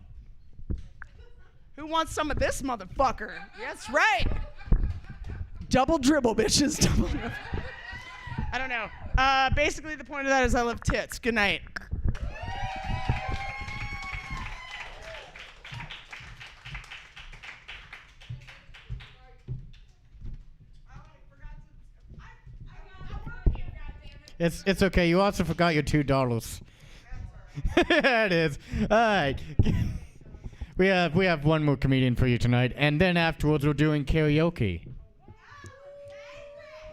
Q: who wants some of this motherfucker? That's right. Double dribble, bitches, double dribble. I don't know. Basically, the point of that is I love tits. Good night.
B: It's okay. You also forgot your $2. That is. All right. We have one more comedian for you tonight, and then afterwards we're doing karaoke.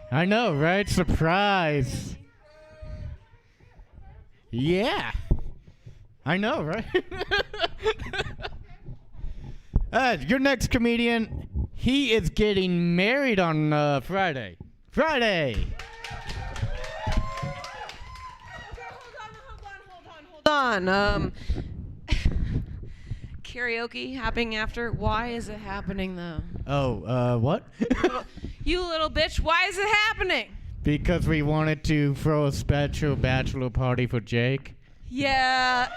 B: I know, right? Surprise. Yeah. I know, right? Your next comedian, he is getting married on Friday. Friday.
K: Hold on. Karaoke happening after. Why is it happening though?
B: Oh, what?
K: You little bitch, why is it happening?
B: Because we wanted to throw a special bachelor party for Jake.
K: Yeah.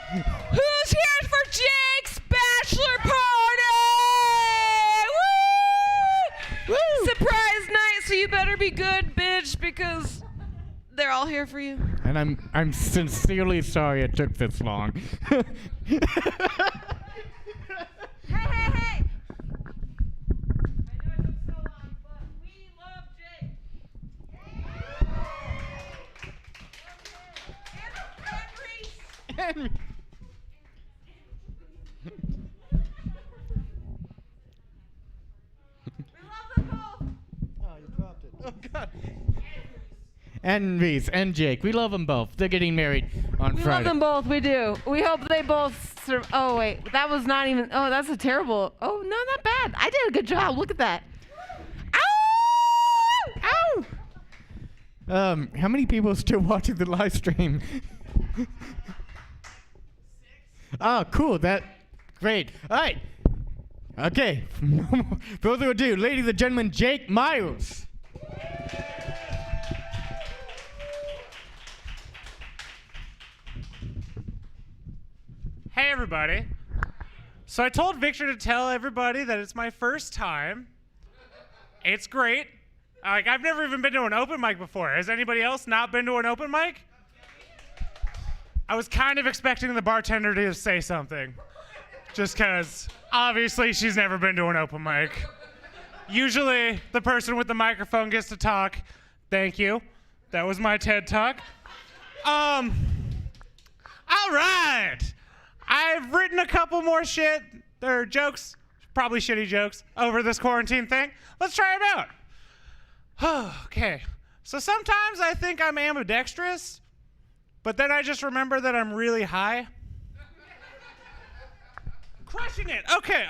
K: Who's here for Jake's bachelor party? surprise night, so you better be good, bitch, because they're all here for you.
B: And I'm sincerely sorry it took this long.
K: Hey! I know it took so long, but we love Jake.
B: Henry.
C: Oh, God.
B: And Reese and Jake, we love them both. They're getting married on
R: We
B: Friday.
R: love them both. We do. We hope they both. Oh wait, that was not even. Oh, that's a terrible. Oh no, not bad. I did a good job. Look at that. Ow! Ow!
B: How many people are still watching the live stream? Oh, cool. Great. All right. Okay. Further ado, ladies and gentlemen, Jake Myers.
S: Hey everybody. So I told Victor to tell everybody that it's my first time. It's great. Like, I've never even been to an open mic before. Has anybody else not been to an open mic? I was kind of expecting the bartender to say something. Just because obviously she's never been to an open mic. Usually the person with the microphone gets to talk. Thank you. That was my TED Talk. All right. I've written a couple more shit. They're jokes, probably shitty jokes, over this quarantine thing. Let's try them out. Okay. So sometimes I think I'm ambidextrous, but then I just remember that I'm really high. Crushing it. Okay.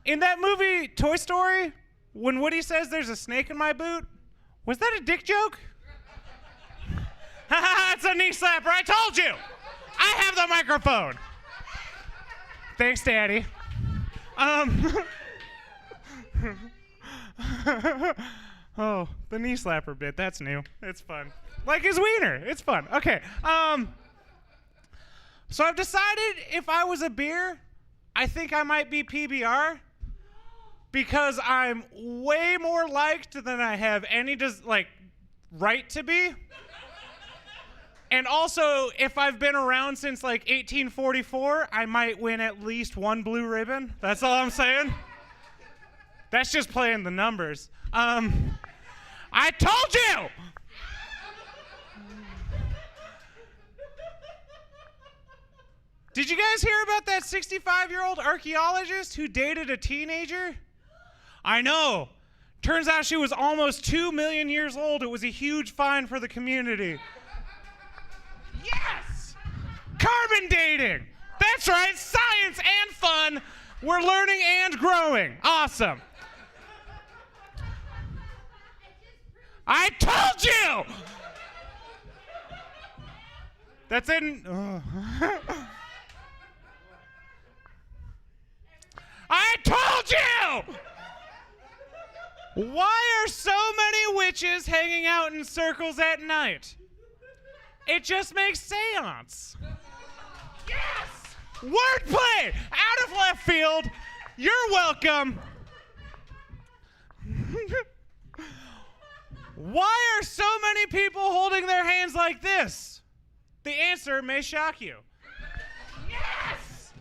S: In that movie, Toy Story, when Woody says there's a snake in my boot, was that a dick joke? Haha, it's a knee slapper. I told you. I have the microphone. Thanks, Daddy. Oh, the knee slapper bit. That's new. It's fun. Like his wiener. It's fun. Okay. So I've decided if I was a beer, I think I might be PBR because I'm way more liked than I have any right to be. And also, if I've been around since like 1844, I might win at least one blue ribbon. That's all I'm saying. That's just playing the numbers. I told you! Did you guys hear about that 65-year-old archaeologist who dated a teenager? I know. Turns out she was almost 2 million years old. It was a huge find for the community. Yes! Carbon dating! That's right, science and fun. We're learning and growing. Awesome. I told you! That's in... I told you! Why are so many witches hanging out in circles at night? It just makes seance. Yes! Wordplay! Out of left field. You're welcome. Why are so many people holding their hands like this? The answer may shock you. Yes!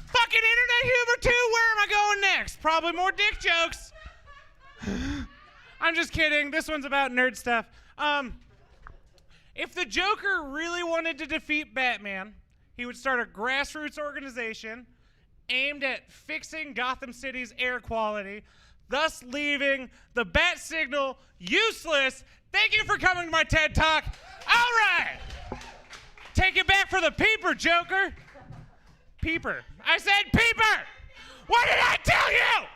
S: Fucking internet humor too? Where am I going next? Probably more dick jokes. I'm just kidding. This one's about nerd stuff. If the Joker really wanted to defeat Batman, he would start a grassroots organization aimed at fixing Gotham City's air quality, thus leaving the bat signal useless. Thank you for coming to my TED Talk. All right. Take it back for the peeper, Joker. Peeper. I said peeper. What did I tell you?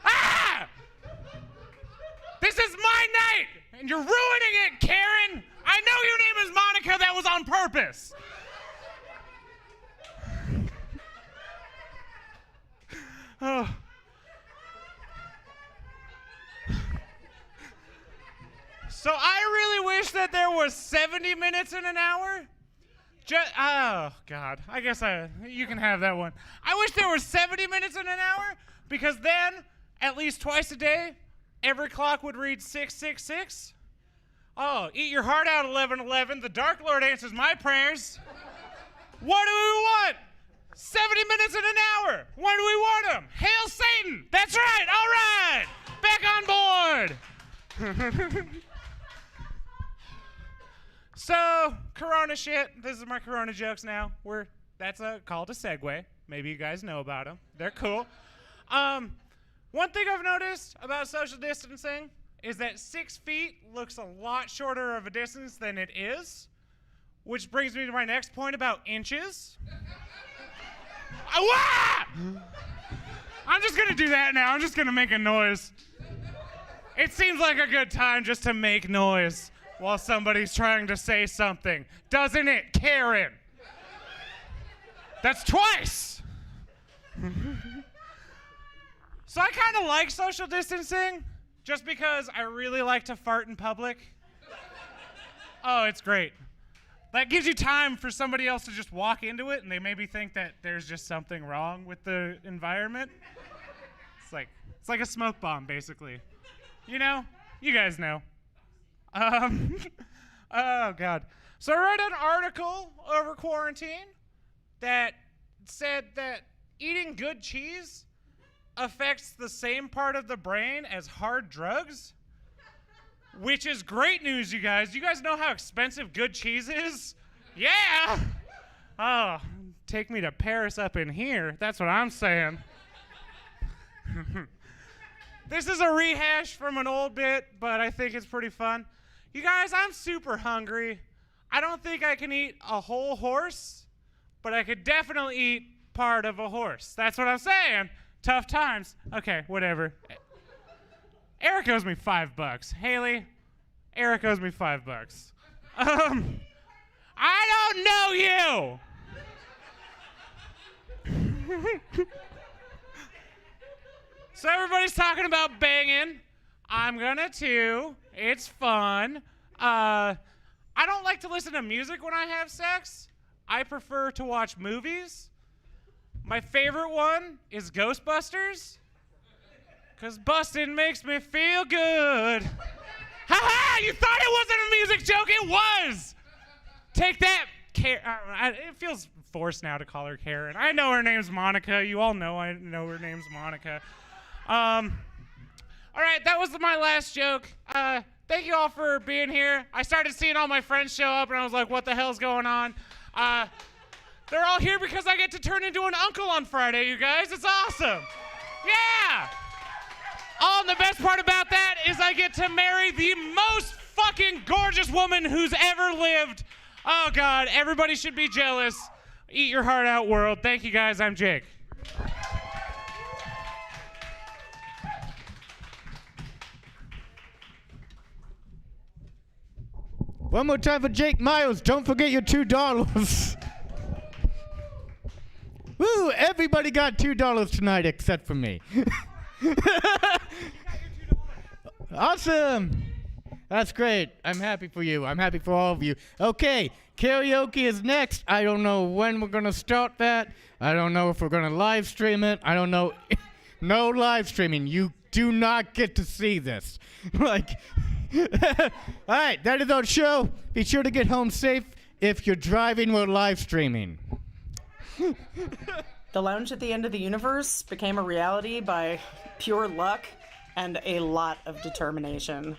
S: Ah! This is my night, and you're ruining it, Karen. I know your name is Monica. That was on purpose. Oh. So I really wish that there was 70 minutes in an hour. Oh, God. I guess you can have that one. I wish there was 70 minutes in an hour Because then, at least twice a day, every clock would read 666. Oh, eat your heart out, 1111. The Dark Lord answers my prayers. What do we want? 70 minutes in an hour. When do we want them? Hail Satan. That's right. All right. Back on board. So, Corona shit. This is my Corona jokes now. That's called a segue. Maybe you guys know about them. They're cool. One thing I've noticed about social distancing is that 6 feet looks a lot shorter of a distance than it is, which brings me to my next point about inches. I'm just gonna do that now. I'm just gonna make a noise. It seems like a good time just to make noise while somebody's trying to say something. Doesn't it, Karen? That's twice. So I kind of like social distancing just because I really like to fart in public. Oh, it's great. That gives you time for somebody else to just walk into it and they maybe think that there's just something wrong with the environment. It's like a smoke bomb, basically. You know? You guys know. Oh, God. So I read an article over quarantine that said that eating good cheese affects the same part of the brain as hard drugs, which is great news, you guys. You guys know how expensive good cheese is? Yeah! Oh, take me to Paris up in here. That's what I'm saying. This is a rehash from an old bit, but I think it's pretty fun. You guys, I'm super hungry. I don't think I can eat a whole horse, but I could definitely eat part of a horse. That's what I'm saying. Tough times. Okay, whatever. Eric owes me $5. Haley, Eric owes me $5. I don't know you. So everybody's talking about banging. I'm gonna too. It's fun. I don't like to listen to music when I have sex. I prefer to watch movies. My favorite one is Ghostbusters, because busting makes me feel good. Ha-ha! You thought it wasn't a music joke? It was! Take that, Karen. It feels forced now to call her Karen. I know her name's Monica. You all know I know her name's Monica. All right, that was my last joke. Thank you all for being here. I started seeing all my friends show up, and I was like, what the hell's going on? They're all here because I get to turn into an uncle on Friday, you guys. It's awesome. Yeah! Oh, and the best part about that is I get to marry the most fucking gorgeous woman who's ever lived. Oh, God, everybody should be jealous. Eat your heart out, world. Thank you, guys. I'm Jake.
B: One more time for Jake Miles. Don't forget your $2. Woo! Everybody got $2 tonight except for me. Awesome. That's great. I'm happy for you. I'm happy for all of you. Okay, karaoke is next. I don't know when we're going to start that. I don't know if we're going to live stream it. I don't know. No live streaming. You do not get to see this. Like, all right, that is our show. Be sure to get home safe. If you're driving, we're live streaming.
A: The Lounge at the End of the Universe became a reality by pure luck and a lot of determination.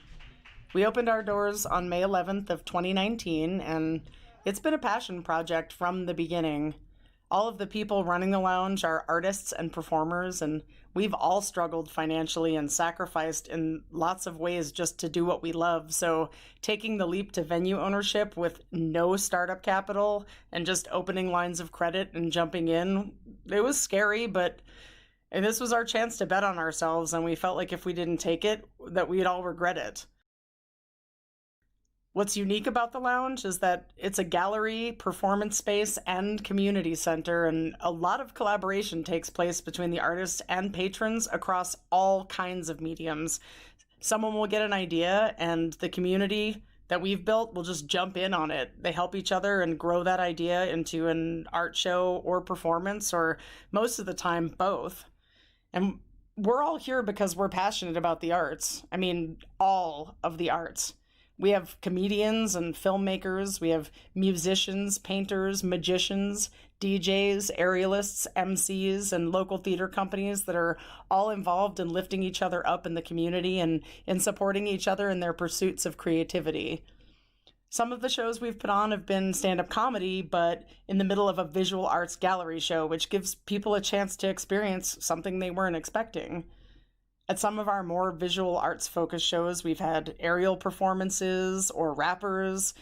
A: We opened our doors on May 11th of 2019, and it's been a passion project from the beginning. All of the people running the lounge are artists and performers, and we've all struggled financially and sacrificed in lots of ways just to do what we love. So taking the leap to venue ownership with no startup capital and just opening lines of credit and jumping in, it was scary, but this was our chance to bet on ourselves, and we felt like if we didn't take it, that we'd all regret it. What's unique about the lounge is that it's a gallery, performance space, and community center, and a lot of collaboration takes place between the artists and patrons across all kinds of mediums. Someone will get an idea, and the community that we've built will just jump in on it. They help each other and grow that idea into an art show or performance, or most of the time, both. And we're all here because we're passionate about the arts. I mean, all of the arts. We have comedians and filmmakers. We have musicians, painters, magicians, DJs, aerialists, MCs, and local theater companies that are all involved in lifting each other up in the community and in supporting each other in their pursuits of creativity. Some of the shows we've put on have been stand-up comedy, but in the middle of a visual arts gallery show, which gives people a chance to experience something they weren't expecting. At some of our more visual arts focused shows, we've had aerial performances or rappers.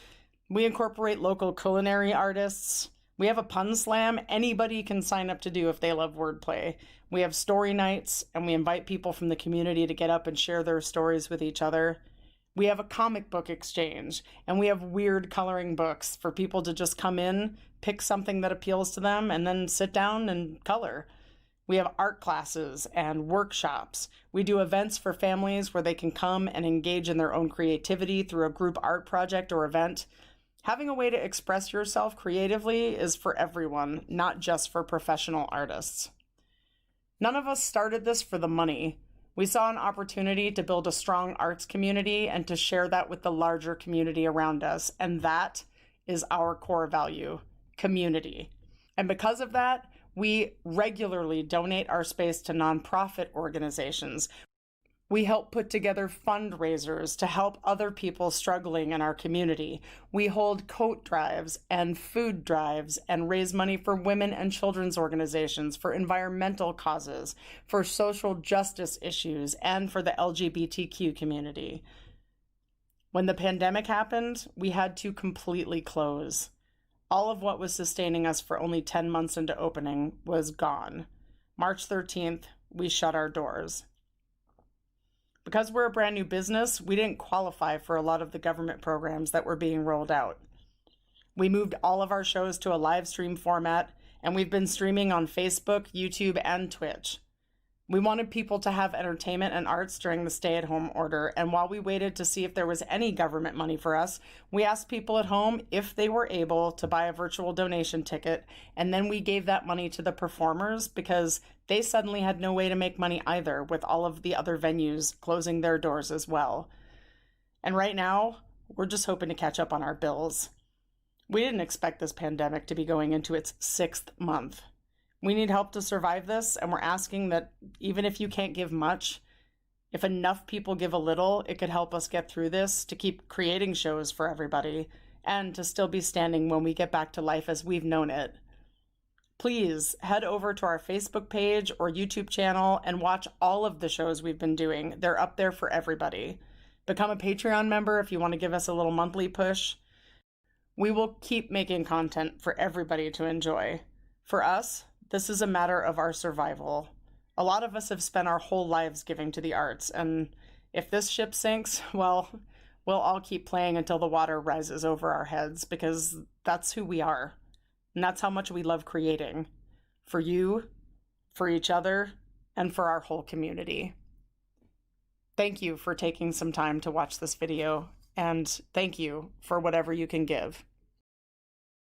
A: We incorporate local culinary artists. We have a pun slam anybody can sign up to do if they love wordplay. We have story nights, and we invite people from the community to get up and share their stories with each other. We have a comic book exchange, and we have weird coloring books for people to just come in, pick something that appeals to them, and then sit down and color. We have art classes and workshops. We do events for families where they can come and engage in their own creativity through a group art project or event. Having a way to express yourself creatively is for everyone, not just for professional artists. None of us started this for the money. We saw an opportunity to build a strong arts community and to share that with the larger community around us, and that is our core value, community. And because of that, we regularly donate our space to nonprofit organizations. We help put together fundraisers to help other people struggling in our community. We hold coat drives and food drives and raise money for women and children's organizations, for environmental causes, for social justice issues, and for the LGBTQ community. When the pandemic happened, we had to completely close. All of what was sustaining us for only 10 months into opening was gone. March 13th, we shut our doors. Because we're a brand new business, we didn't qualify for a lot of the government programs that were being rolled out. We moved all of our shows to a live stream format, and we've been streaming on Facebook, YouTube, and Twitch. We wanted people to have entertainment and arts during the stay-at-home order, and while we waited to see if there was any government money for us, we asked people at home if they were able to buy a virtual donation ticket, and then we gave that money to the performers because they suddenly had no way to make money either, with all of the other venues closing their doors as well. And right now, we're just hoping to catch up on our bills. We didn't expect this pandemic to be going into its 6th month. We need help to survive this, and we're asking that even if you can't give much, if enough people give a little, it could help us get through this, to keep creating shows for everybody, and to still be standing when we get back to life as we've known it. Please head over to our Facebook page or YouTube channel and watch all of the shows we've been doing. They're up there for everybody. Become a Patreon member if you want to give us a little monthly push. We will keep making content for everybody to enjoy. For us, this is a matter of our survival. A lot of us have spent our whole lives giving to the arts, and if this ship sinks, well, we'll all keep playing until the water rises over our heads, because that's who we are. And that's how much we love creating. For you, for each other, and for our whole community. Thank you for taking some time to watch this video, and thank you for whatever you can give.